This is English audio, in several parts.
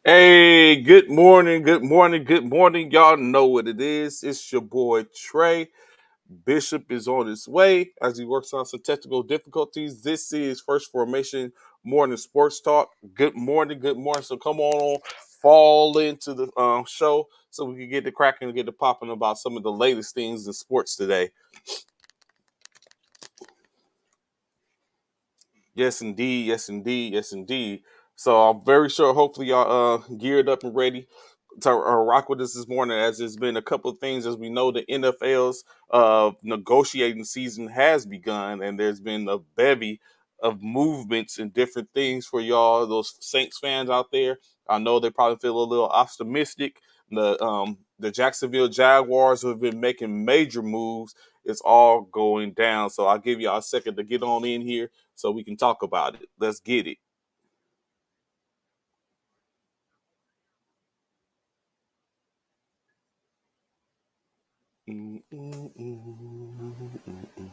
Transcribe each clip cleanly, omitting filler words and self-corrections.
Hey, good morning, good morning, good morning. Y'all know what it is. It's your boy Trey. Bishop is on his way as he works on some technical difficulties. This is First Formation Morning Sports Talk. Good morning, good morning. So come on, fall into the show so we can get the cracking and get the popping about some of the latest things in sports today. Yes, indeed. Yes, indeed. Yes, indeed. So I'm very sure, hopefully, y'all geared up and ready to rock with us this morning. As there's been a couple of things, as we know, the NFL's negotiating season has begun, and there's been a bevy of movements and different things for y'all, those Saints fans out there. I know they probably feel a little optimistic. The Jacksonville Jaguars, who have been making major moves, it's all going down. So I'll give y'all a second to get on in here so we can talk about it. Let's get it. Mm, mm, mm, mm.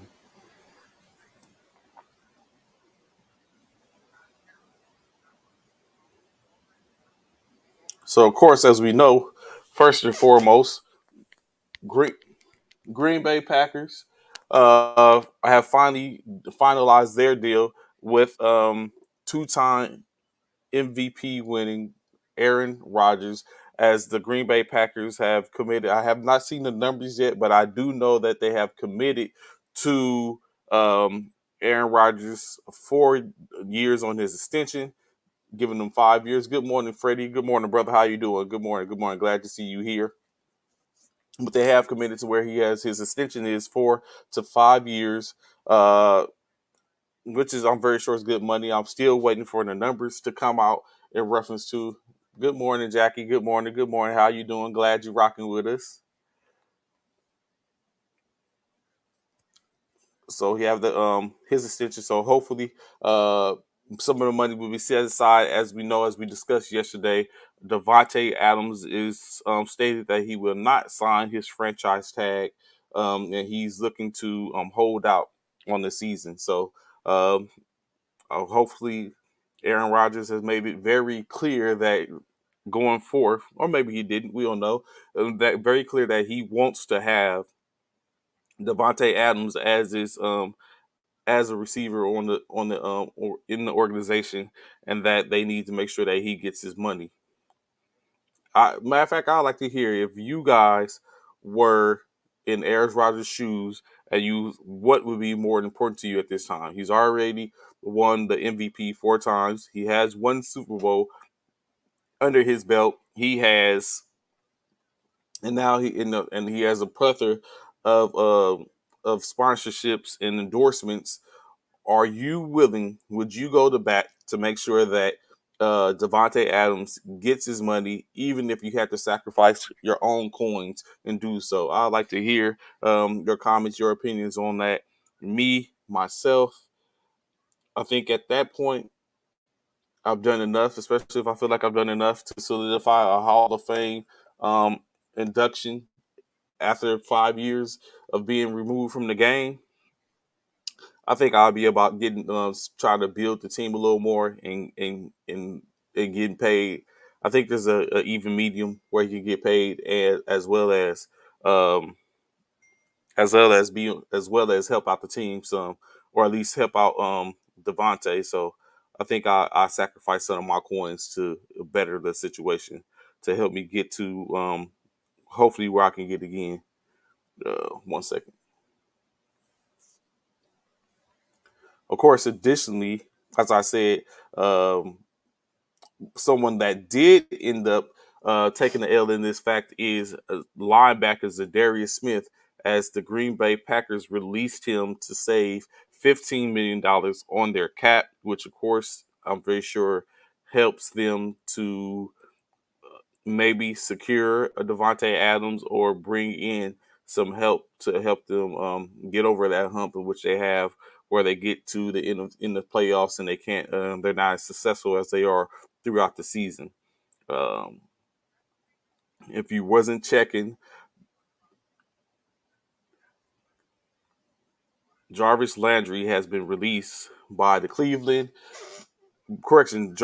So, of course, as we know, first and foremost, Green, Green Bay Packers have finally finalized their deal with two-time MVP winning Aaron Rodgers, as the Green Bay Packers have committed. I have not seen the numbers yet, but I do know that they have committed to Aaron Rodgers 4 years on his extension, giving them 5 years. Good morning, Freddie. Good morning, brother. How you doing? Good morning. Good morning. Glad to see you here. But they have committed to where he has his extension is 4 to 5 years. Which is, I'm very sure, is good money. I'm still waiting for the numbers to come out in reference to. Good morning, Jackie. Good morning. Good morning. How you doing? Glad you're rocking with us. So he have the his extension. So hopefully, some of the money will be set aside. As we know, as we discussed yesterday, Devontae Adams is stated that he will not sign his franchise tag, and he's looking to hold out on the season. So um, hopefully, Aaron Rodgers has made it very clear that going forth, or maybe he didn't, we don't know, that very clear that he wants to have Devontae Adams as a receiver on the or in the organization, and that they need to make sure that he gets his money. Matter of fact, I'd like to hear if you guys were in Aaron Rodgers' shoes, and you, what would be more important to you at this time? He's already won the MVP 4 times. He has one Super Bowl under his belt. He has, and now and he has a plethora of sponsorships and endorsements. Are you willing? Would you go to bat to make sure that Devontae Adams gets his money, even if you have to sacrifice your own coins and do so? I'd like to hear your comments, your opinions on that. Me, myself, I think at that point, I've done enough, especially if I feel like I've done enough to solidify a Hall of Fame um, induction after 5 years of being removed from the game. I think I'll be about getting trying to build the team a little more and getting paid. I think there's a even medium where you can get paid, um, as well as help out the team some, or at least help out Devontae. So I think I sacrifice some of my coins to better the situation to help me get to hopefully where I can get again. 1 second. Of course, additionally, as I said, um, someone that did end up taking the L in this fact is linebacker Zadarius Smith, as the Green Bay Packers released him to save $15 million on their cap, which of course I'm very sure helps them to maybe secure a Devontae Adams or bring in some help to help them get over that hump in which they have, where they get to the end of in the playoffs and they can't they're not as successful as they are throughout the season. Um, if you wasn't checking, Jarvis Landry has been released by the Cleveland correction.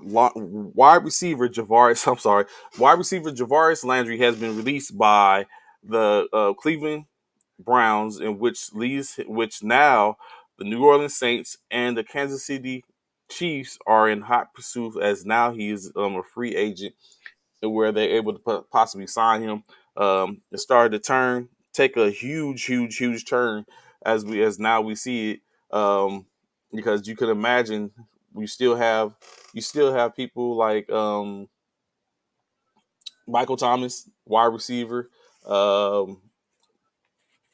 wide receiver Javaris. I'm sorry, wide receiver Javaris Landry has been released by the Cleveland Browns, in which now the New Orleans Saints and the Kansas City Chiefs are in hot pursuit, as now he is a free agent, where they're able to possibly sign him. It started to take a huge turn as now we see it, because you could imagine you still have people like Michael Thomas, wide receiver, um,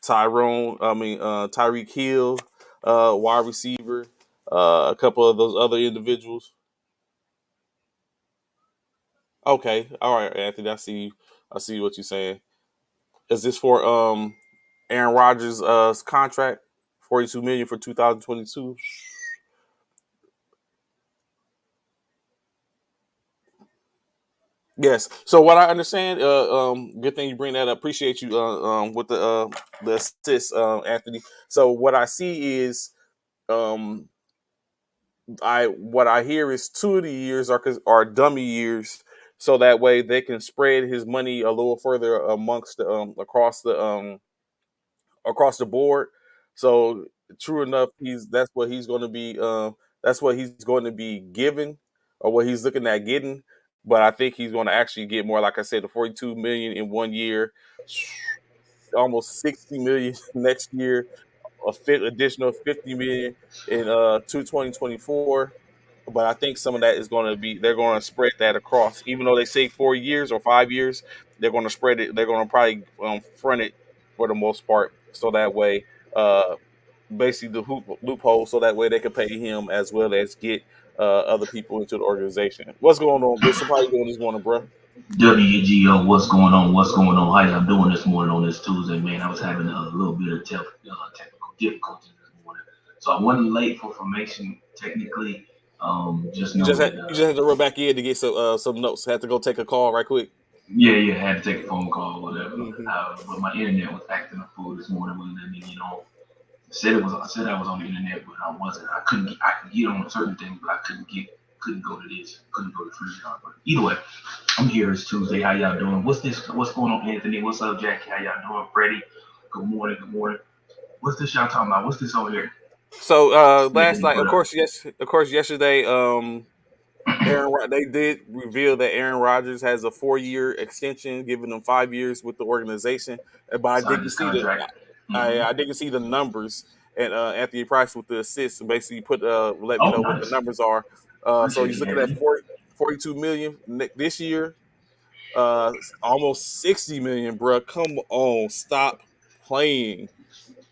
Tyreek Hill, wide receiver, a couple of those other individuals. Okay, all right, Anthony, I see what you're saying. Is this for Aaron Rodgers' contract, 42 million for 2022? Yes. So what I understand, good thing you bring that up. Appreciate you with the assist, Anthony. So what I see is um I what I hear is 2 of the years are dummy years, so that way they can spread his money a little further amongst across the board. So true enough, he's that's what he's going to be given, or what he's looking at getting. But I think he's going to actually get more. Like I said, the 42 million in one year, almost 60 million next year, additional 50 million in 2024. But I think some of that is going to be they're going to spread that across. Even though they say 4 years or 5 years, they're going to spread it. They're going to probably front it for the most part, so that way, uh, basically the loophole, so that way they can pay him as well as get other people into the organization. What's going on, Bishop? How you doing this morning, bro? WGO, what's going on? What's going on? How y'all doing this morning on this Tuesday, man? I was having a little bit of technical difficulties this morning, so I wasn't late for formation technically. Just know that, You just had to run back in to get some notes. Had to go take a call right quick. yeah, I had to take a phone call or whatever. Hmm. But my internet was acting a fool this morning, wouldn't let me get on. I said I was on the internet, but I wasn't. I could get on certain things, but I couldn't go to this, couldn't go to Freestyle. But either way, I'm here. It's Tuesday. How y'all doing? What's this? What's going on, Anthony? What's up, Jackie? How y'all doing, Freddie? Good morning. Good morning. What's this y'all talking about? What's this over here? So last Anthony night, put up. of course, yesterday, they did reveal that Aaron Rodgers has a 4 year extension, giving him 5 years with the organization. But I Signed didn't his see the contract. Mm-hmm. I didn't see the numbers. And Anthony Price with the assist basically let me Oh, know what the nice. numbers are. So Appreciate he's you, looking at Anthony. 42 million this year, almost 60 million, bro. Come on, stop playing.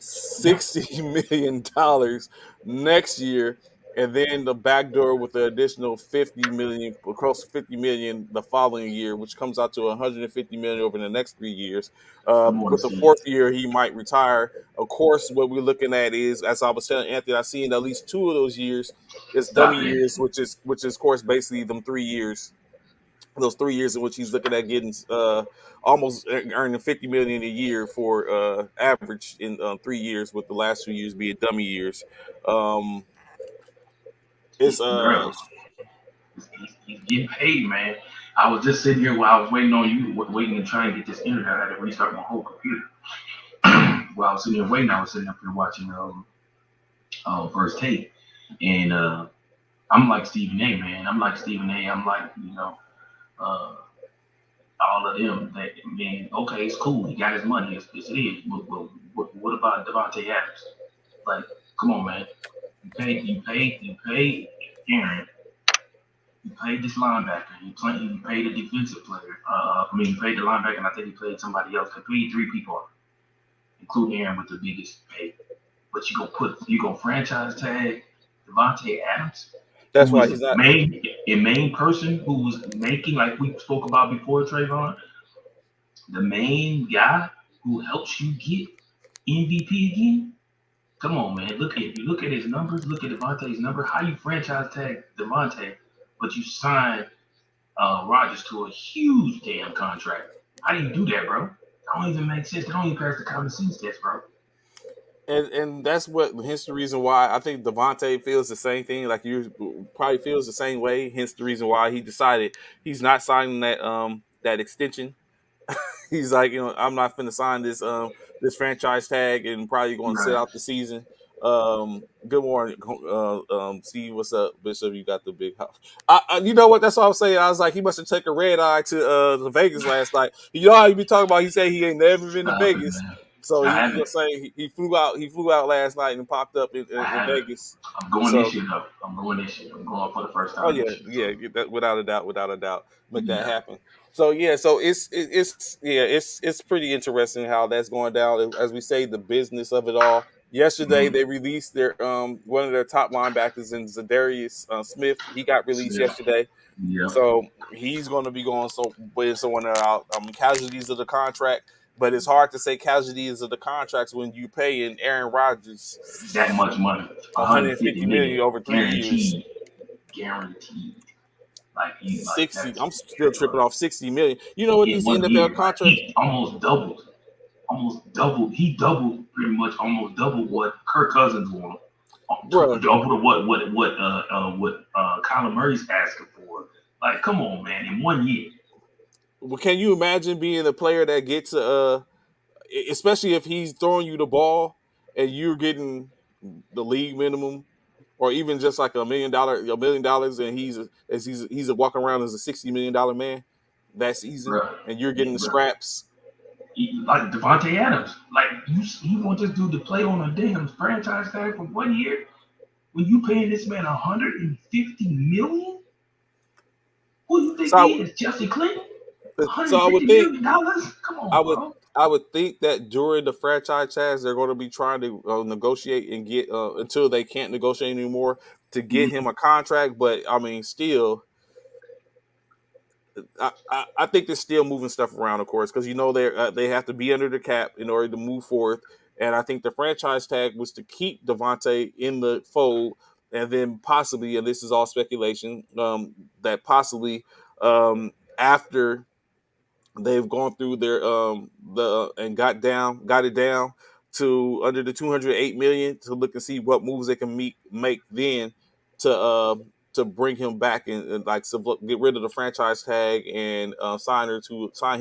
$60 million next year, and then the back door with the additional 50 million, close to 50 million the following year, which comes out to 150 million over the next 3 years. I'm on the With the see it. fourth year, he might retire. Of course, what we're looking at is, as I was telling Anthony, I've seen at least two of those years is dummy Stop it. years, which is of course basically them 3 years, those 3 years in which he's looking at getting almost earning 50 million a year for average in 3 years, with the last 2 years being dummy years. Um, it's Bro, he's getting paid, man. I was just sitting here while I was waiting on you, waiting to try and get this internet. I had to restart my whole computer. While I was sitting here waiting, I was sitting up here watching First Take, and I'm like Stephen A. Man, I'm like Stephen A. I'm like uh, all of them. That man, okay, it's cool. He got his money. It's it is. But what about Devontae Adams? Like, come on, man. You paid Aaron. You paid this linebacker. You paid a defensive player. You paid the linebacker, and I think you paid somebody else. You paid three people, including Aaron with the biggest pay. But you go franchise tag Devontae Adams, That's who why is he's not. a main person who was making, like we spoke about before, Trayvon, the main guy who helps you get MVP again. Come on, man. If you look at his numbers, look at Devontae's number. How you franchise tag Devontae, but you sign Rodgers to a huge damn contract? How do you do that, bro? That don't even make sense. That don't even pass the common sense test, bro. and that's what hence the reason why I think Devontae feels the same thing. Like you probably feels the same way. Hence the reason why he decided he's not signing that extension. He's like, I'm not finna sign this franchise tag and probably going to sit Right. out the season. Good morning, Steve. What's up, Bishop? You got the big house. You know what? That's what I was saying. I was like, he must have taken a red eye to Vegas last night. You know how you be talking about? He said he ain't never been to Stop it, Vegas, man. so I he haven't. was saying he flew out. He flew out last night and popped up I in haven't. Vegas. I'm going this So year though. I'm going this year. I'm going for the first oh time yeah, this year. yeah, So without a doubt, make that yeah. happen. So yeah, so it's pretty interesting how that's going down. As we say, the business of it all. Yesterday Mm-hmm. they released their one of their top linebackers in Zadarius Smith. He got released Smith. yesterday, Yep. so he's going to be going with someone out. Casualties of the contract, but it's hard to say casualties of the contracts when you pay in Aaron Rodgers That much money. 150 150 million million over 3 years. guaranteed. Guaranteed. Like he like 60. that's I'm still tripping off 60 million. You know what in these one NFL year. Like contracts, he almost doubled. Almost doubled. He doubled pretty much almost doubled what Kirk Cousins wanted. bro? Double to what Kyler Murray's asking for. Like, come on, man, in one year. Well, can you imagine being a player that gets especially if he's throwing you the ball and you're getting the league minimum, or even just like $1 million, and he's walking around as a $60 million man that season, Bruh. and you're Yeah, getting the bruh. scraps. Like Devontae Adams. Like you want this dude to play on a damn franchise tag for one year when you paying this man 150 million? Who you think he So is? Jesse Clinton? so I would 150 think million dollars? Come I on, would bro. I would think that during the franchise tags they're going to be trying to negotiate and get until they can't negotiate anymore to get him Mm-hmm. a contract. But I mean, still, I think they're still moving stuff around, of course, because they have to be under the cap in order to move forward. And I think the franchise tag was to keep Devontae in the fold, and then possibly, and this is all speculation, that possibly after they've gone through their the and got it down to under the 208 million to look and see what moves they can make then to to bring him back and like get rid of the franchise tag and sign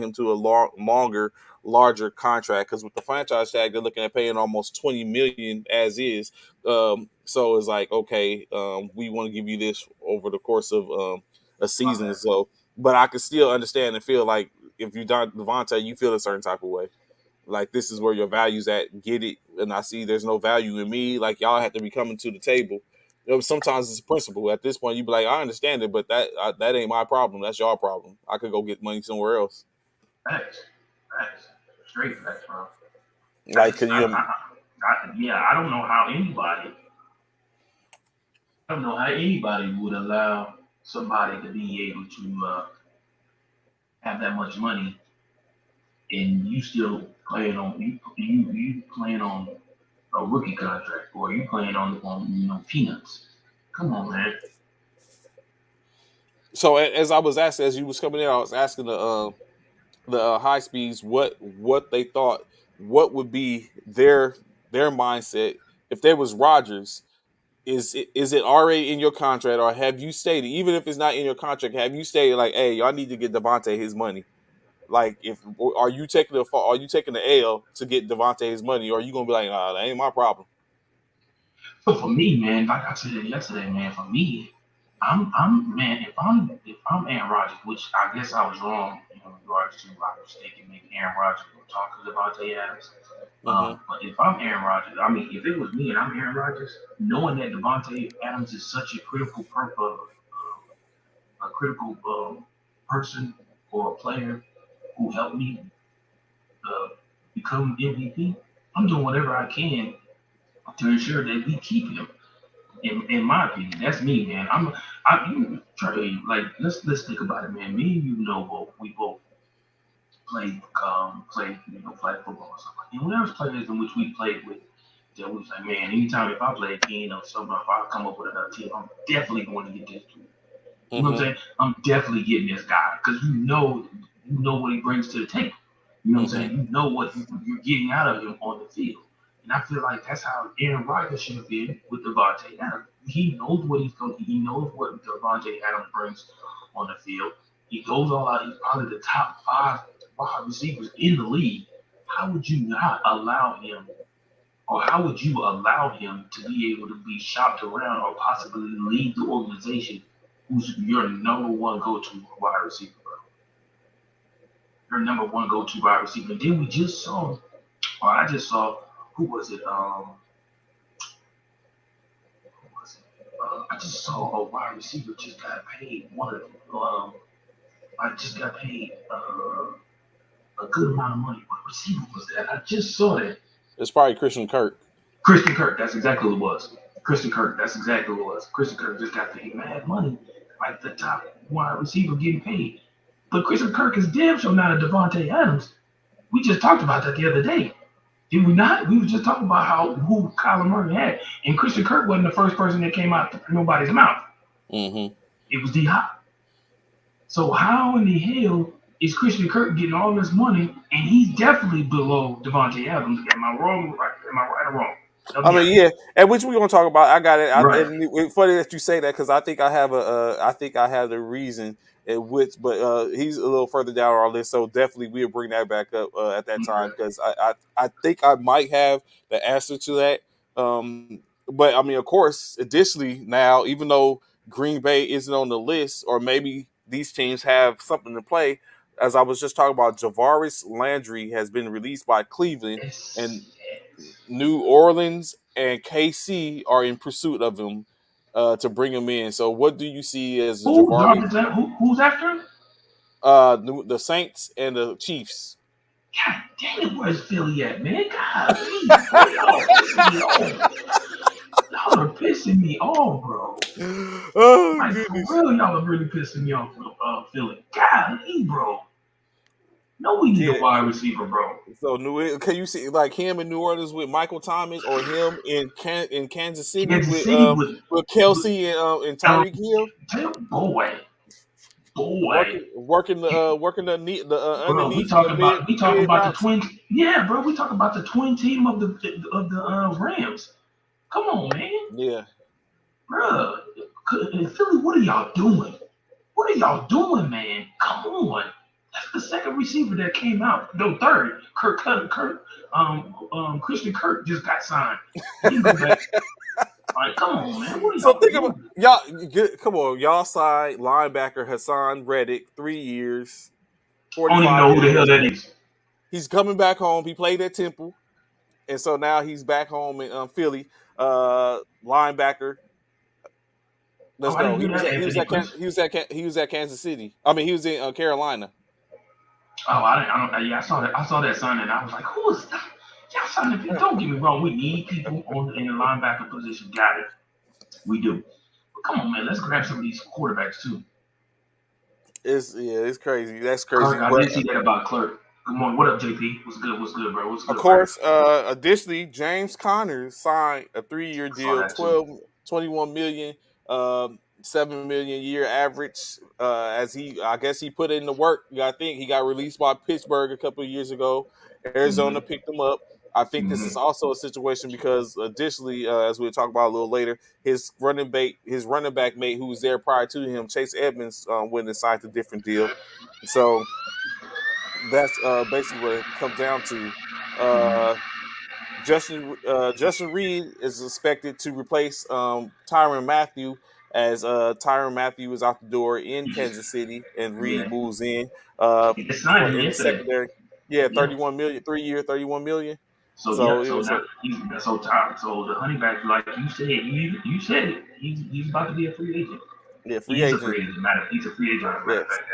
him to a longer larger contract, because with the franchise tag they're looking at paying almost 20 million as is. So it's like, okay, we want to give you this over the course of a My season. bad. So but I can still understand and feel like if you don't Devontae, you feel a certain type of way. Like this is where your value's at. Get it, and I see there's no value in me. Like y'all have to be coming to the table. Sometimes it's a principle. At this point, you be like, I understand it, but that ain't my problem. That's your problem. I could go get money somewhere else. Facts. Facts. Straight facts, bro. I Like, just, can you? yeah, I don't know how anybody would allow somebody to be able to have that much money and you still playing on you playing on a rookie contract or you playing on peanuts. Come on, man. So as I was asking, as you was coming in, I was asking the high speeds what they thought, what would be their mindset if there was Rogers. Is it already in your contract, or have you stated, even if it's not in your contract, have you stated like, hey, y'all need to get Devontae his money? Like, if are you taking the L to get Devontae his money, or are you gonna be like, nah, that ain't my problem? So for me, man, like I said yesterday, man, for me, I'm man, if I'm Aaron Rodgers, which I guess I was wrong in regards to I was thinking maybe Aaron Rodgers would talk to Devontae Adams. Hmm. But if I'm Aaron Rodgers, I mean, if it was me and I'm Aaron Rodgers, knowing that Devontae Adams is such a critical person or a player who helped me uh, become MVP, I'm doing whatever I can to ensure that we keep him. In my opinion, that's me, man. You Trey, like let's think about it, man. Me and you know both. We both play flag football or something. And when there was players in which we played with, that we was like, man, anytime if I play again or something, if I come up with another team, I'm definitely going to get this dude. You know what I'm Hmm. saying? I'm definitely getting this guy because you know what he brings to the table. You know what I'm Hmm. saying? You know what you're getting out of him on the field. And I feel like that's how Aaron Rodgers should have been with Devontae Adams. He knows what he's going. He knows what Devontae Adams brings on the field. He goes all out. He's probably the top five wide receivers in the league. How would you not allow him, or how would you allow him to be able to be shopped around or possibly lead the organization who's your number one go-to wide receiver, bro? Your number one go-to wide receiver. And then we just saw, or I just saw, who was it? I just saw a wide receiver just got paid. I just got paid a good amount of money. What receiver was that? I just saw that. It's probably Christian Kirk. Christian Kirk. That's exactly what it was. Christian Kirk. That's exactly what it was. Christian Kirk just got paid mad money, like the top wide receiver getting paid. But Christian Kirk is damn sure not a Devontae Adams. We just talked about that the other day. Did we not? We were just talking about who Kyler Murray had, and Christian Kirk wasn't the first person that came out of nobody's mouth. Mm-hmm. It was D Hop. So how in the hell is Christian Kirk getting all this money, and he's definitely below Devontae Adams? Am I wrong? Am I right or wrong? I mean, yeah, and which we're gonna talk about. I got it. Right. And it's funny that you say that because I think I have I think I have the reason in which, but he's a little further down our list, so definitely we'll bring that back up at that time Okay. because I think I might have the answer to that. But I mean, of course, additionally, now even though Green Bay isn't on the list, or maybe these teams have something to play. As I was just talking about, Javaris Landry has been released by Cleveland, and Yes. Yes. New Orleans and KC are in pursuit of him to bring him in. So, what do you see as a Javari? Who's after him? The Saints and the Chiefs. God dang it, where's Philly at, man? God, boy, y'all are pissing me off. Y'all are pissing me off, bro. Oh Like, for goodness! real, y'all are really pissing me off with Philly. God, bro. No, we need a Yeah. wide receiver, bro. So, can you see like him in New Orleans with Michael Thomas, or him in Kansas City Kansas City with with Kelsey and um, Tyreek Hill boy. working the Bro, underneath we talking mid about the routes? twin. Yeah, bro, we talking about the twin team of the Rams. Come on, man, Yeah. bro. Philly, what are y'all doing? What are y'all doing, man? Come on. That's the second receiver that came out. No, third. Christian Kirk just got signed. He didn't go back. Like, come on, man. What are So y'all think about doing? y'all. Come on, y'all side linebacker Hassan Reddick, 3 years, I don't even 45 know who the hell million. that is. He's coming back home. He played at Temple, and so now he's back home in Philly. Linebacker. Oh, Let's I go. didn't hear that Anthony Chris. He was at Kansas City. I mean, he was in Carolina. Oh, I don't. Yeah, I saw that. I saw that sign, and I was like, "Who is that?" Y'all signing people. Don't get me wrong. We need people in the linebacker position. Got it. We do. But come on, man. Let's grab some of these quarterbacks too. It's crazy. That's crazy. Clark, I But did see that about Clark. Good morning. What up, JP? What's good? What's good, bro? What's of good, Ray? course, additionally, James Conner signed a 3 year I saw deal, that too. 21 million, 7 million year average. As I guess he put in the work. I think he got released by Pittsburgh a couple of years ago. Arizona Mm-hmm. picked him up. I think this is Mm-hmm. also a situation because additionally, as we'll talk about a little later, his running back mate who was there prior to him, Chase Edmonds, went and signed a different deal. So that's basically what it comes down to. Uh, Mm-hmm. Justin Reed is expected to replace Tyron Matthew as Tyron Matthew is out the door in You just Kansas City and yeah. Reed moves in He just signed him in the yesterday. secondary. Yeah, Yeah. 31 million, 3 year, 31 million. So So yeah. it So was now he's so tired. So the honey back, like you said, you said it. He's about to be a free agent. yeah, free He is a agent. free agent. He's a free agent. Matter of Yes. fact,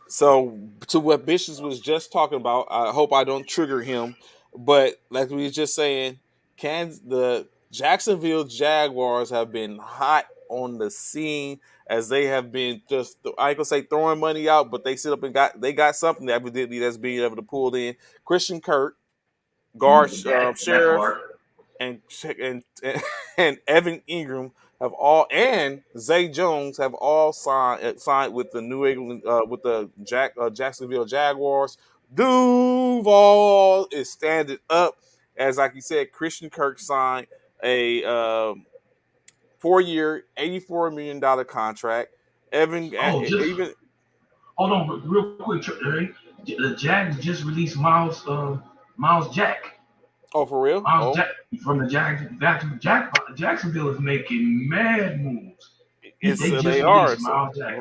So to what Bishops was just talking about, I hope I don't trigger him, but like we was just saying, can the Jacksonville Jaguars have been hot on the scene as they have been just I ain't gonna say throwing money out, but they sit up and got something evidently that's being able to pull in Christian Kirk, guard that Sheriff, part. and and Evan Ingram have all and Zay Jones have all signed with the New England with the Jacksonville Jaguars. Duval is standing up. as like you said, Christian Kirk signed a 4 year, $84 million contract. Evan Oh, just even hold on, real quick, Trey. The Jags just released Miles Jack. oh for real Miles oh Jack from the Jags. Jacksonville is making mad moves. it's They just they are released so. Miles Jack.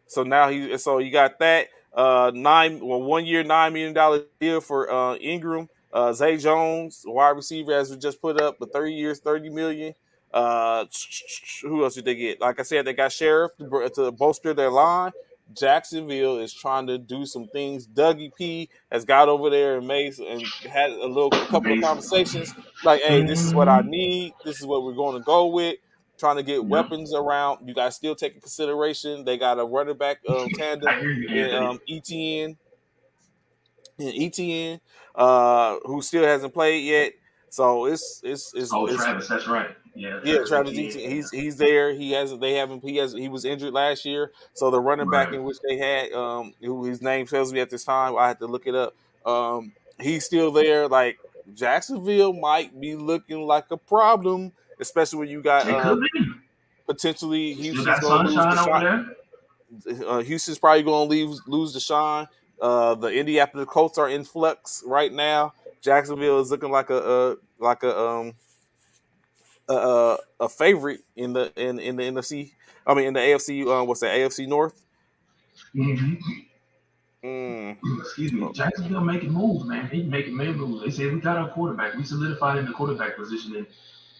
So now you got that 1 year $9 million deal for Ingram, Zay Jones, wide receiver, as we just put up, but 30 years, 30 million. Uh, who else did they get? Like I said, they got Sheriff to bolster their line. Jacksonville is trying to do some things. Dougie P has got over there and made and had a couple of Amazing. conversations. Like, hey, this is what I Mm-hmm. need. This is what we're going to go with, trying to get Yep. weapons around. You guys still take in consideration they got a running back tandem I hear you, in Anthony. ETN, who still hasn't played yet. So Oh, it's Travis, that's right. Yeah, yeah, Travis Travis Etienne. Etienne. Yeah. He's there. He hasn't. They haven't. He was injured last year. So the running back Right. in which they had, who his name tells me at this time, I had to look it up. He's still there. Like Jacksonville might be looking like a problem, especially when you got They could be. potentially They still Houston's got going to lose the sunshine over shot. there. Houston's probably going to lose the shine. The Indianapolis Colts are in flux right now. Jacksonville is looking like a favorite in the NFC. I mean in the AFC. What's that? AFC North. Mm-hmm. Mm. Excuse me. Jacksonville making moves, man. They making mad moves. They said we got our quarterback. We solidified in the quarterback position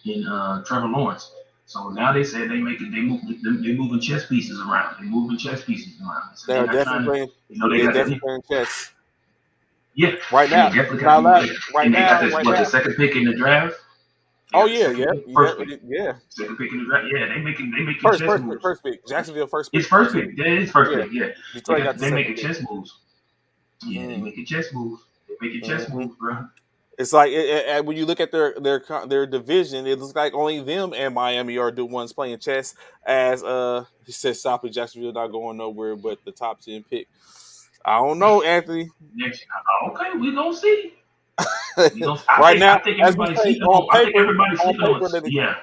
in Trevor Lawrence. So now they said they moving chess pieces around. They moving chess pieces around. So They they're are not definitely trying to, playing. they They're got that. definitely playing chess Yeah, right and they now. definitely got Now, and they got this right what the now. second pick in the draft. They Oh got the yeah, second yeah, pick, yeah, first pick, yeah. second pick in the draft. Yeah, they making chess moves. First pick. Jacksonville It's first first pick. pick. Yeah, it's first Yeah, pick. Yeah, Detroit got the they second making pick. chess moves. Yeah, they Mm, making chess moves. They making chess hmm moves, bro. It's like when you look at their division, it looks like only them and Miami are the ones playing chess. As he says, South Jacksonville not going nowhere, but the top 10 pick. I don't know, Anthony. Next, okay, we gonna see. We gonna. Right now, I think as we everybody's say, sleeping on. I think everybody's sleeping on. Yeah,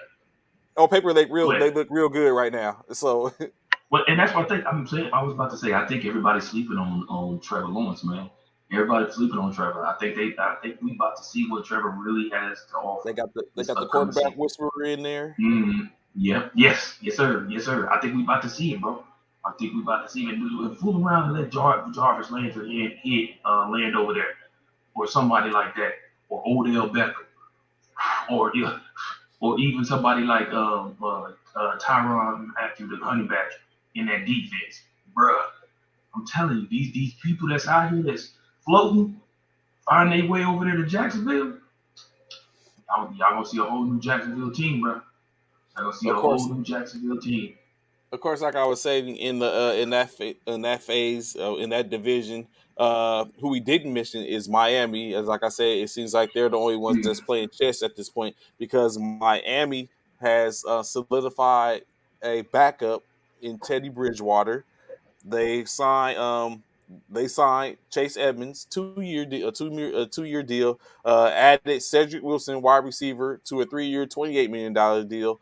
on paper but they look real good right now. So and that's what I think. I'm saying. I was about to say. I think everybody's sleeping on Trevor Lawrence, man. Everybody's sleeping on Trevor. I think we about to see what Trevor really has to offer they this got the upcoming quarterback season. whisperer in there. Mm, yeah. Yes. Yes, sir. Yes, sir. I think we about to see it, bro. I think we about to see it. Fool around and let Jarvis Landry land over there, or somebody like that, or Odell Beckham, or yeah, or even somebody like Tyron Matthew, the honey badger, in that defense, bruh. I'm telling you, these people that's out here that's floating, find their way over there to Jacksonville. Y'all gonna see a whole new Jacksonville team, bro. Y'all gonna see a Of whole course, new Jacksonville team. like I was saying in the in that phase in that division, who we didn't mention is Miami. As like I said, it seems like they're the only ones Mm, that's playing chess at this point because Miami has solidified a backup in Teddy Bridgewater. They signed Chase Edmonds 2 year deal, a 2 year deal. Added Cedric Wilson, wide receiver, to a 3 year $28 million deal.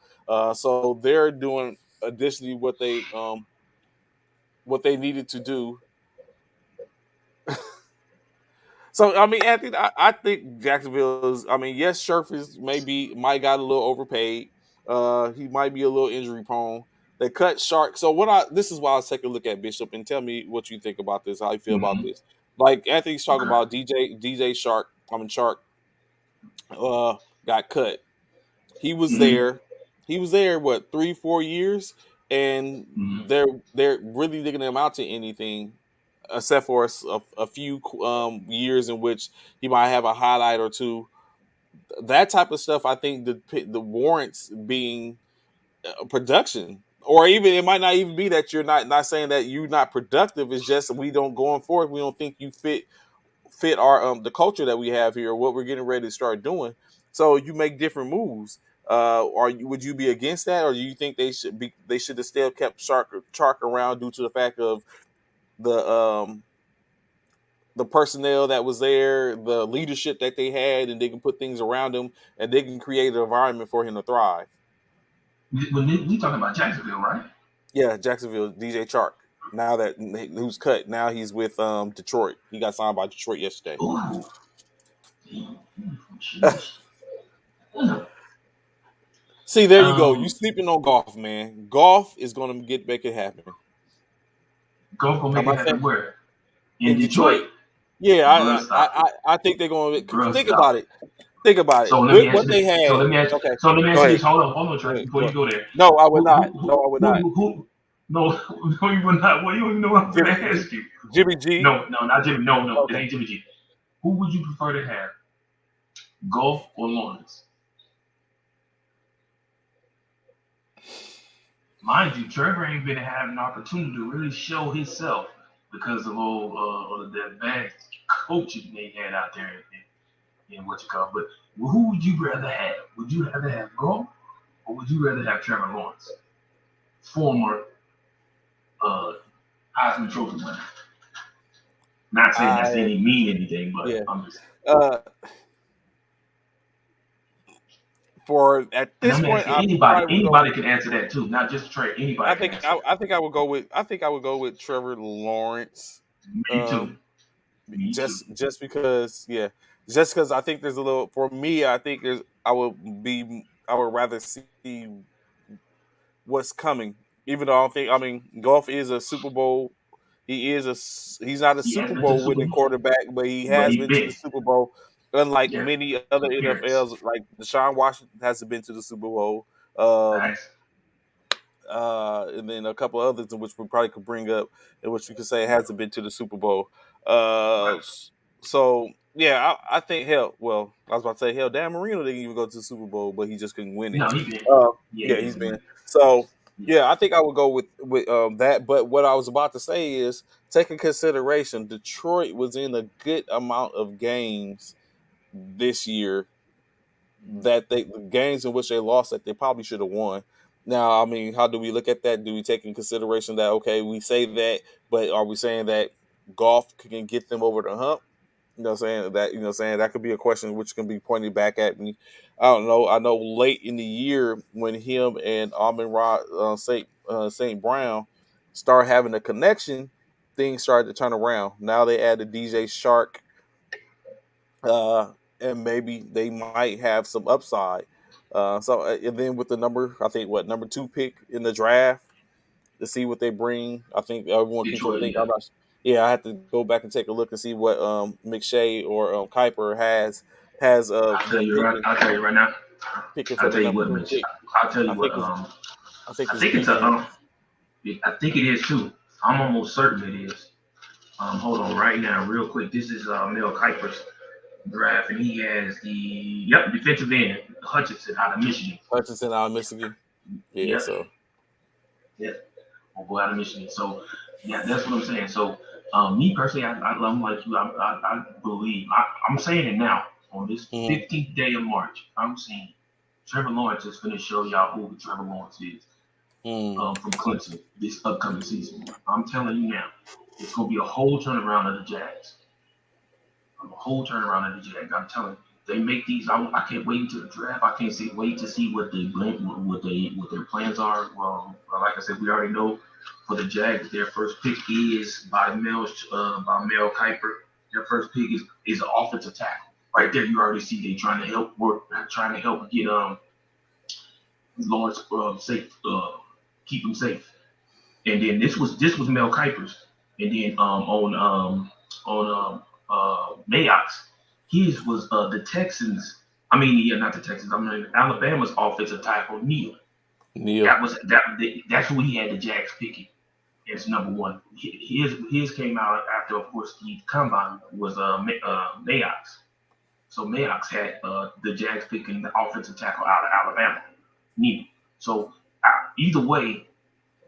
So they're doing additionally what they needed to do. So I mean, Anthony, I think Jacksonville is. I mean, yes, Scherf is might got a little overpaid. He might be a little injury prone. They cut Shark. So this is why I was taking a look at Bishop and tell me what you think about this. How you feel about mm-hmm. this? Like Anthony's talking Okay. about DJ Shark. I mean Shark got cut. He was Mm-hmm. there. He was there what 3 4 years, and Mm-hmm. they're really digging him out to anything except for a few years in which he might have a highlight or two. That type of stuff, I think the warrants being production, or even it might not even be that you're not saying that you're not productive. It's just we don't going forward. We don't think you fit our the culture that we have here, what we're getting ready to start doing. So you make different moves. Would you be against that, or do you think they should have still kept Chark around due to the fact of the the personnel that was there, the leadership that they had, and they can put things around him, and they can create an environment for him to thrive. When we talking about Jacksonville, right? Yeah, Jacksonville, DJ Chark. Now that who's cut, now he's with Detroit. He got signed by Detroit yesterday. Ooh, sheesh. See, there you go. You Um, sleeping on golf, man. Golf is going to make it happen. Gulf gonna I'm make it not saying happen where? In in Detroit. Detroit. Yeah, Bruh, stop it. I think they're going to Bruh, think stop about it. it. Think about it. So let me With ask what you they this. So had. let me ask. Okay, So let me go ask you ahead. this. Hold on, Go Trey. ahead. Before Go you ahead. go there, No, I would who, not. who, No, who, I would not. who no, no, you would not. Well, you don't even know what I'm Jimmy, gonna ask you. Jimmy G. No, no, not Jimmy. No, no, it Okay. ain't Jimmy G. Who would you prefer to have, Golf or Lawrence? Mind you, Trevor ain't been having an opportunity to really show himself because of all that bad coaching they had out there in what you call. But who would you rather have? Would you rather have Golf or would you rather have Trevor Lawrence, former uh, Heisman Trophy winner? Not saying I that's any mean anything, but yeah. I'm just. Uh, for at And this I'm point, asking I anybody. probably would go. Anybody can answer that too, not just Trey. I Anybody can think answer that. I think I would go with. I think I would go with Trevor Lawrence. Me too. Um, Me too. just because, yeah, just because I think there's a little. For me, I think there's. I would rather see what's coming. Even though I don't think. I mean, golf is a Super Bowl. He's not a He has Super been to the Bowl Super winning Bowl, quarterback, but he but has he been to the big. Super Bowl. Unlike Yeah, many other appearance. NFLs, like Deshaun Washington hasn't been to the Super Bowl. Um, Facts. and then a couple others in which we probably could bring up, in which we could say Yeah. hasn't been to the Super Bowl. Right. So yeah, I think hell. Well, I was about to say hell. Dan Marino didn't even go to the Super Bowl, but he just couldn't win it. No, he been. Uh, Yeah, yeah, he he's been been. so. Yeah. Yeah, I think I would go with that. But what I was about to say is take in consideration Detroit was in a good amount of games this year that the games in which they lost that they probably should have won. Now, I mean, how do we look at that? Do we take in consideration that okay, we say that, but are we saying that golf can get them over the hump? You know, what I'm saying that saying that could be a question which can be pointed back at me. I don't know. I know late in the year when him and Amon Ra Saint Brown start having a connection, things started to turn around. Now they added DJ Shark, uh, and maybe they might have some upside. And then with the I think what number 2 pick in the draft to see what they bring. I think everyone keeps on Detroit. thinking. Yeah. I'm not. Yeah, I have to go back and take a look and see what McShay or Kuiper has I'll tell them you right. I'll tell you right now. picking for I'll the tell you number what, 2 Mitch. pick. I'll tell I you what. think it's I think I it's think it's a. defense. I think it is too. I'm almost certain it is. Hold on right now, real quick. This is Mel Kiper's draft, and he has the defensive end Hutchinson out of Michigan. Hutchinson out of Michigan. Yeah, Yep. so Yep. Will go out of Michigan. So yeah, that's what I'm saying. So me personally, I'm like you. I believe I'm saying it now on this mhm. 15th day of March. I'm saying Trevor Lawrence is going to show y'all who Trevor Lawrence is Mm. from Clemson this upcoming season. I'm telling you now, it's going to be a whole turnaround of the Jags. A whole turnaround of the Jags. I'm telling you, they make these. I can't wait until the draft. I can't wait to see what their plans are. Well, like I said, we already know for the Jags, their first pick is by Mel Kiper. Their first pick is an offensive tackle. Right there, you already see they trying to help get Lawrence safe, keep him safe. And then this was Mel Kiper's. And then on Mayox, his was the Texans. I mean, yeah, not the Texans. I mean Alabama's offensive tackle Neal. Neil. That's who he had the Jags picking as number one. His came out after, of course, the combine was Mayox. So Mayox had the Jags picking the offensive tackle out of Alabama, Neal. So either way,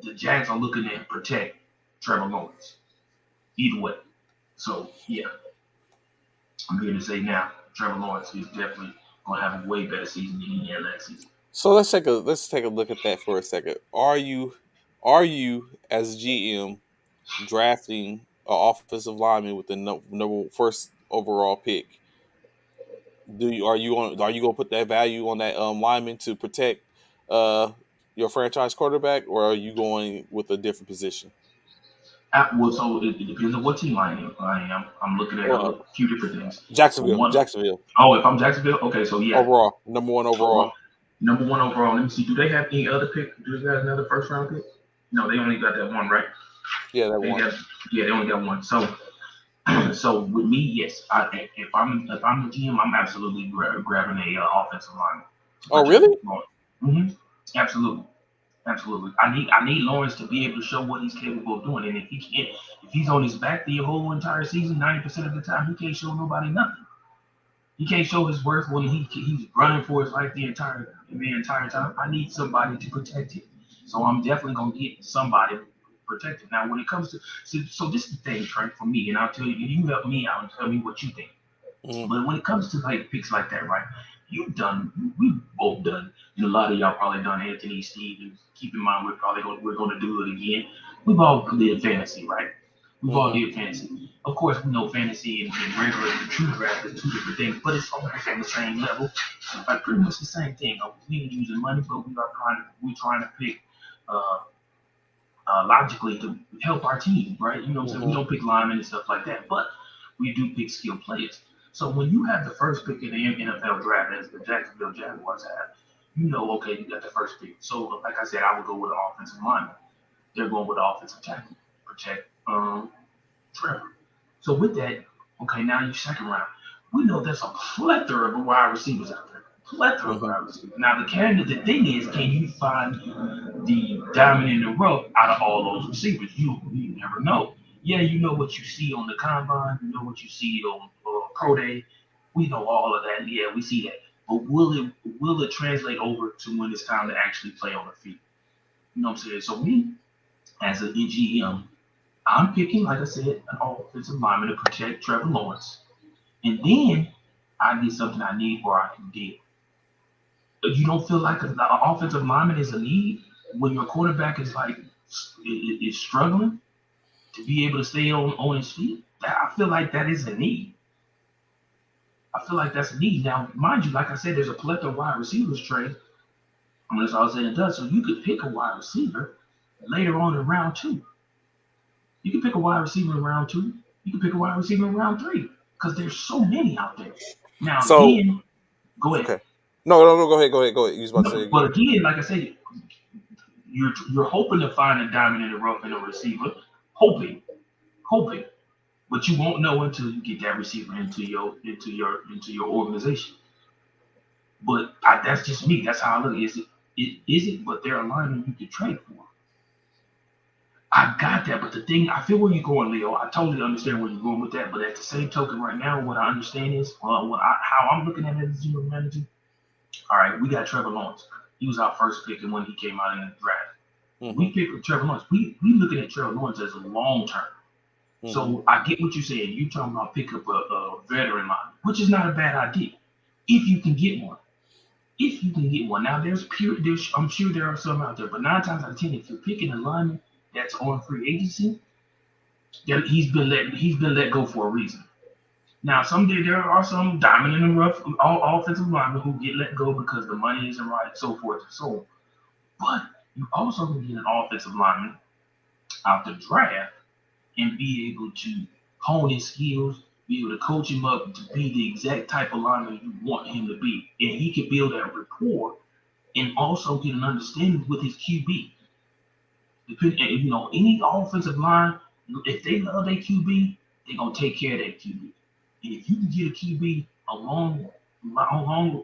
the Jags are looking to protect Trevor Lawrence. Either way. So yeah, I'm here to say now, Trevor Lawrence is definitely gonna have a way better season than he had last season. So let's take a look at that for a second. Are you as GM drafting offensive lineman with the number first overall pick, are you going to put that value on that lineman to protect uh your franchise quarterback, or are you going with a different position? Well, so it depends on what team I am. I'm looking at a Well, few different things. For Jacksonville, one, Jacksonville oh, if I'm Jacksonville, okay, so yeah. overall, number one So overall. number one overall. Let me see. Do they have any other pick? Do they have another first round pick? No, they only got that one, right? Yeah, that They one. got yeah, they only got one. So so with me, yes, if I'm the GM, I'm absolutely grabbing a offensive line to Oh, protect really? Lawrence. hmm Absolutely, absolutely. I need Lawrence to be able to show what he's capable of doing, and if he can't, if he's on his back the whole entire season, 90% of the time, he can't show nobody nothing. He can't show his worth when he's running for his life the entire time. I need somebody to protect him, so I'm definitely gonna get somebody to protect him. Now, when it comes to so this is the thing, Trent, for me, and I'll tell you, you help me out and tell me what you think. Mm-hmm. But when it comes to like picks like that, right? We've both done, and a lot of y'all probably done Anthony Stevens. Keep in mind, we're gonna do it again. We've all did fantasy, right? We've all Mm-hmm. did fantasy. Of course, we know fantasy and regular and true draft are two different things, but it's almost on the same level. Like pretty much the same thing. We ain't using money, but we trying to pick uh, logically to help our team, right? You know what I'm saying? We Mm-hmm. don't pick linemen and stuff like that, but we do pick skilled players. So when you have the first pick in the NFL draft, as the Jacksonville Jaguars have, you know, okay, you got the first pick. So like I said, I would go with an offensive lineman. They're going with offensive tackle, protect Trevor. So with that, okay, now you second round. We know there's a plethora of wide receivers out there. Plethora of Mm-hmm. wide receivers. Now the thing is, can you find the diamond in the rough out of all those receivers? You never know. Yeah, you know what you see on the combine, you know what you see on pro day. We know all of that. Yeah, we see that. But will it translate over to when it's time to actually play on the field? You know what I'm saying? So me as an GM, I'm picking, like I said, an offensive lineman to protect Trevor Lawrence. And then I get something I need where I can get. You don't feel like an offensive lineman is a need when your quarterback is like is struggling to be able to stay on his feet. I feel like that is a need. I feel like that's a need. Now, mind you, like I said, there's a plethora of wide receivers trade when it's all said and done. So you could pick a wide receiver later on in round two. You can pick a wide receiver in round two. You can pick a wide receiver in round three because there's so many out there. Now So, again, go ahead. okay. No, no, no. Go ahead. Go ahead. Go ahead. You was about to say No, again. but again, like I said, you're hoping to find a diamond in the rough in a receiver, hoping, hoping, but you won't know until you get that receiver into your organization. But that's just me. That's how I look. Is it? But they're a lineman you could trade for. I got that, but the thing, I feel where you're going, Leo. I totally understand where you're going with that. But at the same token, right now, what I understand is, how I'm looking at it as a general manager. All right, we got Trevor Lawrence. He was our first pick, and when he came out in the draft, Mm-hmm. we picked Trevor Lawrence. We looking at Trevor Lawrence as a long term. Mm-hmm. So I get what you're saying. You talking about pick up a veteran line, which is not a bad idea if you can get one. If you can get one. Now I'm sure there are some out there, but 9 times out of 10, if you're picking a lineman that's on free agency, that he's been let go for a reason. Now, someday there are some diamond in the rough all offensive linemen who get let go because the money isn't right, so forth and so on. But you also can get an offensive lineman out the draft and be able to hone his skills, be able to coach him up to be the exact type of lineman you want him to be, and he can build that rapport and also get an understanding with his QB. Any offensive line, if they love their QB, they're gonna take care of that QB. And if you can get a QB along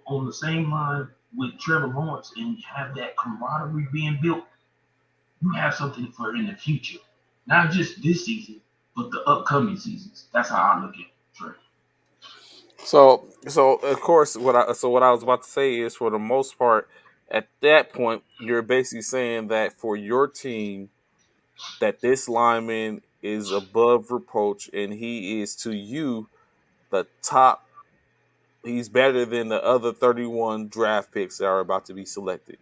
on the same line with Trevor Lawrence and have that camaraderie being built, you have something for in the future. Not just this season, but the upcoming seasons. That's how I look at it, Trey. So of course, what I was about to say is, for the most part, at that point, you're basically saying that for your team, that this lineman is above reproach, and he is to you the top. He's better than the other 31 draft picks that are about to be selected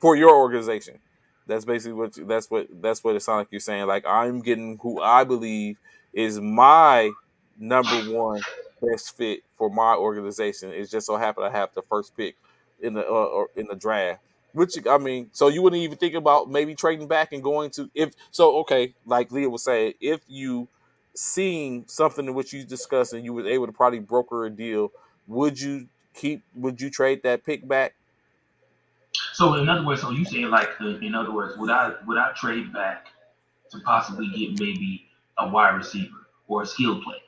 for your organization. That's basically that's what it sounds like you're saying. Like, I'm getting who I believe is my number one best fit for my organization. It just so happened I have the first pick in the or in the draft. Which I mean, so you wouldn't even think about maybe trading back and going to if so. Okay, like Leah was saying, if you seen something in which you discussed and you was able to probably broker a deal, would you keep? Would you trade that pick back? So in other words, so you say like in other words, would I trade back to possibly get maybe a wide receiver or a skill player?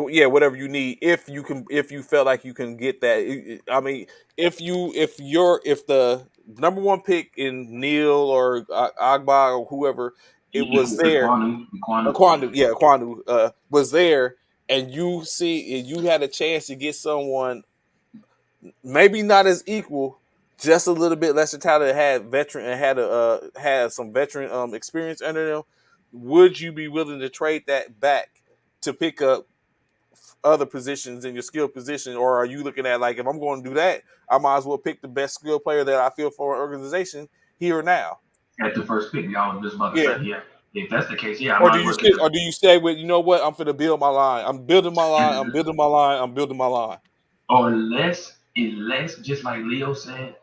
Yeah, whatever you need. If you can, if you felt like you can get that, I mean, if the number one pick in Neil or Agba or whoever it was there, Equanu, Aquanu, yeah, Aquanu was there, and you had a chance to get someone maybe not as equal, just a little bit lesser talented, had veteran and had some veteran experience under them. Would you be willing to trade that back to pick up other positions in your skill position, or are you looking at like if I'm going to do that, I might as well pick the best skill player that I feel for an organization here or now? at the first pick. Y'all was just about to Yeah. say, yeah. If that's the case, yeah, I Or do might as you well get stick? the. Or do you stay with you know what? I'm going to build my line. I'm building my line. I'm building my line. I'm building my line. Or unless, just like Leo said,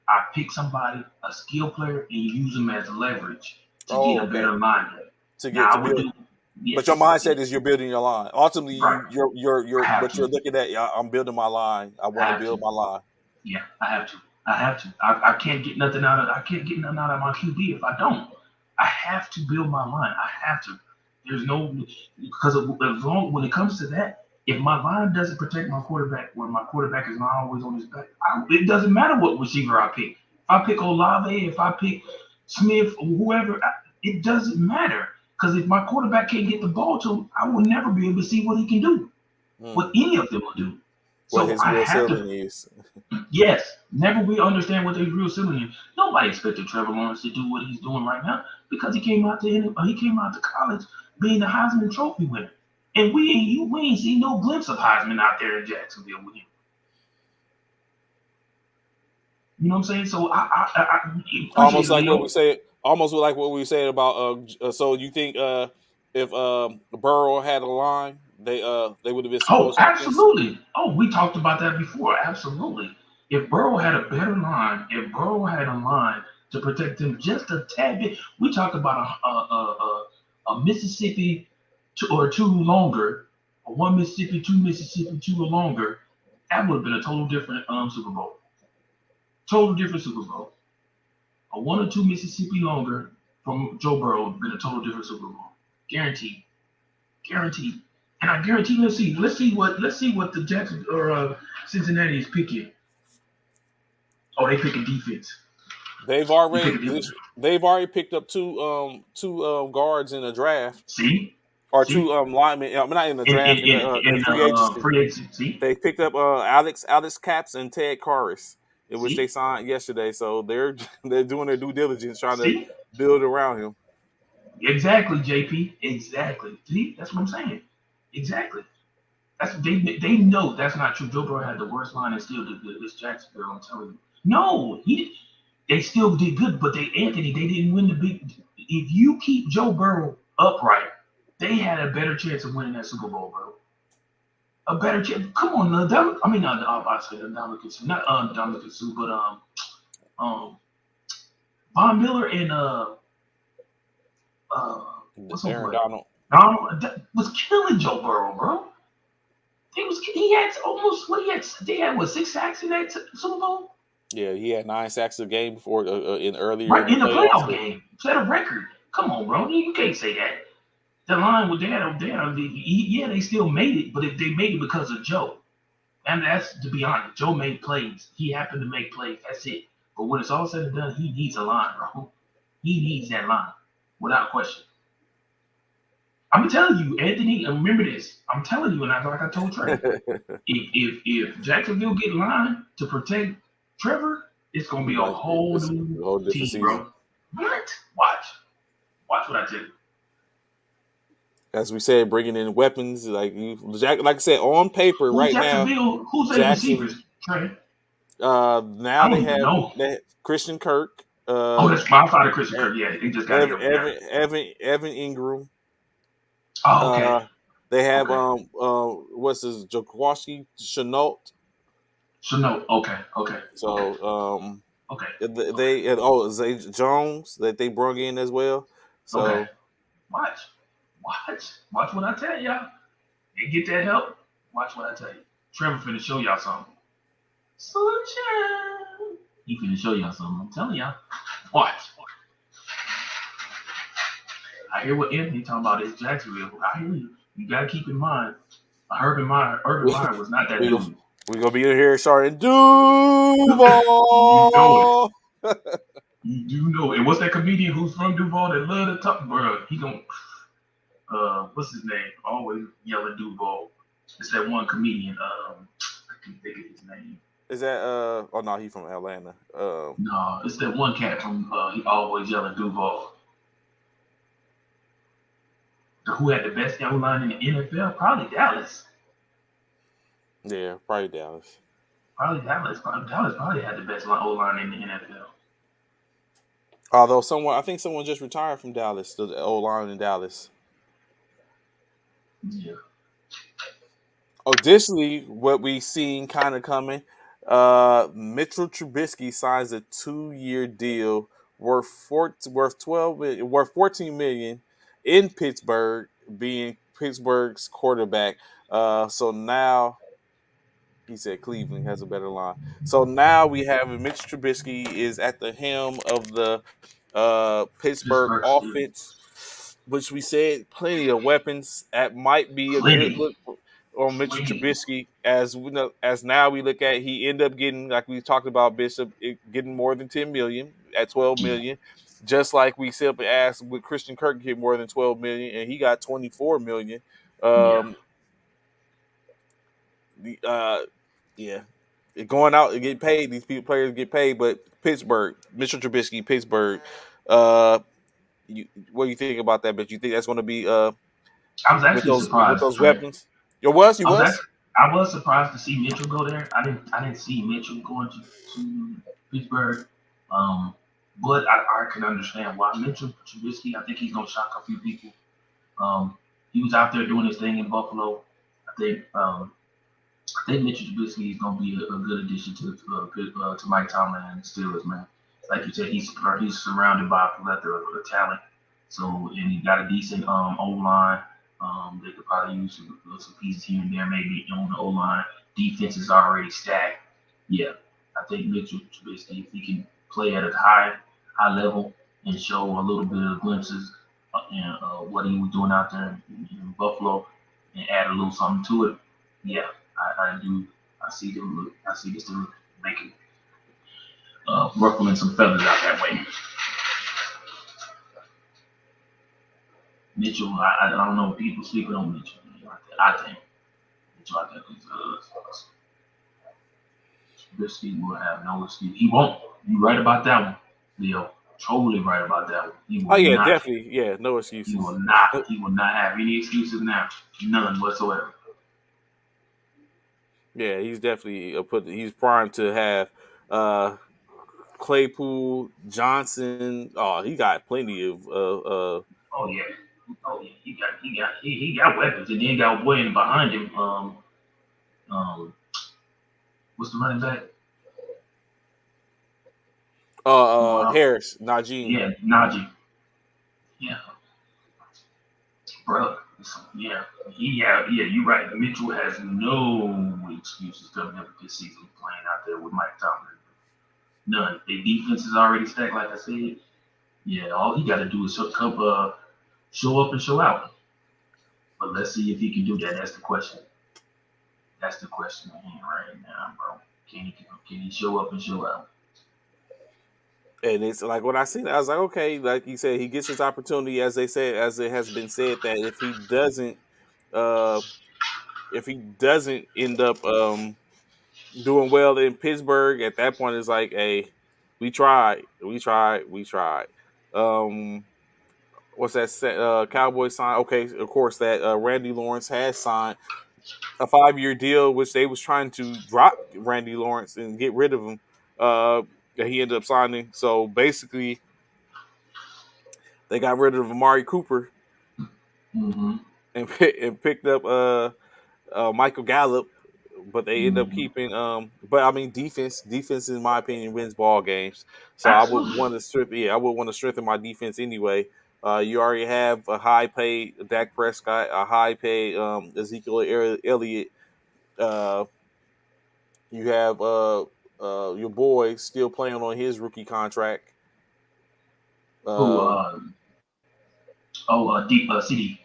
I pick somebody, a skill player, and use them as leverage to get Oh, a okay. better lineman. To get Now to I would build, do, but your yes, mindset is you're building your line. Ultimately, right. I have what you're to. looking at. Yeah, I'm building my line. I I want to have build to. my line. Yeah, I have to. I have to. I can't get nothing out of. I can't get nothing out of my QB if I don't. I have to build my line. I have to. There's no because as long when it comes to that, if my line doesn't protect my quarterback, when my quarterback is not always on his back, it doesn't matter what receiver I pick. If I pick Olave, if I pick Smith, or whoever, it doesn't matter. Because if my quarterback can't get the ball to him, I will never be able to see what he can do, what Mm. any of them will do. What So his I real have to. ceiling is. Yes, never we understand what they real ceiling is. Nobody expected Trevor Lawrence to do what he's doing right now because he came out to college being the Heisman Trophy winner, and we ain't seen no glimpse of Heisman out there in Jacksonville with him. You know what I'm saying? So I appreciate Almost like what we Leo. said. Almost like what we said about. So you think if Burrow had a line, they would have been Super Oh, Bowl champions? absolutely. Oh, we talked about that before. Absolutely. If Burrow had a better line, if Burrow had a line to protect him just a tad bit, we talked about a Mississippi or two longer, or one Mississippi, two or longer. That would have been a total different Super Bowl. Total different Super Bowl. A one or two Mississippi longer from Joe Burrow would have been a total different Super Bowl. Guaranteed. Guaranteed. And I guarantee, let's see what the Jackson or Cincinnati is picking. Oh, they picking defense. They've They already picking defense. they've already picked up two guards in the draft See, or two see, linemen. I mean, not in the in draft in in, in in free agency. free agency. See, They picked up Alex Caps and Ted Karras, in which they see, signed yesterday. So they're they're doing their due diligence, trying to see. build around him. Exactly, JP. Exactly. See, that's what I'm saying. Exactly. That's they know that's not true. Joe Burrow had the worst line and still did good. This Jacksonville, I'm telling you. No, they still did good, but they didn't win the big. If you keep Joe Burrow upright, they had a better chance of winning that Super Bowl, bro. A better chance. Come on, I mean, not I said Dominican Sue, not Dominican Sue, but um Von Miller and uh what's my Aaron boy? Donald. Donald was killing Joe Burrow, bro. He had almost what he had. They had what 6 sacks in that Super Bowl, Yeah, he had 9 sacks a game before in earlier in right the in the playoffs. playoff game. Set a record. Come on, bro. You can't say that. The line with yeah, they still made it, but if they made it because of Joe, and that's to be honest, Joe made plays. He happened to make plays. That's it. But when it's all said and done, he needs a line, bro. He needs that line without question. I'm telling you, Anthony. Remember this. I'm telling you, and like I told Trey, if Jacksonville get line to protect Trevor, it's gonna be a whole It's new a whole different team, season. bro. What? Watch what I tell you. As we said, bringing in weapons like I said, on paper right now, Who's their Jackson. receivers, Trey? Now I don't even know. they have Christian Kirk, Oh, that's my outside of Christian E- Kirk. Yeah, they just got him. Yeah. Evan Ingram, Oh, okay. uh, They have Okay. what's his Jaquashi Chenault. So no. Okay. Okay. Okay. So Okay. they and Zay Jones that they brought in as well. Okay. So Watch. Watch what I tell y'all. They get that help. Watch what I tell you. Trevor finna show y'all something. Sunshine. He finna show y'all something. I'm telling y'all. Watch. I hear what Anthony talking about is Jacksonville. I hear you. You gotta keep in mind, Urban we Meyer was not that we dude. we gonna be in here starting You know it. Duval. You do know it. And what's that comedian who's from Duval that love to talk, bro? He don't. What's his name? Always yelling Duval. It's that one comedian. I can't think of his name. Is that oh no, he from Atlanta. No, it's that one cat from. He always yelling Duval. Who had the best O line in the NFL? Probably Dallas. Yeah, probably Dallas. Probably Dallas. Dallas probably had the best O line in the NFL. Although I think someone just retired from Dallas, the old line in Dallas. Yeah. Additionally, what we seen kind of coming, Mitchell Trubisky signs a 2-year deal worth 12 million, worth 14 million in Pittsburgh, being Pittsburgh's quarterback. So now he said Cleveland has a better line. So now we have Mitch Trubisky is at the helm of the Pittsburgh Pittsburgh Steelers. offense, which we said plenty of weapons. That might be a good Plenty. look on Mitchell Plenty. Trubisky. As we know, as now we look at, he ended up getting, like we talked about, Bishop getting more than 10 million at 12 million. Just like we simply asked, with Christian Kirk get more than 12 million, and he got 24 million. Yeah. Um, the yeah, going out and get paid. These people players get paid, but Pittsburgh, Mitchell Trubisky, Pittsburgh. Uh, what do you think about that? But you think that's going to be I was with actually those surprised, Trey. weapons? You I was was. actually I was surprised to see Mitchell go there. I didn't see Mitchell going to Pittsburgh. Um, but I can understand why Mitchell Trubisky. I think he's gonna shock a few people. He was out there doing his thing in Buffalo. I think I think Mitchell Trubisky is going to be a good addition to Mike Tomlin and the Steelers, man. Like you said, he's surrounded by a plethora of talent. So and he got a decent O line. They could probably use some pieces here and there, maybe on the O line. Defense is already stacked. Yeah, I think Mitchell Trubisky, if he can play at a high level and show a little bit of glimpses and what he was doing out there in Buffalo, and add a little something to it, yeah, I do. I see them. I see this them making ruffling some feathers out that way. Mitchell, I don't know. People sleeping on Mitchell. I think Mitchell, I think Trubisky will have no excuse. He won't. You right about that one, Leo. Totally right about that one. He Oh will yeah, not. definitely. Yeah, no He excuses. will not. He will not have any excuses now. None whatsoever. Yeah, he's definitely he's primed to have uh Claypool, Johnson. Oh, he got plenty of Oh yeah. Oh yeah. He got weapons, and then got William behind him. Um, what's the running back? Wow. Harris, Najee. Yeah, Najee. Yeah, bro. Yeah, yeah. You're right. Mitchell has no excuses coming up this season playing out there with Mike Tomlin. None. Their defense is already stacked, like I said. Yeah, all he got to do is show up and show out. But let's see if he can do that. That's the question. That's the question at hand right now, bro. Can he show up and show out? And it's like when I seen it, I was like, okay, like you said, he gets his opportunity, as they said, as it has been said, that uh, if he doesn't end up doing well in Pittsburgh, at that point, it's like, hey, we tried. Um, what's that? Cowboy sign? Okay, of course, that Randy Lawrence has signed a 5-year deal, which they was trying to drop Randy Lawrence and get rid of him. That he ended up signing. So basically, they got rid of Amari Cooper. Mm-hmm. and picked up Michael Gallup, but they end up Mhm. keeping. But I mean, defense, in my opinion, wins ball games. So I would Absolutely. want to strengthen. Yeah, I would want to strengthen my defense anyway. You already have a high paid Dak Prescott, a high paid Ezekiel Elliott. Uh, you have your boy still playing on his rookie contract. Who? Uh, Deep CD.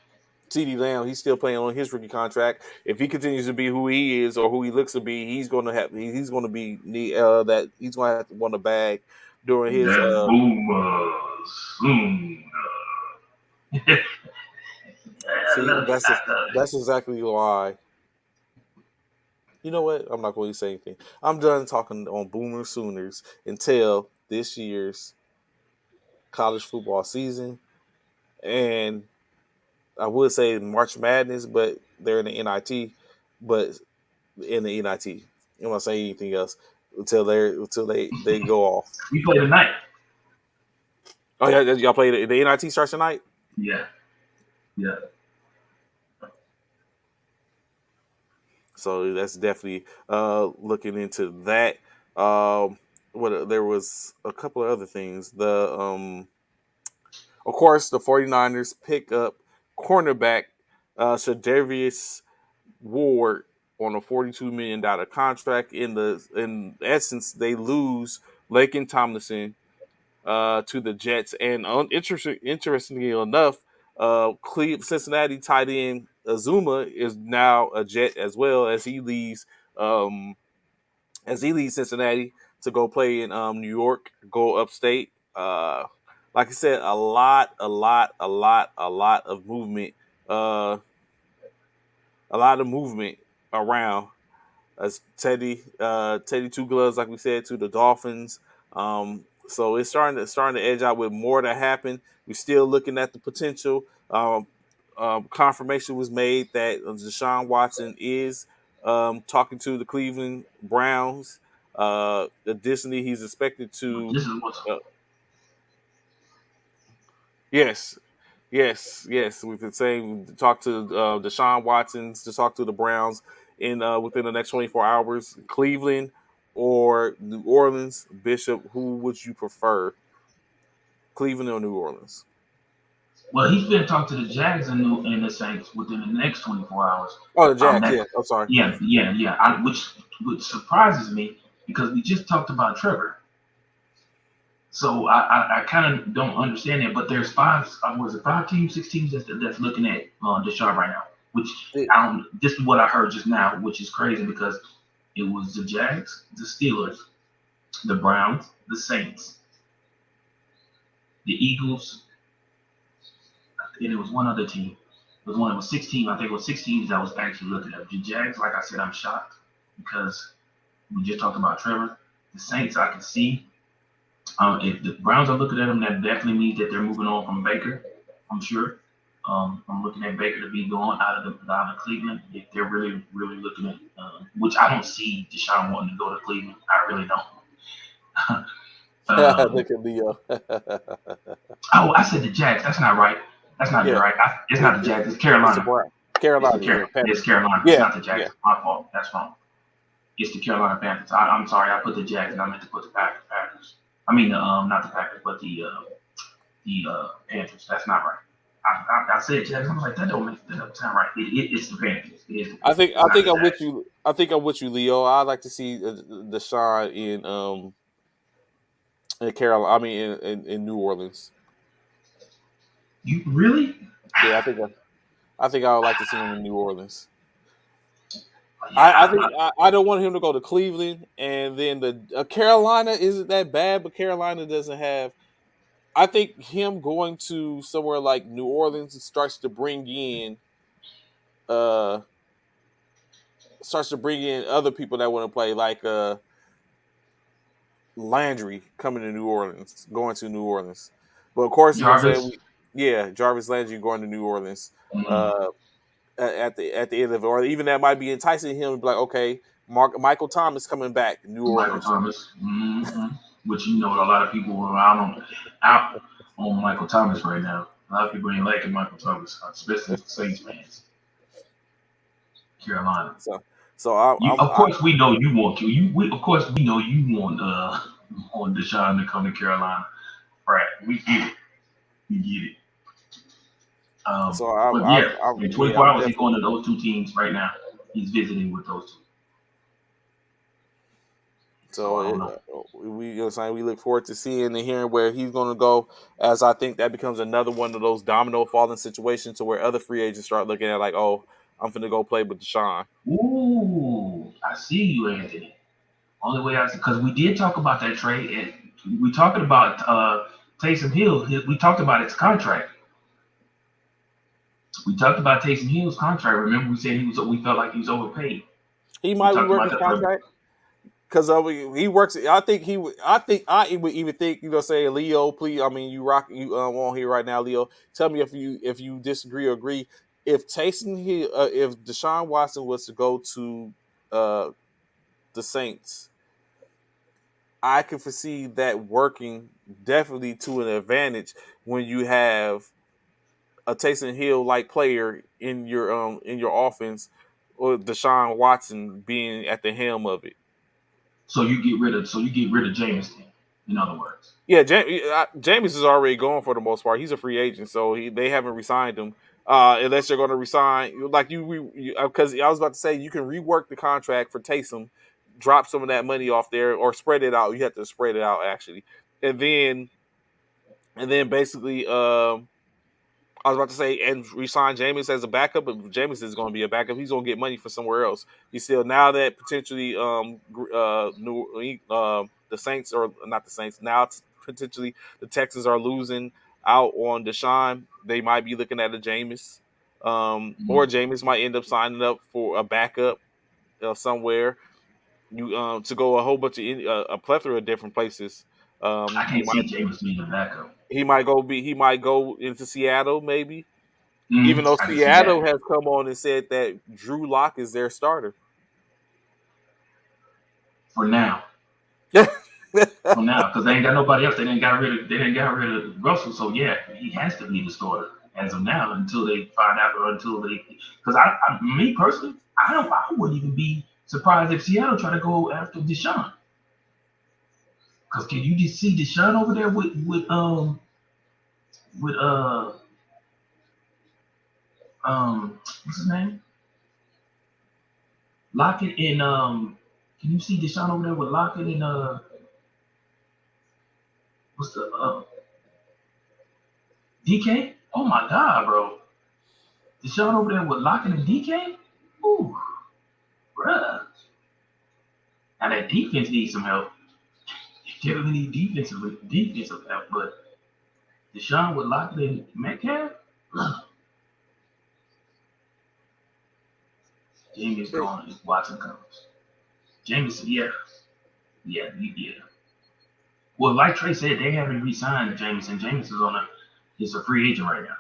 CeeDee Lamb, he's still playing on his rookie contract. If he continues to be who he is or who he looks to be, he's going to be that he's going to have to want a bag during his. That boomer soon. I See, love it. I love it. that's exactly why. You know what? I'm not going to say anything. I'm done talking on Boomer Sooners until this year's college football season, and I would say March Madness, but they're in the NIT. But in the NIT. You don't want to say anything else until they go off. We play tonight. Oh yeah, y'all play the NIT starts tonight. Yeah, yeah. So that's definitely looking into that. What there was a couple of other things. The of course the 49ers pick up cornerback Shadarius Ward on a $42 million contract. In essence, they lose Lakin Tomlinson to the Jets. And interestingly enough, Cincinnati tight end Azuma is now a Jet as well um, as he leaves Cincinnati to go play in New York, go upstate. Like I said, a lot of movement, uh, a lot of movement around as Teddy Two Gloves, like we said, to the Dolphins. So it's starting to edge out with more to happen. We're still looking at the potential. Confirmation was made that Deshaun Watson is talking to the Cleveland Browns. Additionally, he's expected But to. this is what's Uh, yes, yes. We've been saying talk to Deshaun Watson's to talk to the Browns in within the next 24 hours. Cleveland or New Orleans, Bishop. Who would you prefer, Cleveland or New Orleans? well. He's been talking to the Jags and the Saints within the next 24 hours. Oh, the Jags. That Yeah. I'm sorry. yeah. Which surprises me because we just talked about Trevor. So I kind of don't understand it, but there's five, was it 5 teams, 6 teams that's looking at Deshaun right now. Which Yeah. I don't. This is what I heard just now, which is crazy because it was the Jags, the Steelers, the Browns, the Saints, the Eagles, and it was one other team. It was 16. I think it was 16 that was actually looking at the Jags. Like I said, I'm shocked because we just talked about Trevor. The Saints, I can see. If the Browns are looking at them, that definitely means that they're moving on from Baker. I'm sure. I'm looking at Baker to be going out of Cleveland. If they're really really looking at, which I don't see Deshaun wanting to go to Cleveland. I really don't. um, Look at Leo. oh, I said the Jags. That's not right. That's not Yeah. right. It's not the Jags. It's It's the Carolina. Brown. It's the Carolina. Yeah. It's Panthers. Carolina. It's Yeah. not the Yeah. Jags. My fault. That's wrong. It's the Carolina Panthers. I'm sorry. I put the Jags and I meant to put the Packers. I mean, not the Packers, but the Panthers. That's not right. I said Jags. I'm like, that don't sound right. It's the Panthers. It is the Panthers. It's I not think the I'm with Jags. you. I think I'm with you, Leo. I'd like to see the shine in Carolina. I mean, in New Orleans. You really? Yeah, I think I would like to see him in New Orleans. Yeah. I think I don't want him to go to Cleveland, and then the Carolina isn't that bad, but Carolina doesn't have. I think him going to somewhere like New Orleans starts to bring in uh other people that want to play, like Landry coming to New Orleans, going to New Orleans. But of course, you know what I'm saying? Jarvis. Yeah, Jarvis Landry going to New Orleans. Mm, Uh, at the end of it, or even that might be enticing him to be like, okay, Michael Thomas coming back, New Michael Orleans. Thomas. Which a lot of people are out on Michael Thomas right now. A lot of people ain't liking Michael Thomas, especially Saints fans. Carolina. So, so I, You, I'm of I, course, we know you want to. Of course, we know you want Deshaun to come to Carolina. Right? We get it. We get it. so But yeah, in yeah, 24 I'm hours, he's definitely. going to those two teams right now. He's visiting with those two. So So I don't know. we, you know, what I'm saying, we look forward to seeing and hearing where he's going to go, as I think that becomes another one of those domino falling situations to where other free agents start looking at like, oh, I'm finna go play with Deshaun. Ooh, I see you, Anthony. Only way I because we did talk about that trade, and we talking about Taysom Hill. We talked about his contract. We talked about Taysom Hill's contract. Remember, we said he was. We felt like he was overpaid. He We might talked rework about his that. contract because he works. I think he would. I think I would even think, you know, say, Leo, please. I mean, you rock. You on here right now, Leo. Tell me if you disagree or agree. If Taysom Hill, if Deshaun Watson was to go to uh the Saints, I can foresee that working definitely to an advantage when you have a Taysom Hill like player in your offense, or Deshaun Watson being at the helm of it. So you get rid of Jameis. In other words. Yeah, James is already gone for the most part. He's a free agent, so they haven't resigned him. Unless you're going to resign, like because I was about to say, you can rework the contract for Taysom, drop some of that money off there, or spread it out. You have to spread it out actually, and then basically, I was about to say, and resign Jameis as a backup, but Jameis is going to be a backup. He's going to get money for somewhere else. He's still, now that potentially the Saints, or not the Saints, now potentially the Texans are losing out on Deshaun. They might be looking at a Jameis, or Mm-hmm. Jameis might end up signing up for a backup somewhere. You to go a whole bunch of a plethora of different places. I He can't might see Jameis being a backup. he might go into Seattle maybe, even though I can see that Seattle has come on and said that Drew Lock is their starter. for now. Yeah. For now, because they ain't got nobody else. They didn't got rid of Russell. So yeah, he has to be the starter as of now until they find out or until they. Because me personally, I wouldn't even be surprised if Seattle try to go after Deshaun. Because can you just see Deshaun over there with what's his name? Lockett and can you see Deshaun over there with Lockett and what's the DK? Oh my God, bro! Deshaun over there with Lockett and DK? Ooh, bruh. Now that defense needs some help. They definitely need defensive help, but Deshaun with Lockett and Metcalf? James gone if Watson comes. James, yeah. Yeah. Well, like Trey said, they haven't re-signed James, and James is a free agent right now.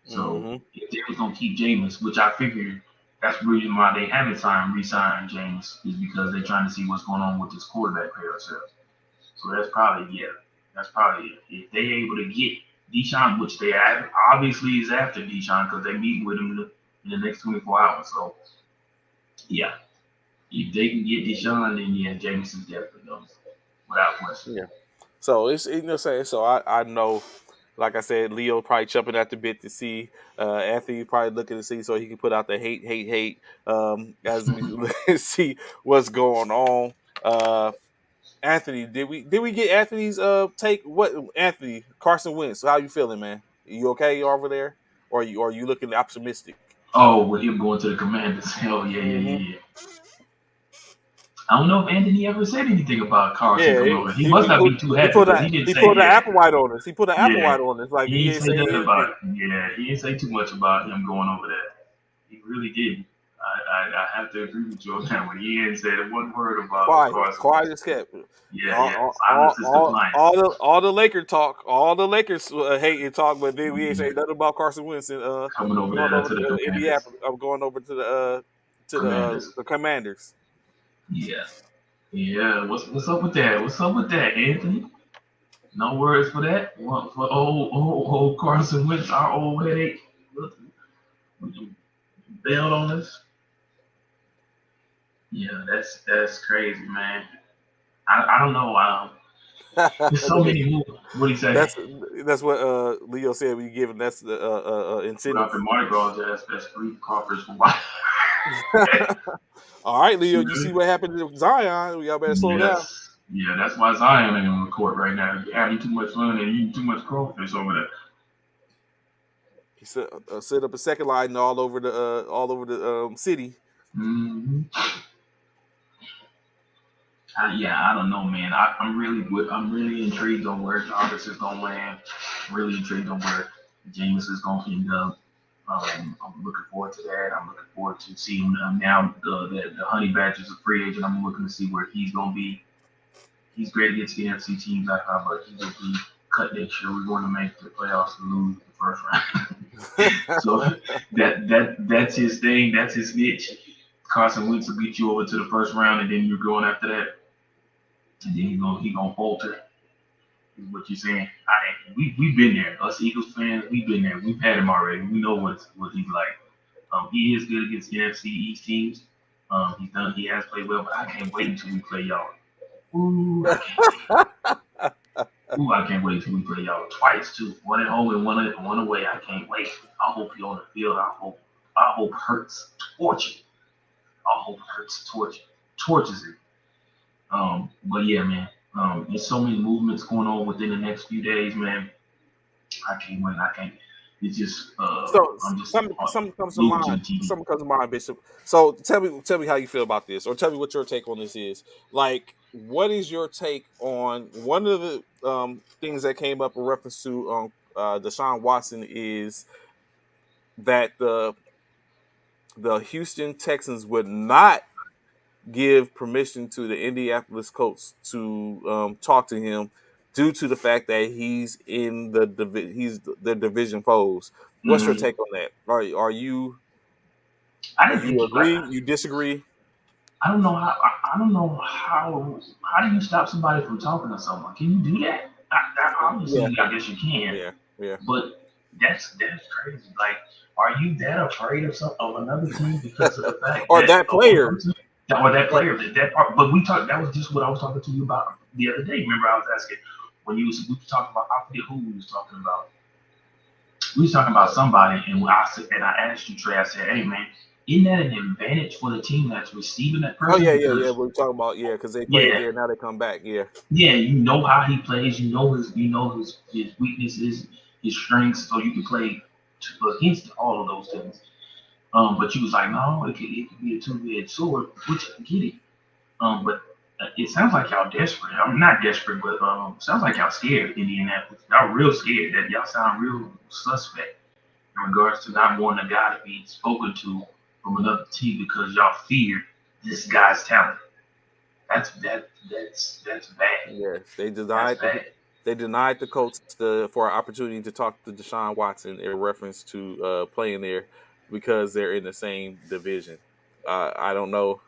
So Hmm. if they was gonna keep James, which I figured that's the reason why they haven't re-signed James, is because they're trying to see what's going on with this quarterback carousel. So that's probably yeah. That's probably it. If they able to get Deshaun, which they obviously is after Deshaun because they meet with him in the next 24 hours. So yeah, if they can get Deshaun, then yeah, James is definitely going without question. Yeah. So it's, you know, saying, so I know, like I said, Leo probably jumping at the bit to see. Anthony probably looking to see so he can put out the hate. As we see what's going on. Anthony, did we get Anthony's take? What, Anthony, Carson Wentz? How you feeling, man? You okay over there, or are you looking optimistic? Oh, with him going to the Commanders, hell Hmm. yeah. I don't know if Anthony ever said anything about Carson Yeah, coming over. He must not be too he happy put because that he didn't he say put the yeah. apple white on us. He put the apple Yeah, white on us. Like, he he didn't ain't say say nothing about anything. it. Yeah, he didn't say too much about him going over there. He really didn't. I have to agree with you on that one. He ain't said one word about Carson Quiet Wentz. as kept. Yeah. Silence is compliance. All the Laker talk, all the Lakers hate and talk, but then we ain't say nothing about Carson Wentz and Coming over going there over to the to Commanders. Indianapolis. I'm going over to Commanders. the Commanders. Yeah. Yeah. What's up with that? What's up with that, Anthony? No words for that. One for old Carson Wentz, our old headache. Look, you bailed on us. Yeah, that's crazy, man. I don't know. There's so Look at many moves. What do you say? that's that's what Leo said. We give him that's the Without incentive. the Mardi Gras, that's three coffers for white. All right, Leo, you see what happened to Zion? Y'all better slow down. That's why Zion ain't on the court right now. You're having too much fun and eating too much crawfish over there. He set up a second line all over the city. hmm yeah, I don't know, man. I'm really intrigued on where Jarvis is gonna land. Really intrigued on where James is gonna end up. I'm looking forward to that. I'm looking forward to seeing now the Honey Badger's a free agent. I'm looking to see where he's gonna be. He's great against the NFC teams, I thought, but he will be cut next year. We're going to make the playoffs and lose the first round. So that's his thing. That's his niche. Carson Wentz will get you over to the first round, and then you're going after that, and then he gonna falter. Is what you're saying? We've been there. Us Eagles fans, we've been there. We've had him already. We know what he's like. He is good against the NFC East teams. He's done. He has played well, but I can't wait until we play y'all. Ooh, I can't wait. Ooh, I can't wait till we play y'all twice too. One at home and one away. I can't wait. I hope you're on the field. I hope Hurts torture. I hope Hurts torches it. But yeah, man. There's so many movements going on within the next few days, man. I can't wait. I can't. It's just So I'm just something comes to glued to mind. the TV. Something comes to mind, Bishop. So tell me how you feel about this, or tell me what your take on this is. Like, what is your take on one of the things that came up in reference to Deshaun Watson is that the Houston Texans would not give permission to the Indianapolis Colts to talk to him due to the fact that he's the division foes. What's your Mm-hmm. take on that? Are you I do didn't think you it, like agree? You disagree? I don't know how. I don't know how do you stop somebody from talking to someone? Can you do that? Yeah, Obviously, I guess you can, yeah, yeah. but that's crazy. Like, are you that afraid of another team because of the fact Or that that of one player? person or that Or, player that part? But we talked. That was just what I was talking to you about the other day. Remember, I was asking when we were talking about. I forget who we was talking about. We was talking about somebody, and I asked you, Trey. I said, "Hey, man, isn't that an advantage for the team that's receiving that oh person? yeah, yeah, yeah. Because We're talking about because they played yeah, there, now they come back. Yeah, yeah, you know how he plays. You know his weaknesses, his strengths, so you can play against all of those things. But you was like, no, it could be a two-edged sword, which I get it. But it sounds like y'all desperate. I'm not desperate, but sounds like y'all scared, Indianapolis. Y'all real scared. That y'all sound real suspect in regards to not wanting a guy to be spoken to from another team because y'all fear this guy's talent. That's bad. yes. That's bad. They denied the Colts for an opportunity to talk to Deshaun Watson in reference to playing there because they're in the same division. I don't know.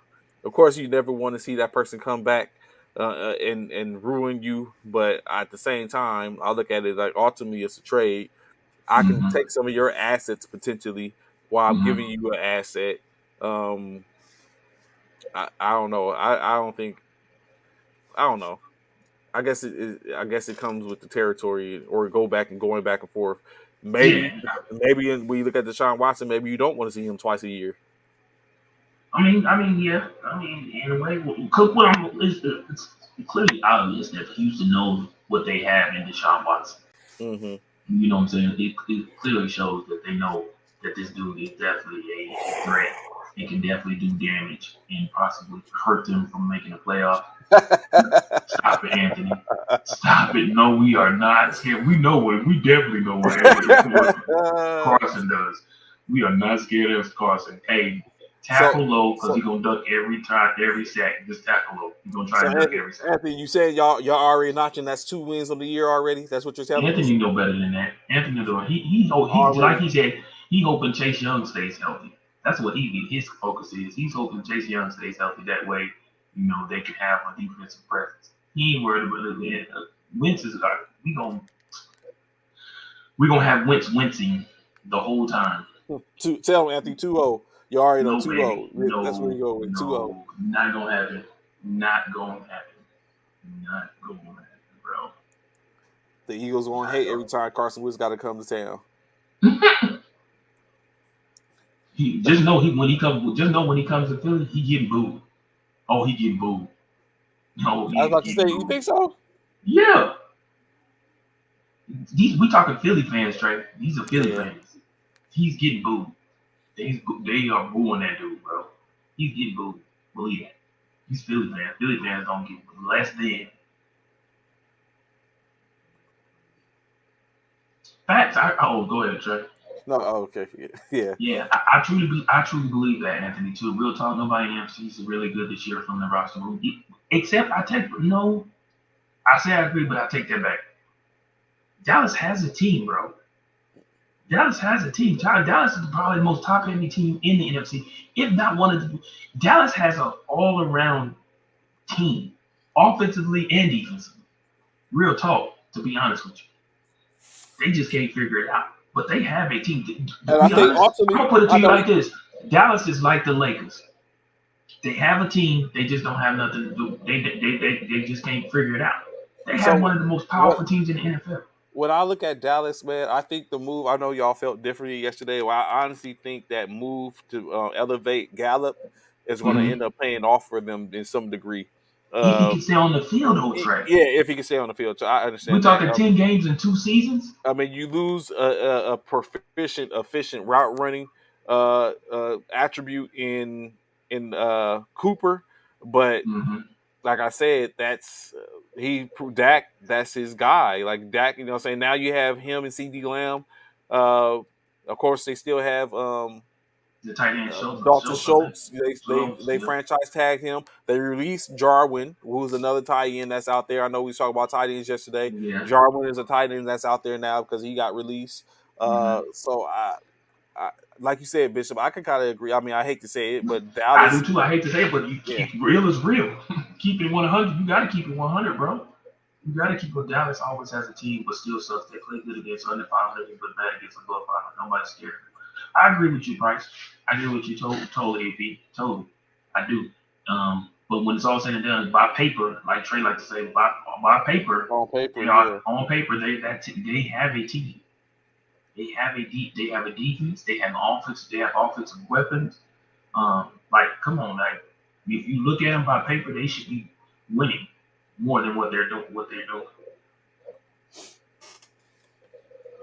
Of course, you never want to see that person come back and ruin you, but at the same time, I look at it like ultimately it's a trade. I can Mm-hmm. take some of your assets potentially while I'm giving Mm-hmm. you an asset. Um, I don't know. I don't think I don't know. I guess it comes with the territory, or going back and forth. Yeah. Maybe when you look at Deshaun Watson, maybe you don't want to see him twice a year. Yeah. In a way, it's clearly obvious that Houston knows what they have in Deshaun Watson. Hmm. You know what I'm saying? It clearly shows that they know that this dude is definitely a threat and can definitely do damage and possibly hurt them from making a playoff. Stop it, Anthony. Stop it. No, we are not scared. We definitely know what Carson does. We are not scared of Carson. Hey, so tackle low because so he's gonna duck every time, every sack. Just tackle low. He's gonna try so and duck every sack. Anthony, you said y'all already notching that's 2 wins of the year already. That's what you're telling us Anthony know better than that. Anthony know he's like already. he said. He hoping Chase Young stays healthy. That's what his focus is. He's hoping Chase Young stays healthy. That way, they can have a defensive presence. He ain't worried about it. Wentz we gonna have Wentz wincing the whole time. Tell him, Anthony, 2-0. You already know No, 2-0. baby. That's where No, you go with 2-0. no. Not gonna happen. Not gonna happen. Not gonna happen, bro. The Eagles gonna Not hate gonna every time Carson Wentz got to come to town. he just know he when he comes just know when he comes to Philly, he getting booed. Oh, he getting booed. No, I was he is about to say, getting you booed. think so? Yeah. We talking Philly fans, Trey. These are Philly Yeah. fans. He's getting booed. They are booing that dude, bro. He's getting booed. Believe that. He's Philly fans. Philly fans don't get less than facts. Go ahead, Trey. No, oh, okay. Yeah. Yeah, I truly believe that, Anthony. Too. Real talk, nobody in NFC is really good this year from the roster move. Except I take no. I say I agree, but I take that back. Dallas has a team, bro. Dallas has a team. Dallas is probably the most top-heavy team in the NFC, if not one of the. Dallas has an all-around team, offensively and defensively. Real talk, to be honest with you, they just can't figure it out. But they have a team. To And I be think honest, I'm ultimately, gonna put it I to you know. like this: Dallas is like the Lakers. They have a team. They just don't have nothing to do. They just can't figure it out. They have So one of the most what? powerful teams in the NFL. When I look at Dallas, man, I think the move. I know y'all felt differently yesterday. Well, I honestly think that move to elevate Gallup is going to Mm-hmm. end up paying off for them in some degree. If he Uh, can stay on the field, though, Trey. yeah, if he can stay on the field, so I We understand that. talking 10 games in 2 seasons. I mean, you lose a proficient, efficient route running attribute in Cooper, but Mm-hmm. like I said, that's Dak. That's his guy. Like Dak, what I'm saying. Now you have him and CD Lamb. Uh, of course, they still have The tight end Dalton Schultz, I think. Schultz. They they Schultz, they yeah. franchise tagged him. They released Jarwin, who's another tight end that's out there. I know we talked about tight ends yesterday. Yeah. Jarwin is a tight end that's out there now because he got released. Mm-hmm. So I like you said, Bishop, I can kind of agree. I mean, I hate to say it, but I do Dallas, too. I hate to say it, but yeah, real is real. Keep it 100. You got to keep it 100, bro. You got to keep it. Dallas always has a team, but still sucks. They play good against under 500, but bad against above 500. Nobody's scared. I agree with you, Bryce. I agree with you totally, AP. Totally. I do. But when it's all said and done, by paper, like Trey like to say, by paper, on paper, they are yeah. on paper. They have a team. They have a defense. They have offense. They have offensive weapons. Like come on, like if you look at them by paper, they should be winning more than what they're doing. What they're doing.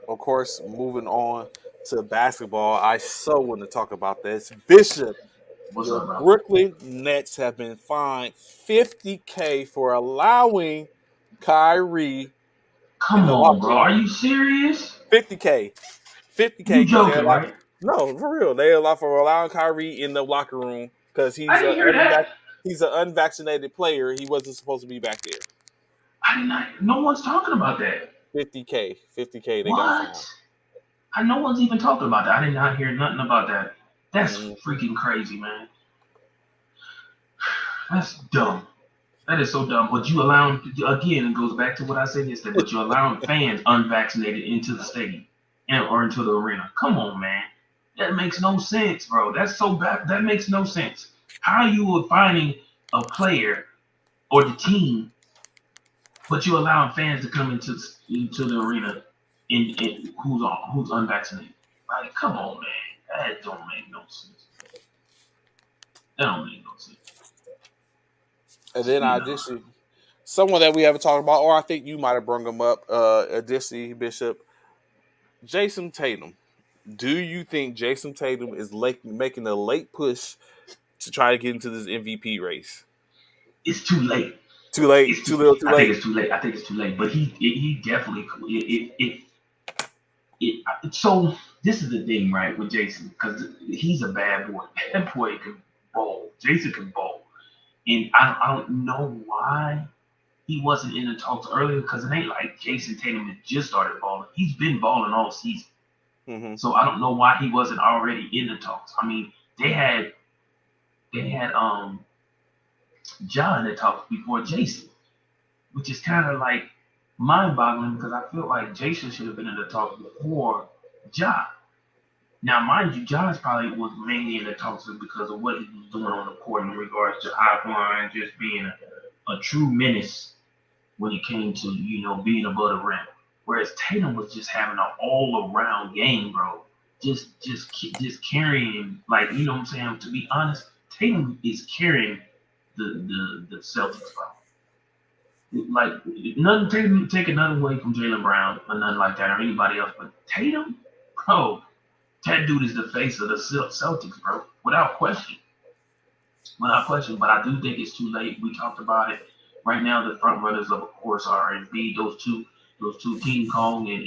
Of course, moving on to basketball, I so want to talk about this. Bishop, What's the up, bro? Brooklyn Nets have been fined $50K for allowing Kyrie in Come the on, locker bro. Are room. you serious? 50K. 50K You because joking, right? no, for real. They allow for allowing Kyrie in the locker room because I didn't hear that. he's an unvaccinated player. He wasn't supposed to be back there. I did not. No one's talking about that. 50K. 50K they got fined. What? No one's even talking about that. I did not hear nothing about that. That's Mm-hmm. freaking crazy, man. That's dumb. That is so dumb. But you allow again, it goes back to what I said yesterday. But you're allowing fans unvaccinated into the stadium or into the arena. Come on, man. That makes no sense, bro. That's so bad. That makes no sense. How are you finding a player or the team, but you allowing fans to come into the arena who's unvaccinated? Like, come on, man. That don't make no sense. That don't make no sense. And then You I know. additionally, someone that we haven't talked about, or I think you might have brought him up, additionally, Bishop, Jason Tatum. Do you think Jason Tatum is making a late push to try to get into this MVP race? It's too late. Too late, It's too too. little, too I think late. it's too late. I think it's too late. But he definitely so this is the thing, right, with Jason, because he's a bad boy. That boy can bowl. Jason can bowl, and I don't know why he wasn't in the talks earlier. Because it ain't like Jason Tatum had just started balling. He's been balling all season. Mm-hmm. So I don't know why he wasn't already in the talks. I mean, they had John that talked before Jason, which is kind of like mind-boggling because I feel like Jason should have been in the talks before Ja. Now, mind you, Josh probably was mainly in the talks because of what he was doing on the court in regards to high flying, just being a true menace when it came to being above the rim. Whereas Tatum was just having an all around game, bro. Just carrying, like, you know what I'm saying. To be honest, Tatum is carrying the Celtics, bro. Like, nothing taking nothing away from Jalen Brown or nothing like that or anybody else, but Tatum, bro, that dude is the face of the Celtics, bro, without question. Without question. But I do think it's too late. We talked about it. Right now, the front runners, of course, are indeed those two King Kong and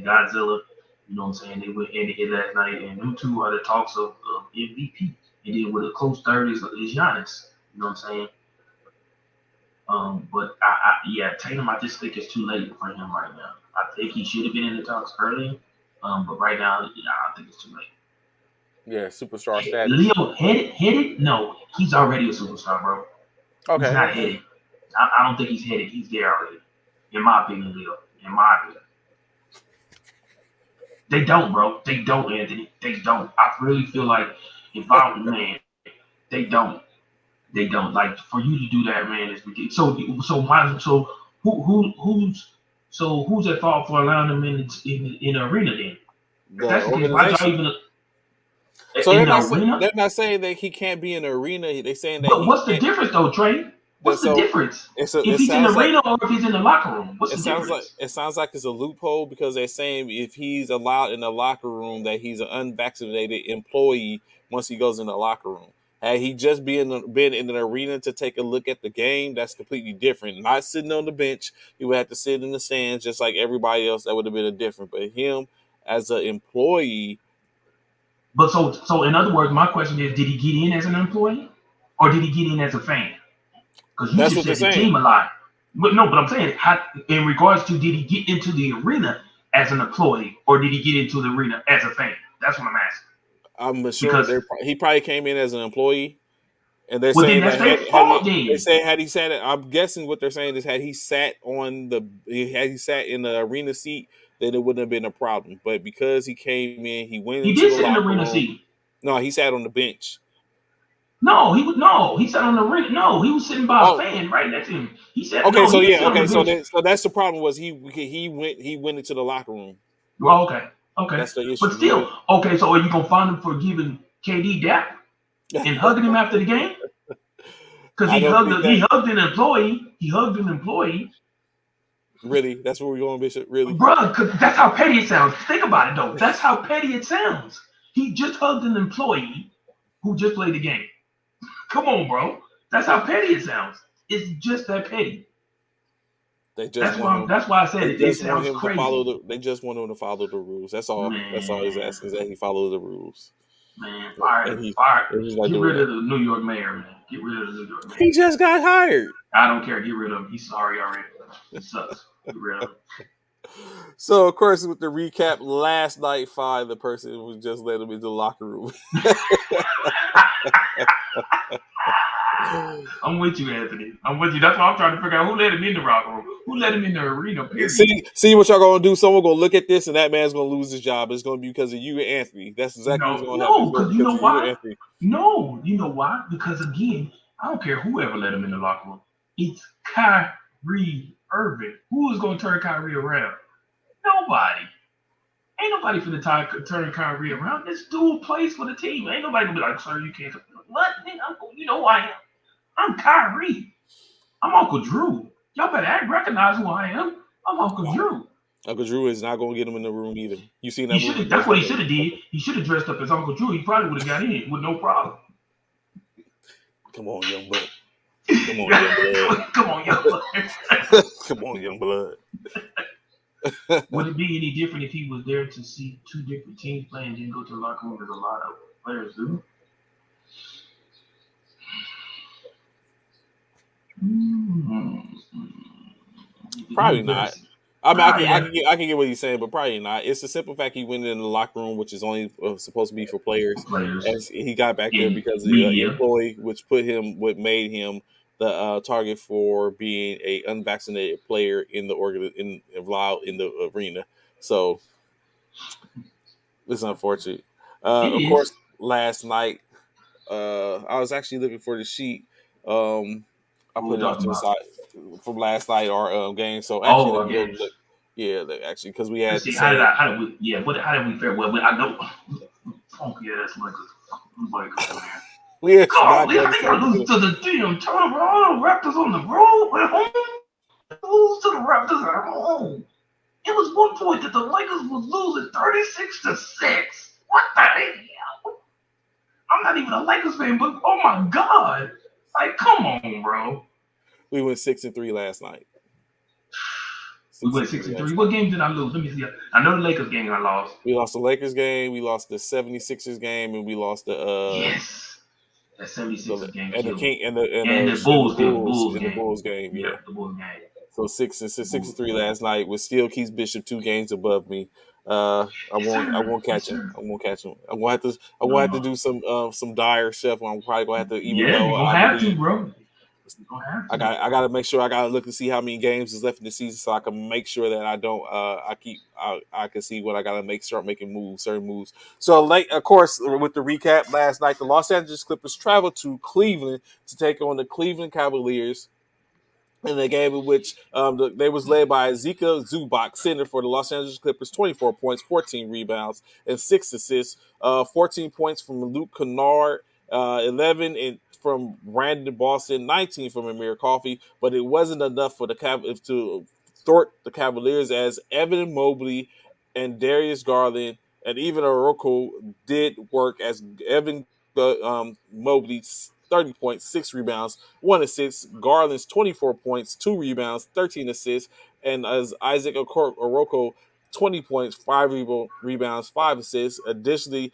Godzilla. You know what I'm saying? They went head to head last night, and them two are the talks of MVP. And then with a close third is Giannis. You know what I'm saying? But yeah, Tatum, I just think it's too late for him right now. I think he should have been in the talks earlier. But right now, I think it's too late. Yeah, superstar status. Leo headed? No, he's already a superstar, bro. He's Okay, not okay. headed. I don't think he's headed. He's there already. In my opinion, Leo. In my opinion. They don't, bro. They don't, Anthony. They don't. I really feel like if I'm man, they don't. They don't. Like for you to do that, man, is ridiculous. Who's at fault for allowing them in the arena then? If The that's the case, why'd y'all organization. even So in the arena? they're not saying that he can't be in the arena. They're saying that But he what's the can't. difference though, Trey? That What's the so difference? it If he's in the sounds like arena or if he's in the locker room, what's the difference? it sounds like it's a loophole because they're saying if he's allowed in the locker room that he's an unvaccinated employee once he goes in the locker room. Had he just been in an arena to take a look at the game, that's completely different. Not sitting on the bench, he would have to sit in the stands just like everybody else. That would have been a different. But him as an employee, But so in other words, my question is, did he get in as an employee or did he get in as a fan? Because you that's just what they're said the saying. team a lot. But no, but I'm saying, in regards to did he get into the arena as an employee or did he get into the arena as a fan? That's what I'm asking. I'm sure Because he probably came in as an employee. And they're well, then saying that's that their fault. Then had he sat, I'm guessing what they're saying is had he sat in the arena seat, then it wouldn't have been a problem. But because he came in, he went he into did the sit in the locker arena room. seat. No, he sat on the bench. No, he sat on the ring. No, he was sitting by a Oh, fan right next to him. He said okay. no, So he didn't yeah, sit on the okay. bench. So that's the problem was he went into the locker room. Well, okay, That's the but issue. He still, went. okay. So are you gonna find him for giving KD dap and hugging him after the game? Because I don't think he that hugged an employee. He hugged an employee, really. That's where we're going, Bishop. Really. bruh. Because that's how petty it sounds. Think about it though. That's how petty it sounds. He just hugged an employee who just played the game. Come on, bro. That's how petty it sounds. It's just that petty. They just want him. That's why I said They it. It just want sounds him to follow crazy, the. They just want him to follow the rules. That's all. That's all he's man. asking is that he follow the rules. Man, And fire. and he's not Get doing rid that. of the New York mayor, man. Get rid of the New York mayor. He just got hired. I don't care. Get rid of him. He's sorry already. He sucks. Get rid of him. So of course, with the recap, last night five, the person who just let him into the locker room. I'm with you, Anthony. I'm with you. That's why I'm trying to figure out who let him in the locker room. Who let him in the arena, period. See what y'all gonna do. Someone gonna look at this, and that man's gonna lose his job. It's gonna be because of you and Anthony. That's exactly what's gonna happen. It's No, gonna because be you because know of you and why? Anthony. No, you know why? Because again, I don't care whoever let him in the locker room. It's Kyrie Irving. Who is going to turn Kyrie around? Nobody. Ain't nobody finna turn Kyrie around. This dude plays for the team. Ain't nobody gonna be like, sir, you can't. What? You know who I am? I'm Kyrie. I'm Uncle Drew. Y'all better recognize who I am. I'm Uncle Drew. Uncle Drew is not gonna get him in the room either. You seen He that should movie? have. That's what he should have did. He should have dressed up as Uncle Drew. He probably would have got in with no problem. Come on, young blood. Come on, young blood. Come on, y'all. Come on, young blood. Would it be any different if he was there to see two different teams play and then go to the locker room as a lot of players do? Probably not. I mean, Yeah. I can get what he's saying, but probably not. It's the simple fact he went in the locker room, which is only supposed to be for players, Players and he got back there in because of the media. employee, which made him the target for being a unvaccinated player in the allowed in the arena. So it's unfortunate. It Of is. course, last night I was actually looking for the sheet. Um, I What we put it off talking to the about? side from last night our game. So actually, Oh, let our me go games. look. Yeah, actually, because we Let's had the see. same. How did we? Yeah. How did we fare? Well, I know. Funky ass Lakers, man. We actually not Golly, doing how the they same gonna thing. lose to the damn Toronto Raptors on the road at home? Lose to the Raptors at home. It was one point that the Lakers was losing 36-6. What the hell? I'm not even a Lakers fan, but oh my god. Like, come on, bro. We went 6-3 last night. We Six went and six three and three. last What night. game did I lose? Let me see. I know the Lakers game I lost. We lost the Lakers game. We lost the 76ers game, and we lost Yes. That 76ers game and the killed me. King and the And the and the Bulls killed Bulls Bulls in the game. Bulls game. Yeah, Yeah. the Bulls game. So The six Bulls and three game. last night, which still keeps Bishop 2 games above me. Yes, I sir. won't Yes, catch him. sir. I won't catch him. I'm gonna have to No. do some dire stuff. I'm probably gonna have to, even Yeah, though you're gonna I have to, believe bro. You're gonna have to. I got to make sure I got to look and see how many games is left in the season, so I can make sure that I don't I can see what I got to make, start making moves, certain moves. So late, of course, with the recap last night, the Los Angeles Clippers traveled to Cleveland to take on the Cleveland Cavaliers in the game in which they was led by Zika Zubac, center for the Los Angeles Clippers, 24 points, 14 rebounds, and 6 assists. 14 points from Luke Kennard, 11 from Brandon Boston, 19 from Amir Coffey, but it wasn't enough for the to thwart the Cavaliers as Evan Mobley and Darius Garland and even Oroko did work as Evan Mobley 30 points, 6 rebounds, 1 assist. Garland's 24 points, 2 rebounds, 13 assists, and as Isaac Oroko 20 points, 5 rebounds, 5 assists. Additionally,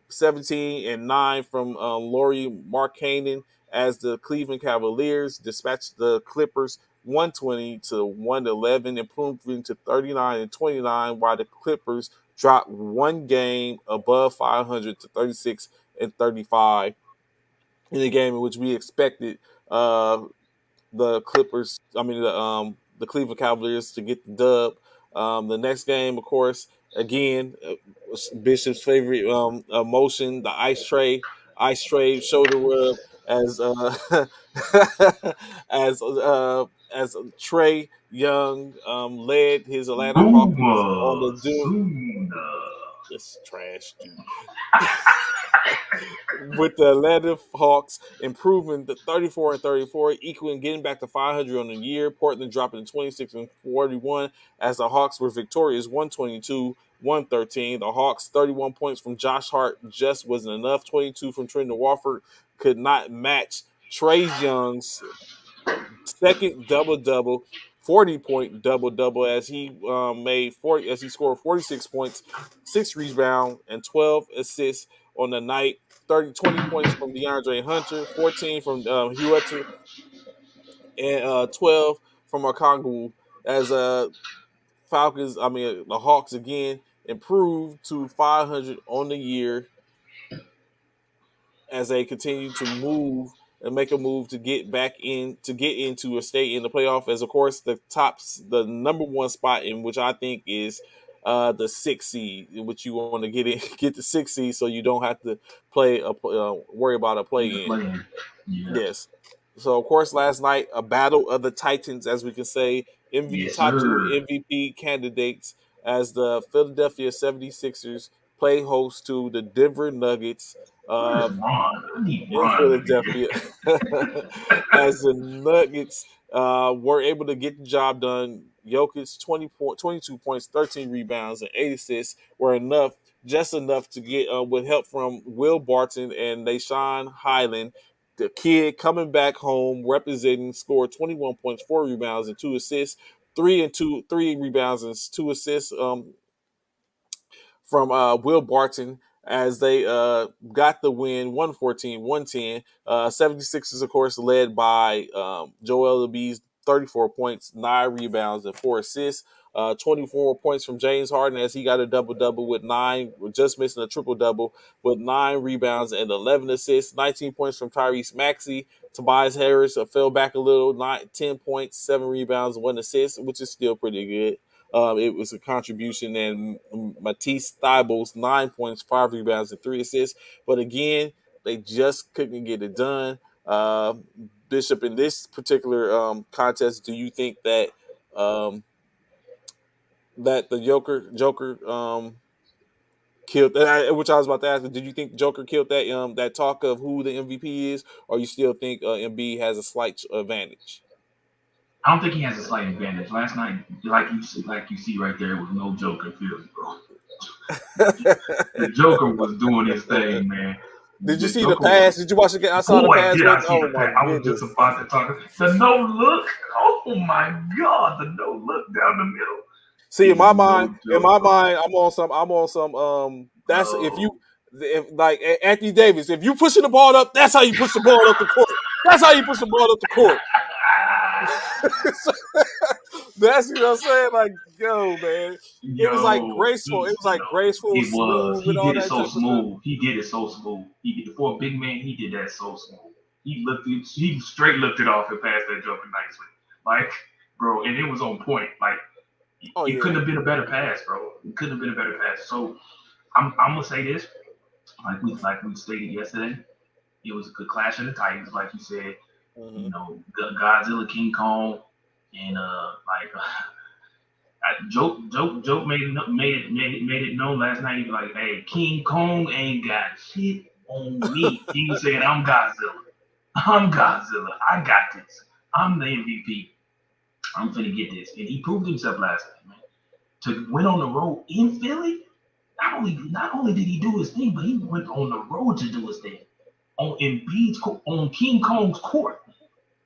17 and 9 from Laurie Markkanen as the Cleveland Cavaliers dispatched the Clippers 120 to 111, improving to 39 and 29, while the Clippers dropped one game above 500 to 36 and 35 in the game in which we expected uh, the Clippers, the Cleveland Cavaliers to get the dub. The next game, of course, again, Bishop's favorite emotion, the ice tray shoulder rub, as as Trey Young led his Atlanta Hawkins on the Doom. Suna. It's trash, dude. With the Atlanta Hawks improving to 34 and 34, equaling getting back to 500 on the year. Portland dropping to 26 and 41 as the Hawks were victorious 122-113. The Hawks 31 points from Josh Hart just wasn't enough. 22 from Trendon Watford could not match Trey Young's second double double, 40-point double double as he made 40 as he scored 46 points, 6 rebounds, and 12 assists on the night. 20 points from DeAndre Hunter, 14 from Huerta, and 12 from Okongwu as the Hawks again improved to 500 on the year as they continue to move and make a move to get back in to get into a state in the playoff. As of course the number one spot in which I think is the 6 seed, in which you want to get in get the 6 seed so you don't have to worry about a play The in. playing. Yeah. Yes. So of course, last night a battle of the Titans, as we can say, Yes, top two sir. MVP candidates, as the Philadelphia 76ers play host to the Denver Nuggets. Where's Uh, Ron? I need in Ron to be Philadelphia, as the Nuggets were able to get the job done. Jokic 22 points, 13 rebounds, and 8 assists were enough, just enough to get with help from Will Barton and Nashawn Highland. The kid coming back home representing scored 21 points, 4 rebounds, and 2 assists, 3 rebounds and 2 assists. From Will Barton as they got the win 114-110. 76ers, of course, led by Joel Embiid's 34 points, 9 rebounds, and 4 assists. 24 points from James Harden as he got a double double with nine, just missing a triple double with 9 rebounds and 11 assists. 19 points from Tyrese Maxey. Tobias Harris fell back a little, 10 points, 7 rebounds, 1 assist, which is still pretty good. It was a contribution, and Matisse Thybulle's 9 points, 5 rebounds, and 3 assists. But again, they just couldn't get it done. Uh, Bishop, in this particular contest, do you think that um, that the Joker killed that? Which I was about to ask, did you think Joker killed that talk of who the MVP is, or you still think Embiid has a slight advantage? I don't think he has a slight advantage. Last night, like you see right there, it was no Joker feeling, bro. The Joker was doing his thing, man. Did you The see the Joker was, pass? Did you watch the game? I saw the boy, pass. did I see Oh the my pass. I was just goodness! about to talk. The no look. Oh my God, the no look down the middle See, is no in joke, my bro. mind, I'm on some. That's Bro. if like Anthony Davis, if you pushing the ball up, that's how you push the ball up the court. That's how you push the ball up the court. That's what I'm saying. Like, yo, man, it was like Yo, graceful. It was like graceful, it was. smooth, and He all did it that so type of stuff. smooth. He did it so smooth. He did for a big man. He did that so smooth. He straight looked it off and passed that jumper nicely. Like, bro, and it was on point. Like, Oh it yeah. couldn't have been a better pass, bro. It couldn't have been a better pass. So I'm gonna say this, like we stated yesterday, it was a good clash of the Titans, like you said. Hmm. Godzilla, King Kong, and like Joke made it known last night. He was like, "Hey, King Kong ain't got shit on me." He was saying, "I'm Godzilla. I'm Godzilla. I got this. I'm the MVP. I'm finna get this." And he proved himself last night, man. To win on the road in Philly, not only did he do his thing, but he went on the road to do his thing on on King Kong's court.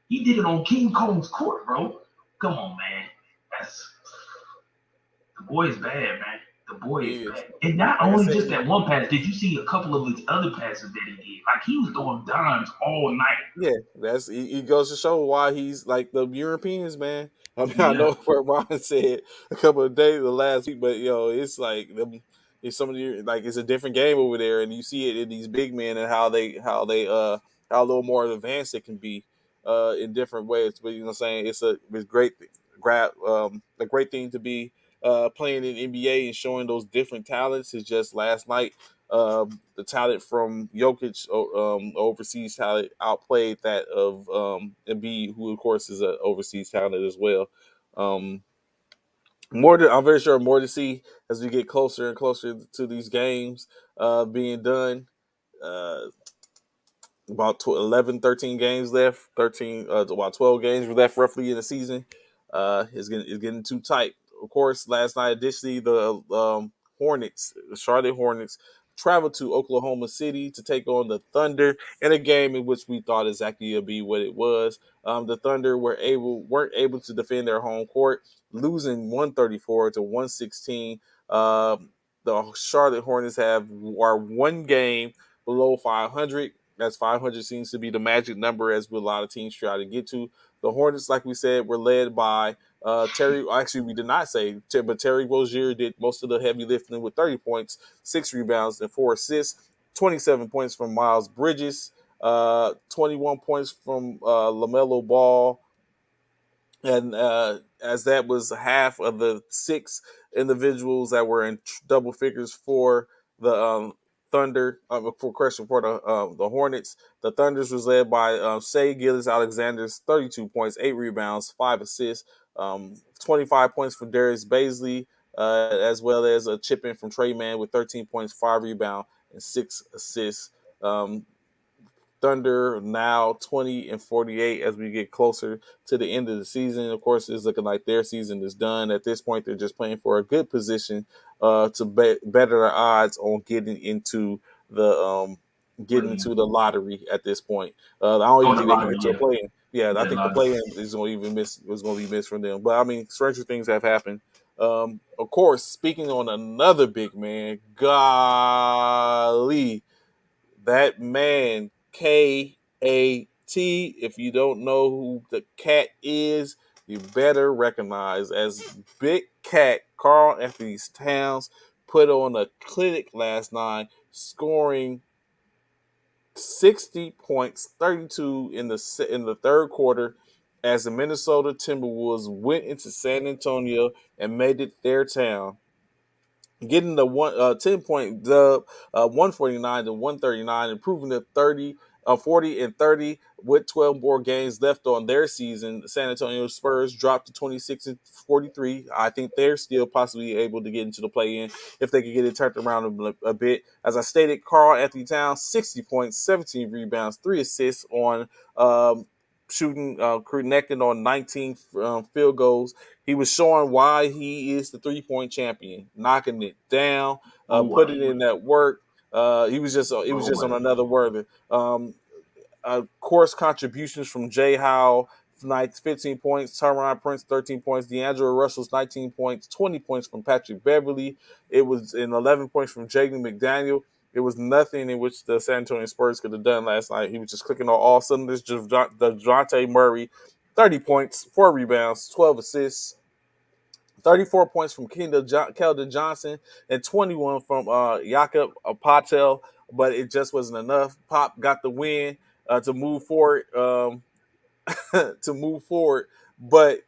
He did it on King Kong's court, bro. Come on, man. That's The boy is bad, man. The boy is He is. bad. And not Like I only said, just that one pass, did you see a couple of his other passes that he did? Like he was throwing dimes all night. yeah, he goes to show why he's like the Europeans, man. I mean, I Yeah, know what Ron said a couple of days the last week, but it's like them. It's some of the like it's a different game over there, and you see it in these big men and how a little more advanced it can be in different ways. But what I'm saying, it's great grab a great thing to be playing in NBA and showing those different talents. Is just last night the talent from Jokic, overseas talent, outplayed that of Embiid, who of course is an overseas talent as well. Um, I'm very sure more to see as we get closer and closer to these games being done. Uh, about 11, 13 games left, 13, about 12 games left roughly in the season. It's getting too tight. Of course, last night, additionally, the Charlotte Hornets, traveled to Oklahoma City to take on the Thunder in a game in which we thought exactly would be what it was. The Thunder weren't able to defend their home court, losing 134 to 116. The Charlotte Hornets are one game below 500. That's 500 seems to be the magic number as with a lot of teams try to get to. The Hornets, like we said, were led by Terry. Actually, we did not say, but Terry Rozier did most of the heavy lifting with 30 points, 6 rebounds, and 4 assists. 27 points from Miles Bridges, 21 points from LaMelo Ball, and as that was half of the six individuals that were in double figures for the Thunder, for question for the Hornets. The Thunders was led by Shea Gillis Alexander's 32 points, 8 rebounds, 5 assists, 25 points for Darius Baisley, as well as a chip in from Trey Mann with 13 points, 5 rebounds, and 6 assists. Um, Thunder now 20 and 48 as we get closer to the end of the season. Of course, it's looking like their season is done. At this point, they're just playing for a good position to better their odds on getting play into the lottery at this point. I don't Oh, even the think they can lottery, get to a yeah, play-in. Yeah, I yeah, think the lottery. play-in is going to even miss was going to be missed from them. But I mean, stranger things have happened. Of course, speaking on another big man, golly, that man, KAT. If you don't know who the cat is, you better recognize as Big Cat Carl Anthony Towns put on a clinic last night, scoring 60 points, 32 in the third quarter, as the Minnesota Timberwolves went into San Antonio and made it their town, getting the 10 point dub, 149 to 139, improving to 40 and 30 with 12 more games left on their season. The San Antonio Spurs dropped to 26 and 43. I think they're still possibly able to get into the play-in if they could get it turned around a bit. As I stated, Carl Anthony Towns, 60 points, 17 rebounds, 3 assists on shooting, connecting on 19 field goals. He was showing why he is the 3-point champion, knocking it down, Oh what? putting in that work. It was Oh just on what? another word. Course contributions from Jay Howe, 15 points, Tyron Prince, 13 points, D'Angelo Russell's 19 points, 20 points from Patrick Beverly. It was in 11 points from Jaden McDaniel. It was nothing in which the San Antonio Spurs could have done last night. He was just clicking on all cylinders. DeJounte Murray, 30 points, 4 rebounds, 12 assists, 34 points from Keldon Johnson, and 21 from Jakob Patel, but it just wasn't enough. Pop got the win to move forward. To move forward, but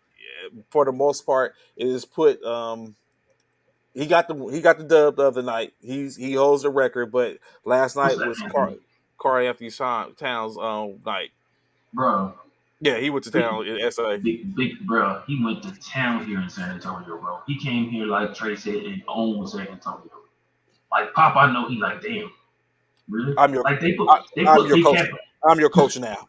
for the most part, it is put. He got the dub the other night. He holds the record, but last What's night that, was Anthony? Carl Anthony Towns night. Bro, Yeah, he went to big, town in SA. big, bro. He went to town here in San Antonio, bro. He came here like Trey said and owned San Antonio. Like Pop, I know he like, damn, really? I'm your Like I, they I'm put your Big coach. Cat. I'm your coach now.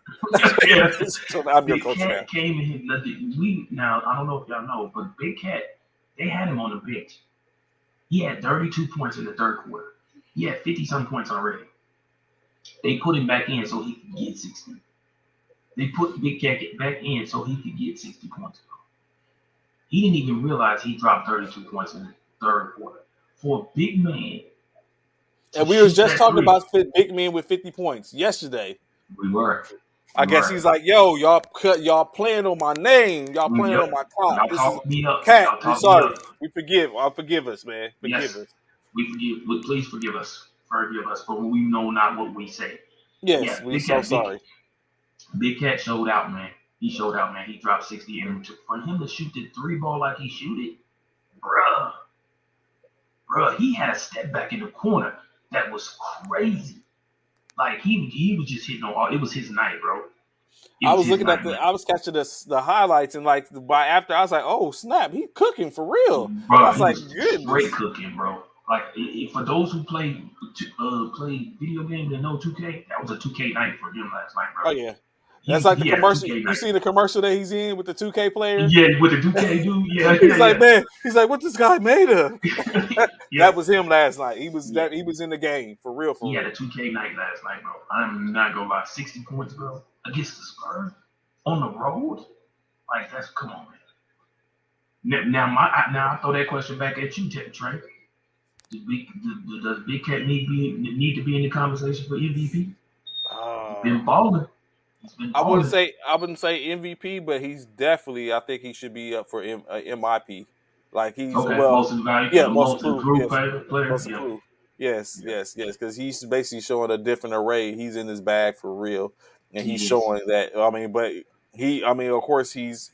Yeah, So I'm your Big coach now. Cat came in here. We now I don't know if y'all know, but Big Cat, they had him on the bench. He had 32 points in the third quarter. He had 50 some points already. They put him back in so he could get 60. They put Big Cat back in so he could get 60 points. He didn't even realize he dropped 32 points in the third quarter. For a big man to And we was shoot just that talking three, about big men with 50 points yesterday. we were. I We guess were. he's like, yo, y'all playing on my name. Y'all playing on Yep. my top. Y'all This is talked me up. Cat. Y'all We talked me sorry. up. Forgive us, man. Forgive Yes. us. We forgive. Please forgive us. Forgive us, for we know not what we say. Yes, Yeah, we so sorry. Big Cat showed out, man. He showed out, man. He dropped 60, and for him to shoot the three ball like he shoot it, bruh, he had a step back in the corner that was crazy. Like he was just hitting on all. It was his night, bro. It I was was his looking at night, man. I was catching the highlights, and like by after I was like, oh snap, he cooking for real. I Bro, was he like, was straight goodness. cooking, bro. Like for those who play video games and know 2K, that was a 2K night for him last night, bro. Oh yeah. That's like the He had a commercial. 2K You night. see the commercial that he's in with the 2K player? Yeah, with the 2K dude. Yeah, He's like, yeah, man, he's like, what this guy made of? yeah. Yeah, That was him last night. yeah. He was in the game for real, He for had a real. 2K night last night, bro. I'm not gonna lie, 60 points, bro, against the Spurs on the road. Like that's come on, man. Now I throw that question back at you, Trey. Does Big Cat need to be in the conversation for MVP? He's Uh, been balling. He's been balling. I wouldn't say MVP, but he's definitely. I think he should be up for MIP. Like he's Okay, most of the value, yeah, most most improved. improved Yes, player. most Yeah, improved. Yes, yeah, yes, yes. Because he's basically showing a different array. He's in his bag for real, and he's he is. showing that. I mean, but I mean, of course, he's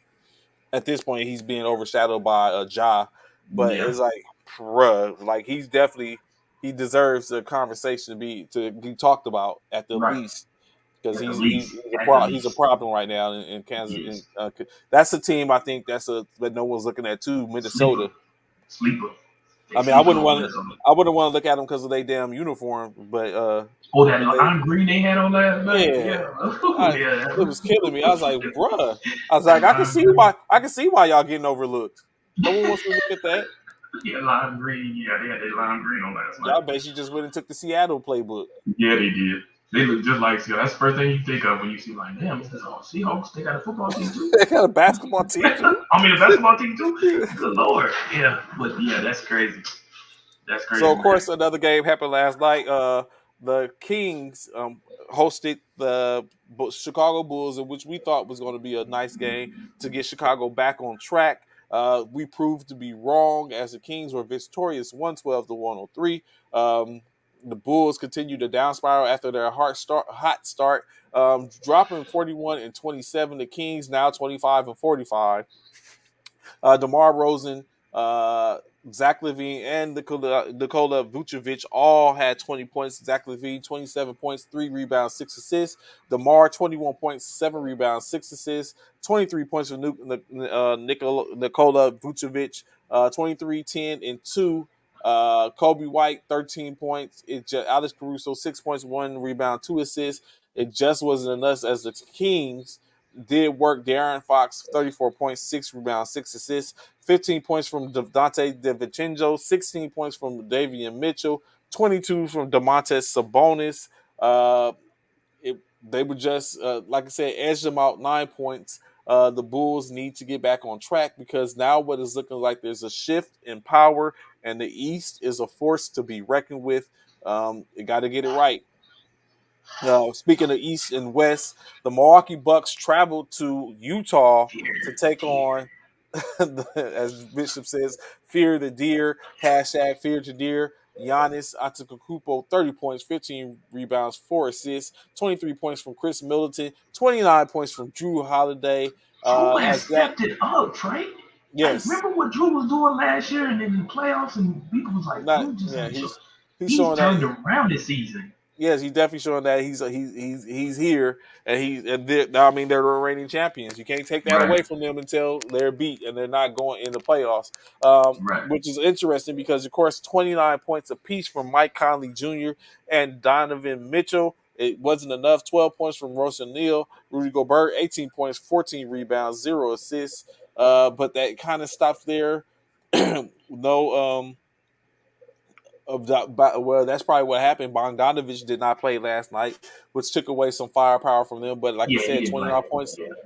at this point he's being overshadowed by Ja, but Yeah, it's like, bruh, like he deserves a conversation to be talked about at the right. least because At the least, at the he's a least, problem right now in he Kansas. is That's a team I think that no one's looking at too. sleeper, Minnesota. sleeper. They I mean, sleeping on Minnesota. I wouldn't want to look at them because of their damn uniform, Oh, that but they lime green they had on last night. yeah, Yeah, yeah. it was killing me. I was like, bruh. I was like, That lime green. I can see why y'all getting overlooked. No one wants to look at that. Yeah, lime green. Yeah, they had that lime green on last night. Y'all basically just went and took the Seattle playbook. Yeah, they did. They look just like Seattle. That's the first thing you think of when you see like, damn, this is all Seahawks. They got a football team too. They got a basketball team too. I mean, a basketball team too. Good lord. Yeah, but yeah, that's crazy. That's So crazy, of man. course another game happened last night. The Kings hosted the Chicago Bulls, in which we thought was going to be a nice game to get Chicago back on track. We proved to be wrong as the Kings were victorious 112 to 103. The Bulls continued to down spiral after their hot start, dropping 41 and 27. The Kings now 25 and 45. DeMar Rosen, uh, Zach LaVine, and Nikola Vucevic all had 20 points. Zach LaVine, 27 points, 3 rebounds, 6 assists. DeMar, 21 points, 7 rebounds, 6 assists. 23 points for Nikola Vucevic, 23, 10, and 2. Kobe White, 13 points. Alex Caruso, 6 points, 1 rebound, 2 assists. It just wasn't enough as the Kings did work. Darren Fox, 34 points, 6 rebounds, 6 assists, 15 points from Dante DiVincenzo, 16 points from Davian Mitchell, 22 from DeMontis Sabonis. Uh, they were just, like I said, edged them out 9 points. The Bulls need to get back on track because now what is looking like there's a shift in power, and the East is a force to be reckoned with. You got to get it right. Speaking of East and West, the Milwaukee Bucks traveled to Utah to Fear, take fear. on, as Bishop says, fear the deer. Hashtag fear the deer. Giannis Antetokounmpo, 30 points, 15 rebounds, 4 assists, 23 points from Chris Middleton, 29 points from Drew Holiday. Drew has As that, stepped it up, Trey. Like, yes, remember what Drew was doing last year and in the playoffs, and people was like, not Drew just yeah, ain't sure. he's He's showing that. turned around this season. Yes, he's definitely showing that he's here, and I mean they're the reigning champions. You can't take that Right, away from them until they're beat and they're not going in the playoffs. right. Which is interesting because of course 29 points apiece from Mike Conley Jr. and Donovan Mitchell. It wasn't enough. 12 points from Royce O'Neal, Rudy Gobert, 18 points, 14 rebounds, 0 assists. But that kind of stops there. No, well, that's probably what happened. Bogdanovich did not play last night, which took away some firepower from them. But like I Yeah, he said, didn't play.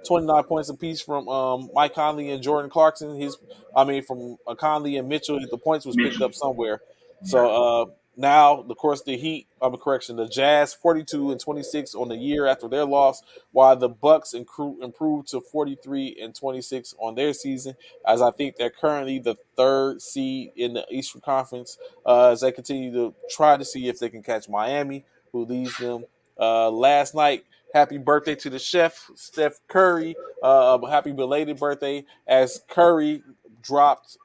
29 points apiece from Mike Conley and Jordan Clarkson. From Conley and Mitchell, the points was picked Mitchell. up somewhere. Yeah. So now, of course, the Heat. Correction, the Jazz 42 and 26 on the year after their loss, while the Bucks improved to 43 and 26 on their season. As I think they're currently the third seed in the Eastern Conference as they continue to try to see if they can catch Miami, who leads them. Last night, happy birthday to the chef, Steph Curry. Happy belated birthday as Curry dropped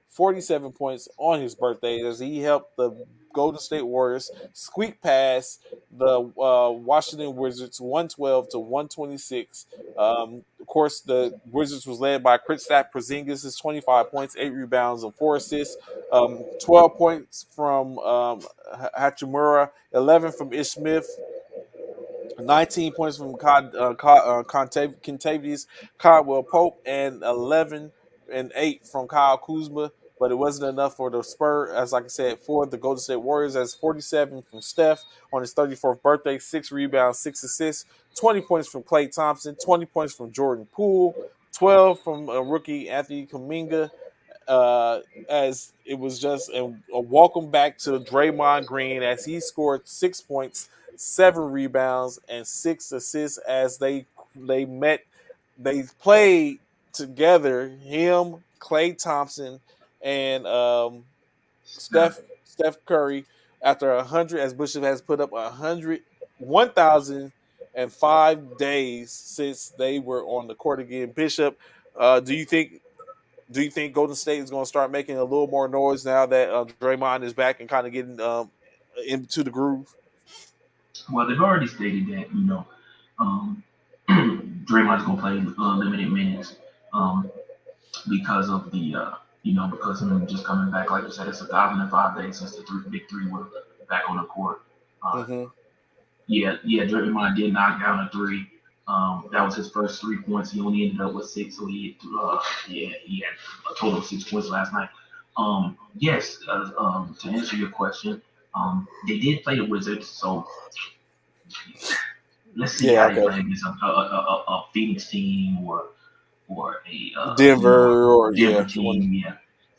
47 points on his birthday as he helped the Golden State Warriors squeak past the Washington Wizards 112 to 126. Of course, the Wizards was led by Kristaps Porzingis' 25 points, 8 rebounds, and 4 assists. 12 points from Hachimura, 11 from Ish Smith, 19 points from Contavious Caldwell Pope, and 11 and 8 from Kyle Kuzma. But it wasn't enough for the Spurs, as like I said, for the Golden State Warriors, as 47 from Steph on his 34th birthday, 6 rebounds, 6 assists, 20 points from Klay Thompson, 20 points from Jordan Poole, 12 from rookie Anthony Kuminga, as it was just a welcome back to Draymond Green as he scored 6 points, 7 rebounds, and 6 assists as they played together. Him, Klay Thompson, and Steph. Steph Curry after 100, as Bishop has put up 1,005 days since they were on the court again. Bishop, do you think Golden State is going to start making a little more noise now that Draymond is back and kind of getting into the groove? Well, they've already stated that, um, Draymond's going to play limited minutes because of because of him just coming back. Like you said, it's 1,005 days since the big three were back on the court. Uh, Mm-hmm. yeah, Draymond did knock down a three. That was his first 3 points. He only ended up with six, so he had a total of 6 points last night. Yes, to answer your question, they did play the Wizards, so let's see Yeah. how they Okay. play against a Phoenix team or Denver a or Denver yeah, team. Yeah,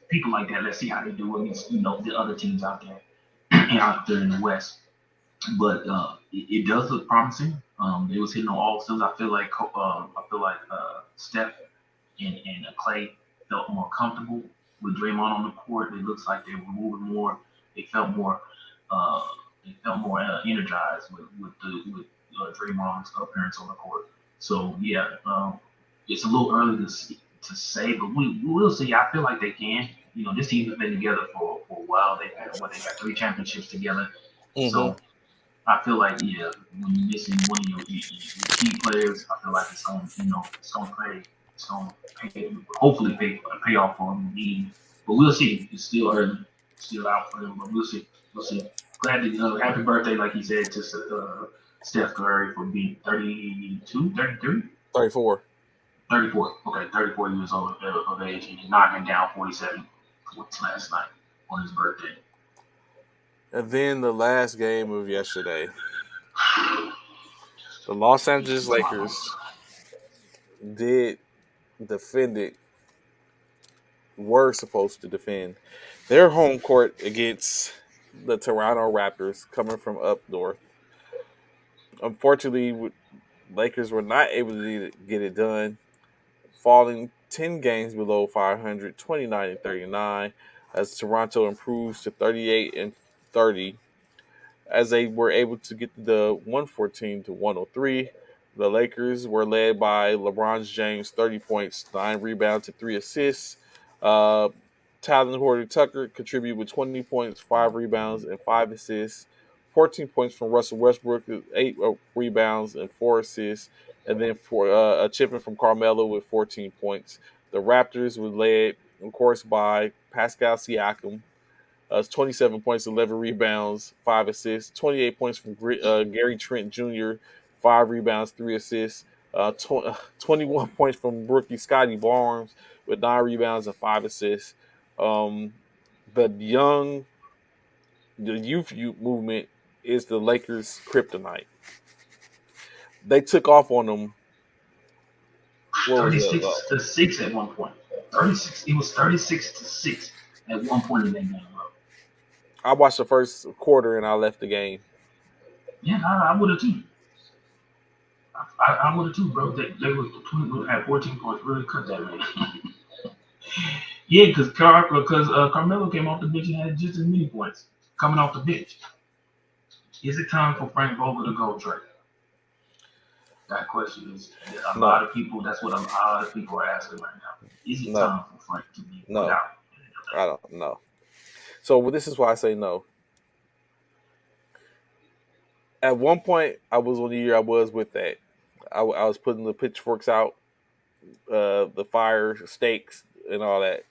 people like that. Let's see how they do against the other teams out there out there in the West. but it does look promising. They was hitting on all cylinders. I feel like Steph and Clay felt more comfortable with Draymond on the court. It looks like they were moving more. They felt more. Uh, they felt more energized with Draymond's appearance on the court. So yeah, it's a little early to say, but we will see. I feel like they can. This team has been together for a while. They got three championships together. Mm-hmm. So I feel like yeah, when you're missing one of your key players, I feel like it's gonna pay, hopefully pay off for him. But we'll see. It's still early, still out for him, but we'll see. Glad to happy birthday, like he said, to Steph Curry for being 32, 33, 34. 34. Okay, 34 years old of age, and knocking down 47 points last night on his birthday. And then the last game of yesterday, the Los Angeles Lakers did defend it, were supposed to defend their home court against the Toronto Raptors coming from up north. Unfortunately, Lakers were not able to get it done, falling 10 games below 500, 29 and 39, as Toronto improves to 38 and 30, as they were able to get the 114 to 103. The Lakers were led by LeBron James, 30 points, 9 rebounds, and 3 assists. Uh, Tyler Horton Tucker contributed with 20 points, 5 rebounds, and 5 assists. 14 points from Russell Westbrook, 8 rebounds, and 4 assists. And then for a chipping from Carmelo with 14 points. The Raptors were led, of course, by Pascal Siakam, 27 points, 11 rebounds, 5 assists. 28 points from Gary Trent Jr., 5 rebounds, 3 assists. 21 points from rookie Scotty Barnes with 9 rebounds and 5 assists. Um, the young, the youth movement is the Lakers' kryptonite. They took off on them. What was it? 36-6 at one point. 36. It was 36-6 at one point in that game, bro. I watched the first quarter and I left the game. Yeah, I would have too. I would have too, bro. They would have 14 points. Really cut that man. Yeah, because Carmelo came off the bench and had just as many points coming off the bench. Is it time for Frank Vogel to go, Trey? That question is a lot No, of people. That's what a lot of people are asking right now. Is it no, time for Frank to be put no. out? I don't know. So this is why I say no. At one point, I was on the year I was with that. I was putting the pitchforks out, the fire stakes, and all that.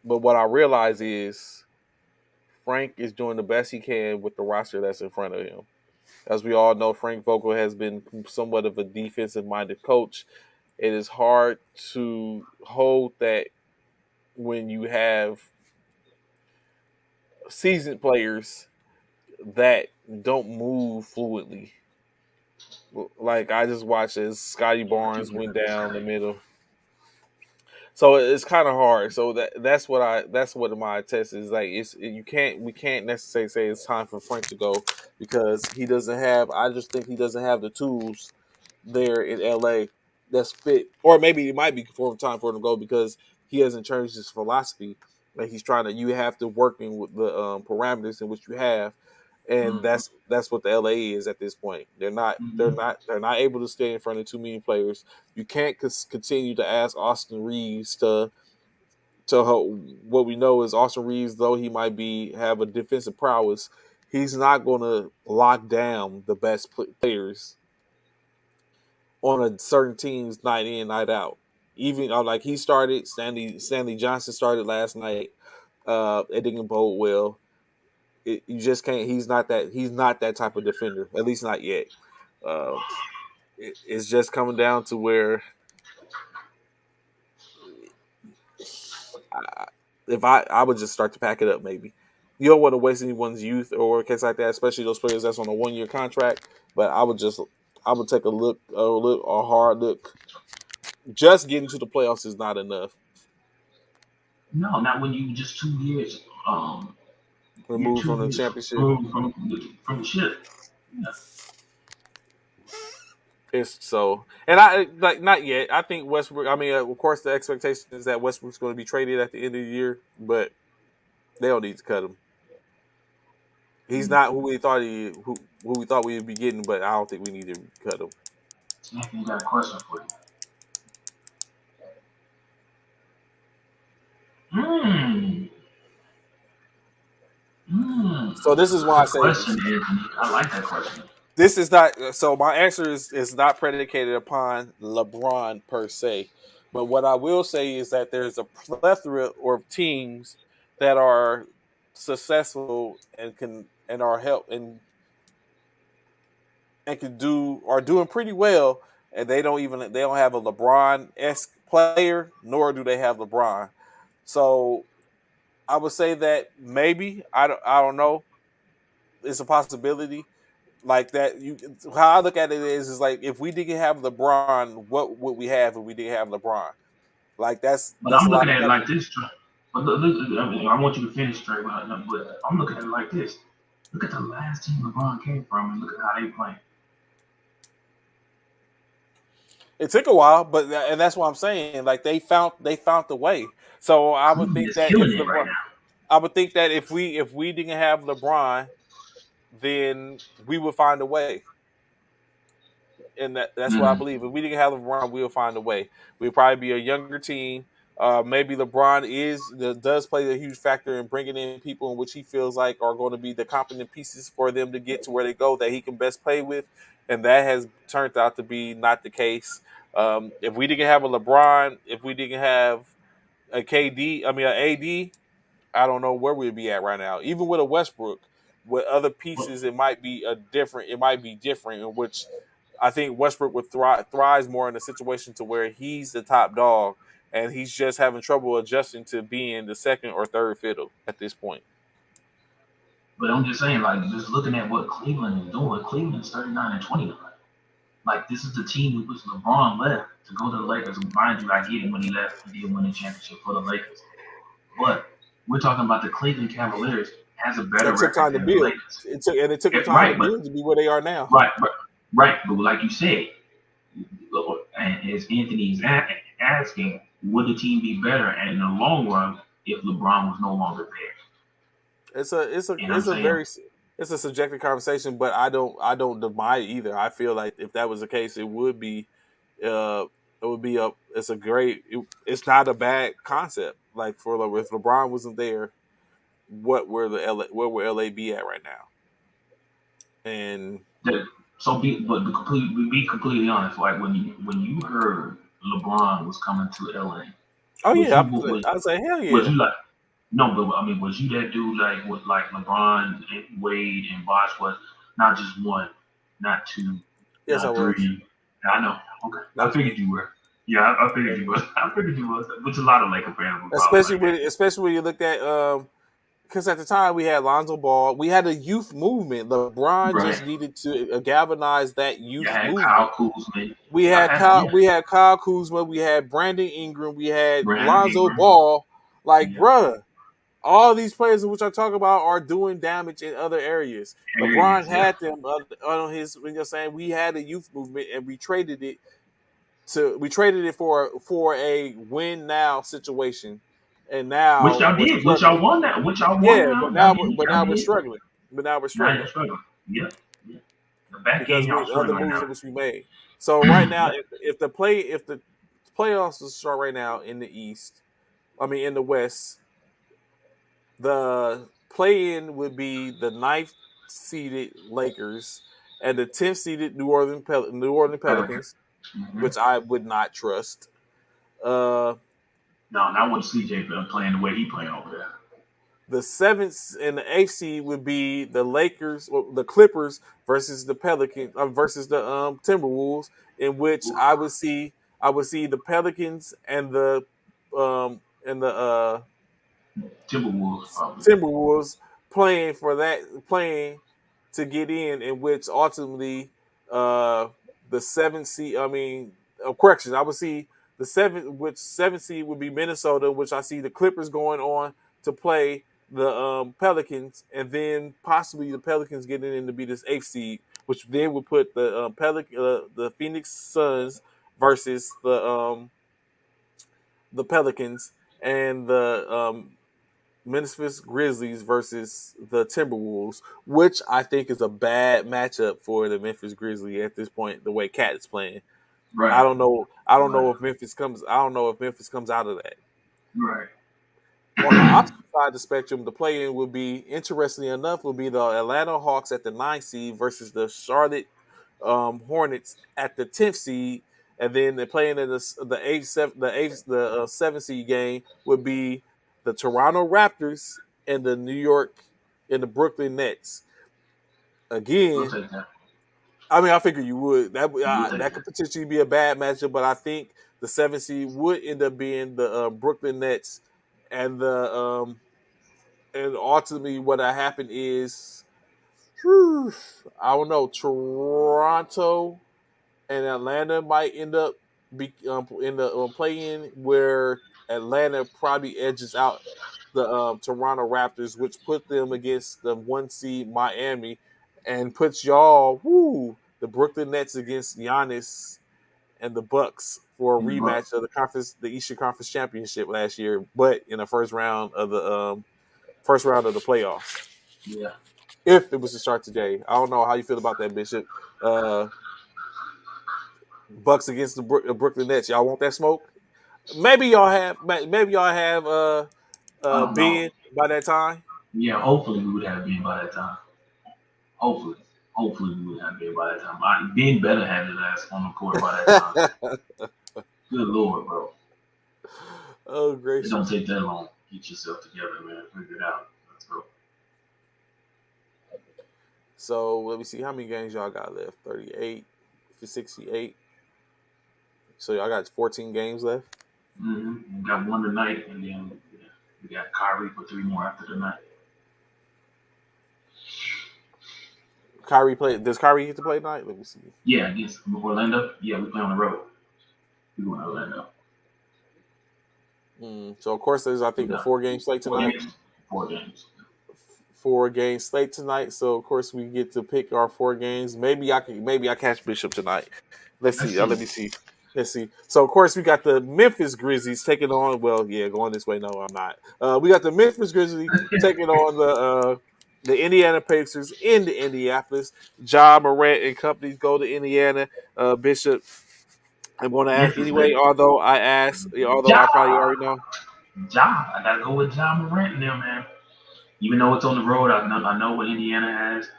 But what I realize is Frank is doing the best he can with the roster that's in front of him. As we all know, Frank Vogel has been somewhat of a defensive minded coach. It is hard to hold that when you have seasoned players that don't move fluidly. Like I just watched as Scotty Yeah, I Barnes think went that's down the crazy. middle. So it's kind of hard. So that's what my test is like. It's you can't we can't necessarily say it's time for Frank to go because he doesn't have. I just think he doesn't have the tools there in LA that's fit, or maybe it might be for time for him to go because he hasn't changed his philosophy. Like he's trying to, you have to work in with the parameters in which you have, and Mm-hmm. that's what the LA is at this point. Mm-hmm. They're not able to stay in front of too many players. You can't continue to ask Austin Reeves to what we know is Austin Reeves, though he might be have a defensive prowess, he's not going to lock down the best players on a certain team's night in night out. Even like he started, Stanley Johnson started last night. It didn't bode well. You just can't. He's not that. He's not that type of defender. At least not yet. Uh, it's just coming down to where I, if I would just start to pack it up. Maybe you don't want to waste anyone's youth or a case like that, especially those players that's on a 1 year contract. But I would take a hard look. Just getting to the playoffs is not enough. No, not when you just 2 years. You're Removed two from the years championship. from the ship. Yeah. It's so, and I like not yet. I think Westbrook. I mean, of course, the expectation is that Westbrook's going to be traded at the end of the year, but they don't need to cut him. He's not who we thought we'd be getting, but I don't think we need to cut him. Anthony got a question for you. So this is why I Good say question, Anthony. I like that question. this is not. So my answer is not predicated upon LeBron per se, but what I will say is that there's a plethora of teams that are successful and can and are help and can do are doing pretty well, and they don't have a LeBron esque player, nor do they have LeBron. So I would say that maybe I don't know. It's a possibility like that. You how I look at it is like if we didn't have LeBron, what would we have if we didn't have LeBron? Like But that's I'm a lot looking of at it money. like this. But look, I mean, I want you to finish straight, but I'm looking at it like this. Look at the last team LeBron came from, and look at how they play. It took a while, but and that's what I'm saying. Like they found the way. So Cleveland is killing it right now. I would think that if we didn't have LeBron, then we would find a way. And that's what I Mm-hmm. believe. If we didn't have LeBron, we'll find a way. We'll probably be a younger team. Maybe LeBron does play a huge factor in bringing in people in which he feels like are going to be the competent pieces for them to get to where they go that he can best play with, and that has turned out to be not the case. If we didn't have a LeBron, if we didn't have a KD, I mean an AD, I don't know where we'd be at right now. Even with a Westbrook, with other But, pieces, it might be a different. It might be different, in which I think Westbrook would thrives more in a situation to where he's the top dog, and he's just having trouble adjusting to being the second or third fiddle at this point. but I'm just saying, like, just looking at what Cleveland is doing. Cleveland's 39-29. Like, this is the team in which LeBron left to go to the Lakers. Mind you, I get it when he left, he did win a championship for the Lakers. But we're talking about the Cleveland Cavaliers has a better It took record time to than the build. Lakers. It took them time to Right, but build to be where they are now. right, right. But like you said, and as Anthony is asking, would the team be better in the long run if LeBron was no longer there? And I'm It's a saying, very it's a subjective conversation, but I don't deny it either. I feel like if that was the case, uh it would be a it's a great it's not a bad concept. Like for if LeBron wasn't there, where would LA be at right now? And that, so be completely honest. Like when you heard LeBron was coming to LA, oh was yeah, you I'd say hell was yeah. you like no? But I mean, was you that dude like with like LeBron and Wade and Bosh was not just one, not two, Yes, I not was. three. I know. Okay, That I was figured me. you were. Yeah, I figured you was. I figured you was. Which a lot of Laker fans were probably like that. Especially when you looked at because at the time we had Lonzo Ball, we had a youth movement. LeBron Right. just needed to galvanize that You youth had Kyle movement. Kuzma. I had yeah. We had Kyle Kuzma, we had Brandon Ingram, we had Brandon Lonzo Ingram. Ball. Like, Yeah. bruh, all these players which I talk about are doing damage in other areas. LeBron Areas. Yeah. had them on his. When you're saying we had a youth movement and we traded it for a win now situation, and Which now y'all we're did. Which y'all struggling. won that. Which y'all won Yeah, now. Y'all did. but Y'all now we're did. struggling. But now we're Now you're struggling struggling. Yeah. Yeah. The back end because y'all we other struggling right moves now. in which we made. So right now, Yep. if the playoffs will start right now in the East, I mean in the West, the play-in would be the ninth seeded Lakers and the 10th seeded New Orleans Pelican. Pelicans, Mm-hmm. which I would not trust. Uh, No, not with CJ playing the way he playing over there. the seventh and the eighth seed would be the Lakers, or the Clippers versus the Pelicans versus the Timberwolves, in which Oof. I would see the Pelicans and the Timberwolves probably. Timberwolves playing to get in which ultimately uh the seventh seed. I mean, correction. I would see seventh seed would be Minnesota, which I see the Clippers going on to play the Pelicans, and then possibly the Pelicans getting in to be this eighth seed, which then would put the Phoenix Suns versus the Pelicans, and the Memphis Grizzlies versus the Timberwolves, which I think is a bad matchup for the Memphis Grizzlies at this point. The way Cat is playing, I Right. don't know. I don't Right. know if Memphis comes. I don't know if Memphis comes out of that. Right. On the opposite side of the spectrum, the play-in would be, interestingly enough, will be the Atlanta Hawks at the 9th seed versus the Charlotte Hornets at the 10th seed, and then the playing in the 7th seed game would be the Toronto Raptors and the New York and the Brooklyn Nets. We'll Again, take that. I mean, I figure you would. We'll take That that. could potentially be a bad matchup, but I think the 7th seed would end up being the Brooklyn Nets, and the and ultimately what happened is, whew, I don't know, Toronto and Atlanta might end up in the play-in, where Atlanta probably edges out the Toronto Raptors, which put them against the 1 seed Miami, and puts y'all, the Brooklyn Nets against Giannis and the Bucks for a In the book. rematch of the Eastern Conference Championship last year, but in the first round of the playoffs. Yeah. If it was to start today, I don't know how you feel about that, Bishop. Uh, Bucks against the Brooklyn Nets. Y'all want that smoke? Maybe y'all have I don't know. Ben by that time. Yeah. Hopefully we would have been by that time. Hopefully. Hopefully we would have been by that time. Ben better have his ass on the court by that time. Good lord, bro. Oh It don't gracious. take that long. Get yourself together, man. Figure it out. Let's go. So let me see how many games y'all got left. 38 for 68. So y'all got 14 games left. We got one tonight, and then yeah, we got Kyrie for three more after tonight. Kyrie play. Does Kyrie get to play tonight? Let me see. Yeah, against Orlando. Yeah, we play on the road. We going to Orlando. So of course there's, I We think, a got 4 game slate four tonight. games. 4 games. 4 game slate tonight. So of course we get to pick our 4 games. Maybe I catch Bishop tonight. Let's Let's see. see. Let me see. Let's see. So of course we got the Memphis Grizzlies taking on. Well, yeah, going this way. No, I'm not. We got the Memphis Grizzlies taking on the Indiana Pacers in the Indianapolis. Ja Morant and companies go to Indiana. Bishop, I'm going to ask Memphis, anyway. baby. Although Ja. I probably already know. Ja. I gotta go with Ja Morant now, man. Even though it's on the road, I know what Indiana has.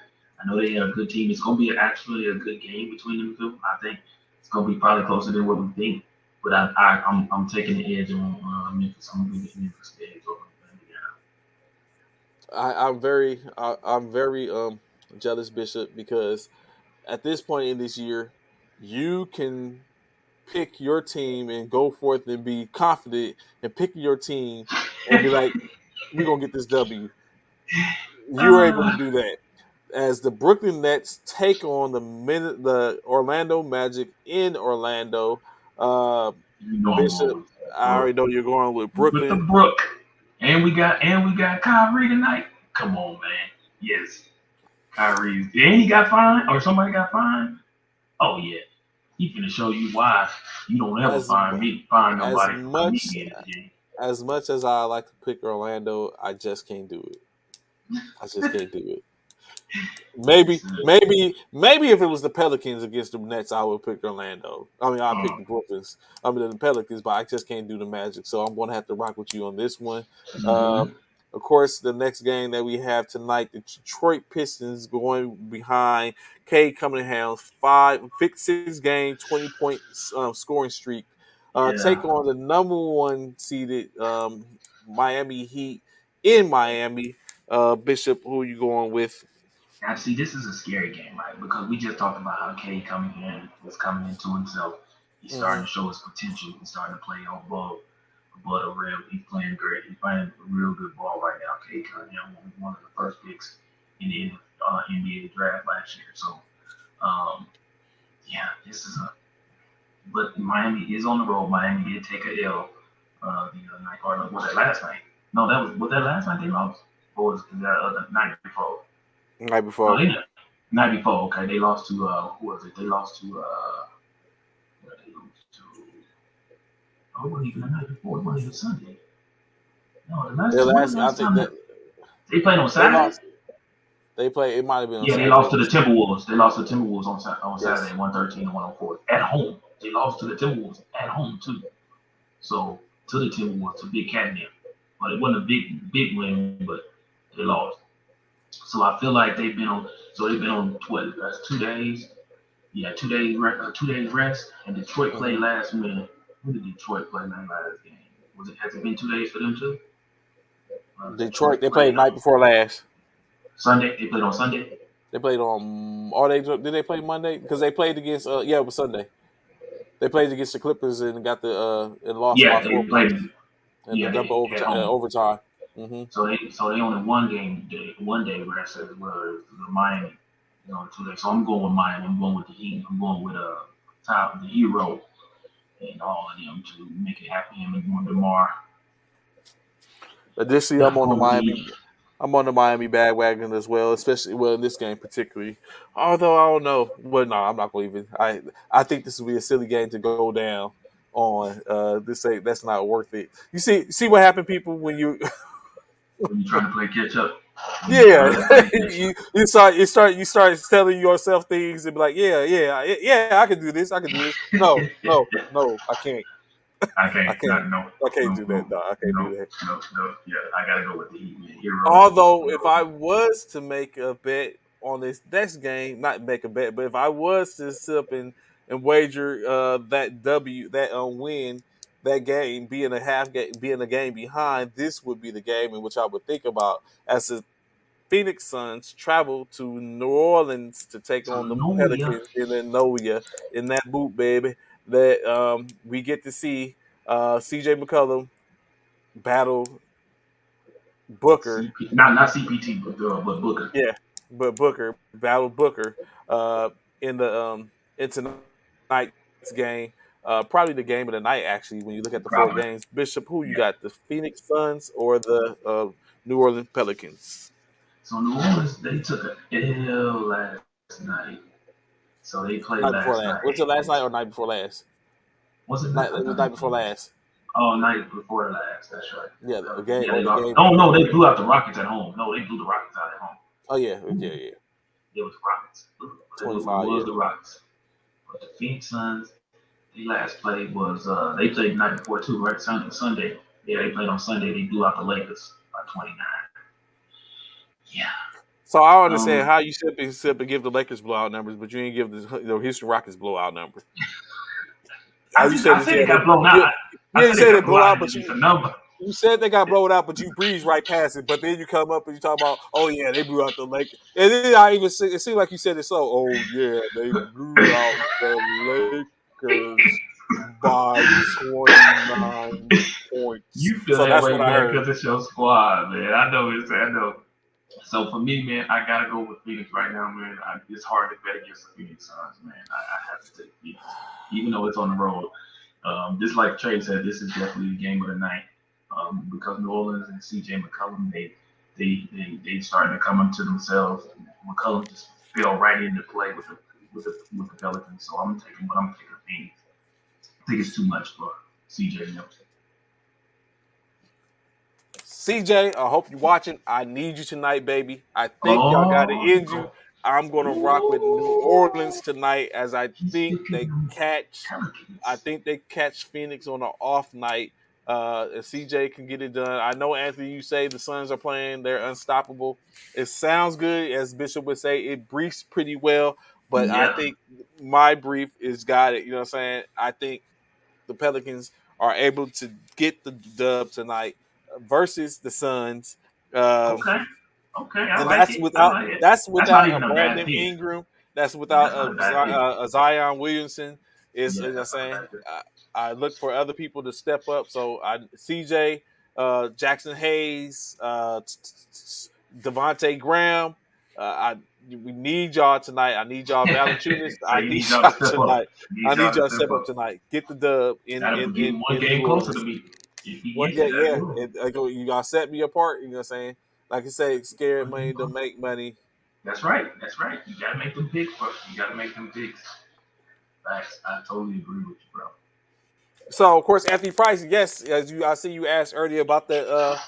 I know they have a good team. It's gonna be actually a good game between them two. I think it's gonna be probably closer than what we think. But I'm taking the edge on Memphis. I'm gonna give Memphis the edge over Indiana. I'm very jealous, Bishop, because at this point in this year, you can pick your team and go forth and be confident and pick your team and be like, we're gonna get this W. You are able to uh, do that. As the Brooklyn Nets take on the Orlando Magic in Orlando, uh, you know I'm Bishop, going with I Brook. already know you're going with With the Brooklyn. Brook. And we got Kyrie tonight. Come on, man. Yes. Kyrie. And he got fined or somebody got fined. Oh yeah. He finna show you why you don't ever As find as nobody for me much being in the game. as much as I like to pick Orlando, I just can't do it. I just can't do it. Yes, Maybe if it was the Pelicans against the Nets, I would pick Orlando. I mean, I pick the Brooklyns. I mean the Pelicans, but I just can't do the Magic. So I'm going to have to rock with you on this one. mm-hmm. Um, of course, the next game that we have tonight, the Detroit Pistons going behind Cade Cunningham's 6 game, 20-point scoring streak. Take Yeah. on the number one seeded Miami Heat in Miami. Bishop, who are you going with? Now, see, this is a scary game, right? Because we just talked about how K coming in was coming into himself. He's starting Hmm. to show his potential. He's starting to play above the rim. He's playing great. He's playing real good ball right now. K Cunningham, one of the first picks in the NBA draft last year. So, um, yeah, this is a. But Miami is on the road. Miami did take a L the other night, or was that last night? No, that was that last night they lost, or was that other night before? Night No, before. they didn't. Night before, okay, they lost to who was it? They lost to what did they lose to? Oh, it wasn't even the night before. It wasn't even Sunday. No, the Their last when the last, I last think time that they played on they Saturday? lost. They played. It might have been on Yeah, they Saturday. lost to the Timberwolves. They lost to the Timberwolves on Yes, Saturday, 113 to 104 at home. They lost to the Timberwolves at home too. So to the Timberwolves, to Big Cat and them. But it wasn't a big win, but they lost. So I feel like they've been on. So they've been on what? That's 2 days. Yeah, 2 days. 2 days rest. And Detroit played hmm last when? When did Detroit play their last game? Was it? Has it been 2 days for them too? Detroit. Detroit They played played night on before last. Sunday. They played on Sunday. They played on. Or they did they play Monday? Because they played against. Yeah, it was Sunday. They played against the Clippers and got the and lost by Yeah, they 4 points played. in the Yeah, double they at home. overtime. hmm So they only one day rest as well as the Miami. 2 days. So I'm going with Miami. I'm going with the Heat. I'm going with top the hero and all of them to make it happen. Him and Demar. Additionally, I'm going with the Heat. I'm on the Miami bandwagon as well, especially well in this game particularly. Although I don't know. Well, no, I'm not going to even. I think this will be a silly game to go down on. This ain't that's not worth it. You see what happened, people, when you When you're trying to play catch up, when you're yeah, trying to play catch up. you start telling yourself things and be like, yeah, I can do this, I can do this. No, I can't, I I can't. can't, Not no I can't no do that. no No, I can't no do that. no. Yeah, I gotta go with the Heat, man. Hero. Although, if hero. I was to make a bet on this next game, not make a bet, but if I was to sit up and wager that W, that win, that game being a being a game behind, this would be the game in which I would think about as the Phoenix Suns travel to New Orleans to take So on the no, yeah. Pelicans in Noya in that boot, baby. That we get to see CJ McCollum battle Booker. Not CPT, but Booker. Yeah, but Booker battle Booker in the in tonight's game. Probably the game of the night, actually, when you look at the four games. Probably. Bishop, who you got? Yeah. The Phoenix Suns or the New Orleans Pelicans? So New Orleans, they took a L last night. So they played Night last before night. last. Was it last night or night before last? Was it not? Night. I It was thought they night before played. last. Oh, night before last. That's right. Yeah, the game Yeah, or they the lost. game. Oh no, they blew out the Rockets at home. No, they blew the Rockets out at home. Oh yeah, Ooh, yeah. it was the Rockets. It 25. was Yeah. the Rockets. But the Phoenix Suns, they last played was they played the night before too, right? Sunday. Yeah, they played on Sunday. They blew out the Lakers by 29. Yeah. So I understand Um, how you sit and give the Lakers blowout numbers, but you ain't give the Houston Rockets blowout number. All you said I is said they got blown out. yeah, I yeah. You said they said they got blown blow out. out, And but it's just a number. you said they got blown out, but you breezed right past it. But then you come up and you talk about, oh yeah, they blew out the Lakers, and then it seemed like you said it so. Oh yeah, they blew out the Lakers by 29 points. You feel So that that's way, what I man, heard. because it's your squad, man. I know it's. I know. So for me, man, I gotta go with Phoenix right now, man. It's hard to bet against the Phoenix Suns, man. I have to take Phoenix, even though it's on the road. Just like Trey said, this is definitely the game of the night because New Orleans and CJ McCollum, they starting to come into themselves. McCollum just fell right into play with the Pelicans, so I'm taking Phoenix. I think it's too much for CJ. CJ, I hope you're watching. I need you tonight, baby. I think y'all got it Oh, in you. I'm gonna rock with New Orleans tonight as he's picking them I Pelicans. think they catch Phoenix on an off night. And CJ can get it done. I know, Anthony, you say the Suns are playing, they're unstoppable. It sounds good, as Bishop would say. It briefs pretty well, but I Yeah. think my brief is got it. You know what I'm saying? I think the Pelicans are able to get the dub tonight versus the Suns. Um, Okay. Okay. I and like it. I like it. that's That's not without a even a bad Brandon pick. Ingram. That's without That's not a bad pick. A Zion Williamson. Is Yeah, you know what I'm that's not a saying? bad pick. I look for other people to step up. So CJ, Jackson Hayes, Devontae Graham. I we need y'all tonight. I need y'all Valanciunas. So I you need need y'all to y'all step up. tonight. You I need need y'all to y'all to step step up up. tonight. Get the dub That'll get one in game New closer to Orleans. me. If he One gets it, game, that's yeah. good. You gotta set me apart. You know what I'm saying? Like I say, scared One game money to closer. make money. That's right. That's right. You gotta make them picks, bro. You gotta make them picks. Facts. I totally agree with you, bro. So of course, Anthony Price, yes, as you I see you asked earlier about the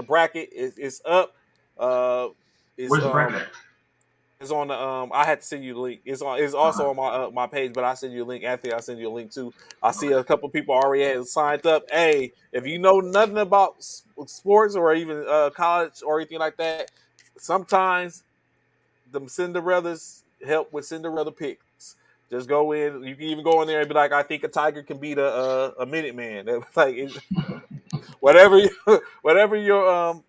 bracket is up. Uh, it's Where's the bracket at? It's on the I had to send you the link. It's Okay. also on my page, but I send you a link. Anthony, I send you a link too. I see Okay. a couple people already had signed up. Hey, if you know nothing about sports or even college or anything like that, sometimes the Cinderellas help with Cinderella picks. Just go in. You can even go in there and be like, I think a tiger can beat a minute man. Like whatever whatever your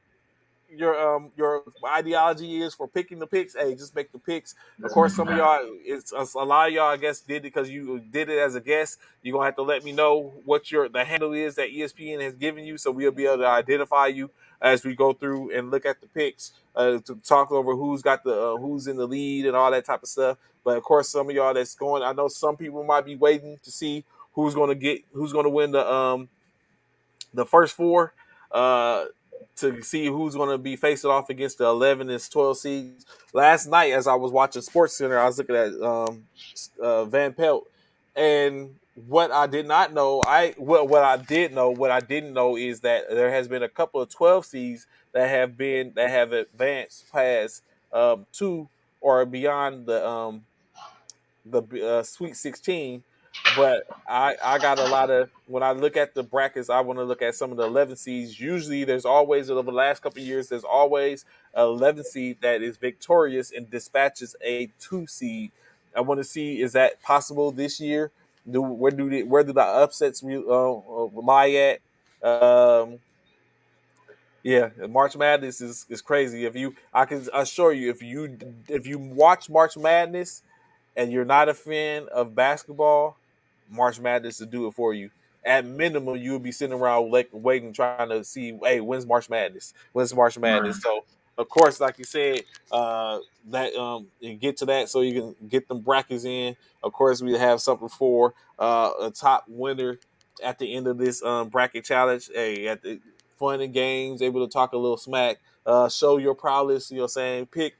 ideology is for picking the picks. Hey, just make the picks. Of Let's course, make them some of happen. y'all, it's a lot of y'all, I guess, did it because you did it as a guest. You're gonna have to let me know what the handle is that ESPN has given you, so we'll be able to identify you as we go through and look at the picks to talk over who's got the who's in the lead and all that type of stuff. But of course, some of y'all that's going, I know some people might be waiting to see who's gonna win the first four uh, to see who's going to be facing off against the 11 and 12 seeds. Last night, as I was watching Sports Center, I was looking at Van Pelt, and what I did not know, what I did know, what I didn't know is that there has been a couple of 12 seeds that have advanced past two or beyond the Sweet 16, but I got a lot of when I look at the brackets, I want to look at some of the 11 seeds. Usually, there's always over the last couple of years, there's always an 11 seed that is victorious and dispatches a 2 seed. I want to see is that possible this year? Where do the upsets lie at? Um, yeah, March Madness is crazy. If you, I can assure you, if you watch March Madness and you're not a fan of basketball, March Madness to do it for you. At minimum, you would be sitting around like waiting, trying to see, hey, when's March Madness? When's March Right. Madness? So, of course, like you said, that you get to that so you can get them brackets in. Of course, we have something for a top winner at the end of this bracket challenge. Hey, at the fun and games, able to talk a little smack, show your prowess. You know, what I'm saying pick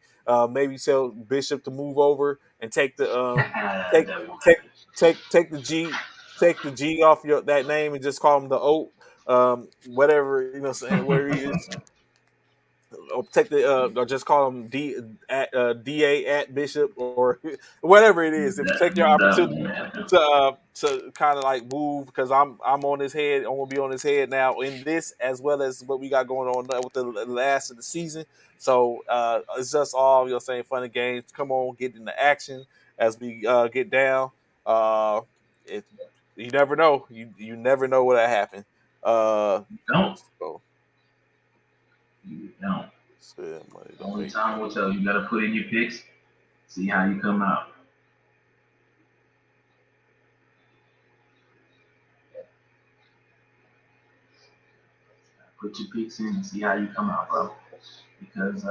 maybe tell Bishop to move over and take the take That won't take happen. take the G off your that name and just call him the Oat. Whatever you know, what I'm saying where he is, or take the or just call him DA at Bishop or whatever it is. If you take your That opportunity won't happen. to kind of like move because I'm on his head. I'm gonna be on his head now in this as well as what we got going on with the last of the season. So it's just all you're saying fun and games. Come on, get into action as we get down. Uh, it, you never know. You never know what'll happen. Uh, You don't. so, You don't. so money don't Only make time will tell. You gotta put in your picks. See how you come out. Put your picks in and see how you come out, bro. Because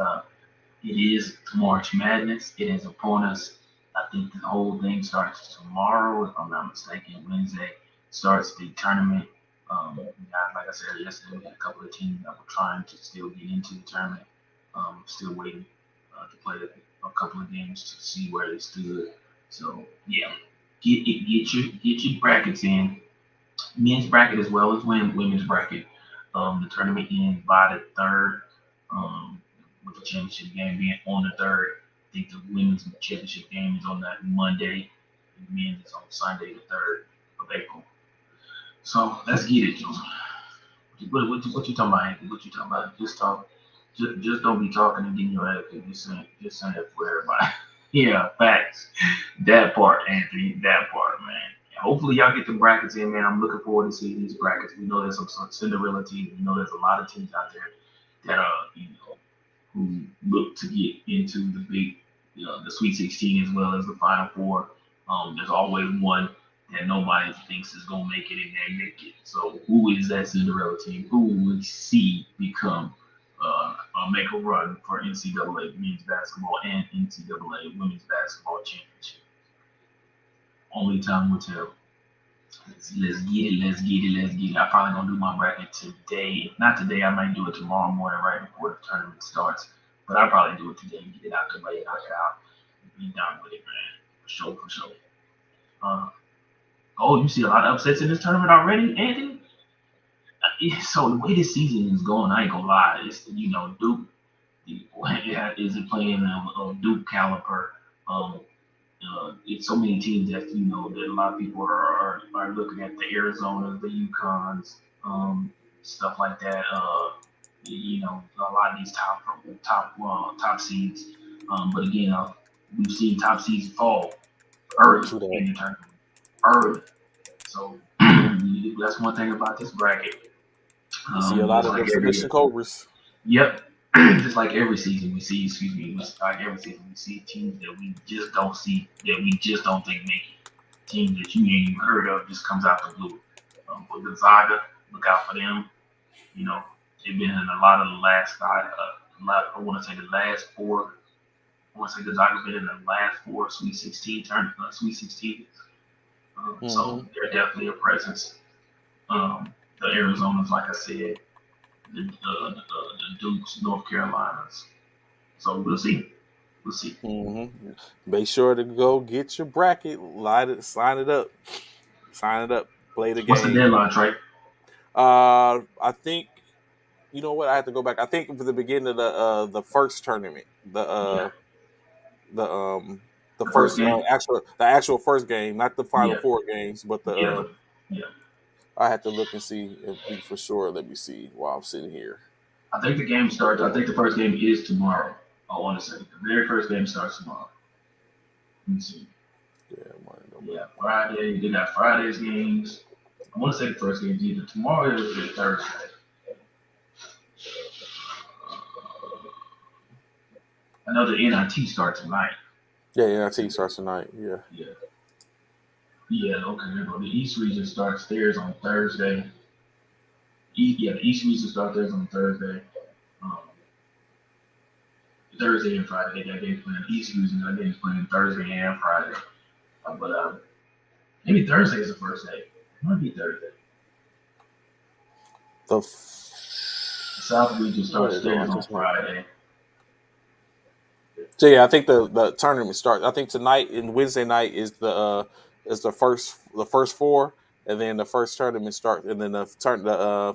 it is March Madness. It is upon us. I think the whole thing starts tomorrow, if I'm not mistaken. Wednesday starts the tournament. We got, like I said yesterday, we had a couple of teams that were trying to still get into the tournament. Still waiting to play a couple of games to see where they stood. So yeah, get your brackets in, men's bracket as well as women's bracket. The tournament ends by the third, with the championship game being on the third. I think the women's championship game is on that Monday, and the men's is on Sunday, the 3rd of April. So let's get it, Joe. What you talking about, Anthony? What you talking about? Just talk. Just don't be talking and getting your attitude. Just saying it for everybody. Yeah, facts. That part, Anthony. That part, man. Hopefully y'all get the brackets in, man. I'm looking forward to seeing these brackets. We know there's some Cinderella teams. We know there's a lot of teams out there that who look to get into the big, the Sweet 16 as well as the Final Four. There's always one that nobody thinks is gonna make it, and they make it. So who is that Cinderella team? Who will we see become make a run for NCAA men's basketball and NCAA women's basketball championship? Only time will tell. Let's get it. Let's get it. Let's get it. I'm probably gonna do my bracket today. If not today, I might do it tomorrow morning right before the tournament starts. But I'd probably do it today, get it out the way, knock it out, be done with it, man. For sure, for sure. Uh, oh, you see a lot of upsets in this tournament already, Anthony? So the way this season is going, I ain't gonna lie. It's Duke. Is it playing a Duke caliber? Um, it's so many teams that that a lot of people are looking at the Arizonas, the UConns, stuff like that. A lot of these top seeds. But again, we've seen top seeds fall early True that. in the tournament, early. So that's one thing about this bracket. You see a lot Just of like them every submission cobras. Yep. Just like every season we see, excuse me, just like every season we see teams that we just don't see, that we just don't think make it. Teams that you ain't even heard of just comes out the blue. But Gonzaga, look out for them. You know, they've been in a lot of the last I want to say the last four. I want to say Gonzaga's been in the last four Sweet 16 tournament, Sweet 16. So Hmm. they're definitely a presence. The Arizonas, like I said, the Dukes, North Carolinas. So we'll see. We'll see. Hmm. Make sure to go get your bracket, light it, sign it up, play the What's the game. deadline, Trey? I think you know what I have to go back. I think for the beginning of the first tournament, Yeah, the um the the first first game. actual first game, not the final Yeah, four games, but the yeah, but yeah. I have to look and see and be for sure. Let me see while I'm sitting here. I think the game starts. I think the first game is tomorrow. I want to say the very first game starts tomorrow. Let me see. Yeah, money don't Yeah, make money. Friday. They got Friday's games. I want to say the first game is either tomorrow or Thursday. I know the NIT starts tonight. Yeah, NIT starts tonight. Yeah. Yeah, yeah. Okay, there you go. The East region starts theirs on Thursday. Yeah, the East region starts theirs on Thursday. Um, Thursday and Friday. They got games playing East region. Got games playing Thursday and Friday. But maybe Thursday is the first day. It might be Thursday. The The South region where starts it go? I theirs on just had. Friday. So yeah, I think the tournament starts. I think tonight and Wednesday night is the first four, and then the first tournament starts, and then the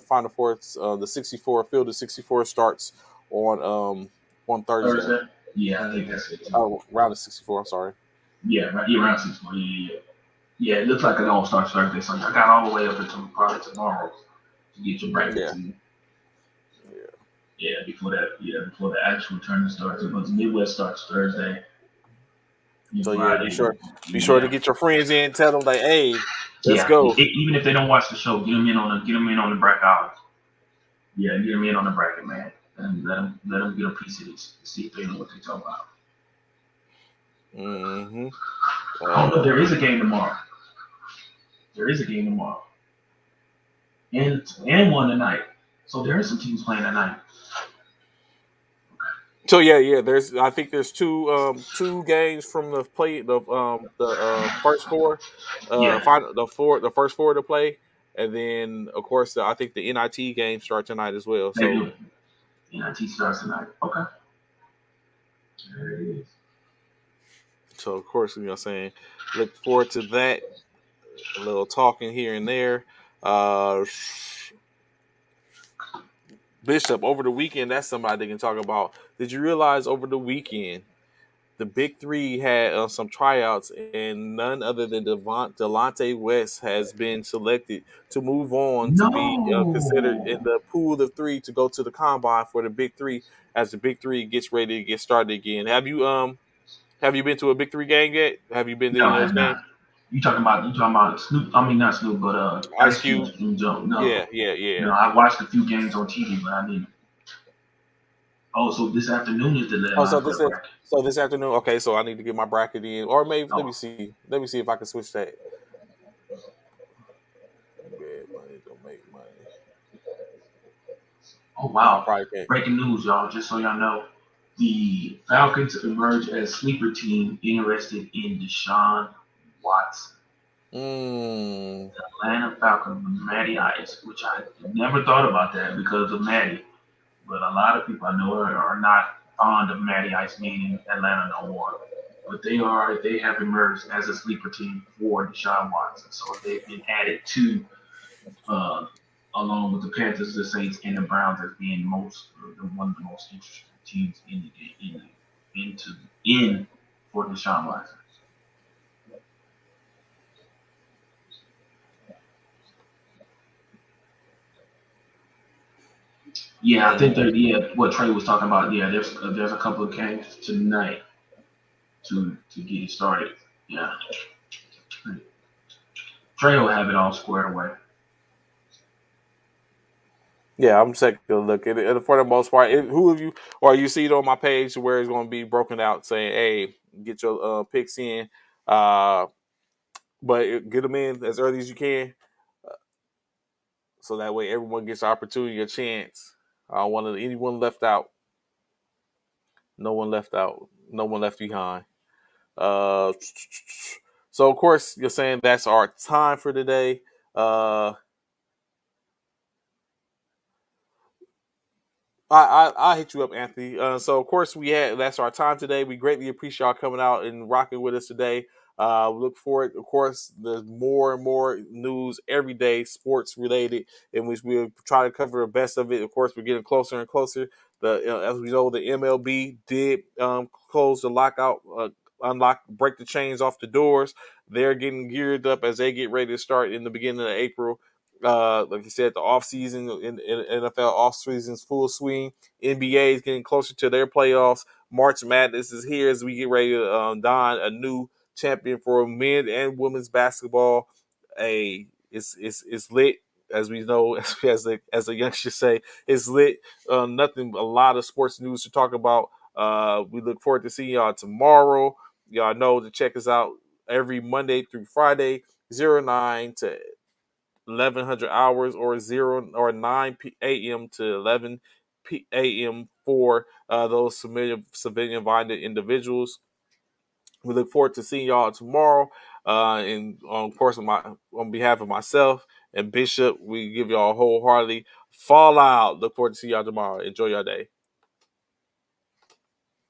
final four, the 64 field of 64 starts on Thursday. Thursday? Yeah, I think Hmm. that's it too. Oh, round of 64. I'm sorry. Yeah, right, yeah, around 6 months. Yeah, yeah, yeah. Yeah, it looks like it all starts Thursday. So I got all the way up until probably tomorrow to get your brackets Yeah, in. yeah. Before the actual tournament starts. Because Midwest starts Thursday and So yeah, be Friday. sure be sure to Yeah, get your friends in. Tell them like, hey, let's yeah. go. Even if they don't watch the show, get them in on the bracket. Yeah, get them in on the bracket, man, and let them get a piece of this. See if they know what they're talking about. Hmm. Oh, but there is a game tomorrow. There is a game tomorrow, and one tonight. So there are some teams playing tonight. So yeah. I think there's two games from the first four, Yeah, the first four to play, and then of course I think the NIT games start tonight as well. they So do. NIT starts tonight. Okay, there it is. of course what I'm saying, look forward to that. A little talking here and there. Uh, Bishop over the weekend. That's somebody they can talk about. Did you realize over the weekend the Big Three had some tryouts, and none other than Delonte West has been selected to move on to be considered in No, the pool of three to go to the combine for the Big Three as the Big Three gets ready to get started again. Have you been to a Big Three game yet? Have you been to no, any of I those have games? not. You talking about Snoop? I mean not Snoop, but Ice Ice Cube Cube. and Joe. No, Yeah. no. I watched a few games on TV, but I didn't. Oh, so this afternoon is the Oh, deadline for the bracket. so this afternoon. Okay, so I need to get my bracket in, or maybe let me Oh, see. Let me see if I can switch that. Bet money don't make money. oh Nah, I wow! probably can't. Breaking news, y'all. Just so y'all know, the Falcons emerge as sleeper team interested in Deshaun Watson. Mm, Atlanta Falcons with Matty Ice, which I never thought about that because of Matty. But a lot of people I know are not. fond of Matty Ice meaning Atlanta no more. But they have emerged as a sleeper team for Deshaun Watson. So they've been added to uh, along with the Panthers, the Saints, and the Browns as being one of the most interesting teams into in for Deshaun Watson. Yeah, I think Mm-hmm. that what Trey was talking about. Yeah, there's a couple of games tonight to get it started. Yeah, Trey will have it all squared away. Yeah, I'm taking a look at it. And for the most part, who of you, or you see it on my page where it's going to be broken out saying, "Hey, get your picks in," uh, but get them in as early as you can, so that way everyone gets an opportunity, a chance. I don't want anyone left out. No one left out. No one left behind. Uh, so of course you're saying that's our time for today. I hit you up, Anthony. So of course that's our time today. We greatly appreciate y'all coming out and rocking with us today. We look forward, of course, there's more and more news every day, sports related, in which we'll try to cover the best of it. Of course, we're getting closer and closer. As we know, the MLB did close the lockout, unlock, break the chains off the doors. They're getting geared up as they get ready to start in the beginning of April. Like you said, the off season in NFL off season's full swing. NBA is getting closer to their playoffs. March Madness is here as we get ready to don a new champion for men and women's basketball. It's lit, as we know, as the youngsters say, it's lit. Nothing, a lot of sports news to talk about. We look forward to seeing y'all tomorrow. Y'all know to check us out every Monday through Friday, 09 to 1100 hours, or 9 a.m. to 11 a.m. for those civilian minded individuals. We look forward to seeing y'all tomorrow. And of course, on behalf of myself and Bishop, we give y'all wholeheartedly fall out. Look forward to see y'all tomorrow. Enjoy your day.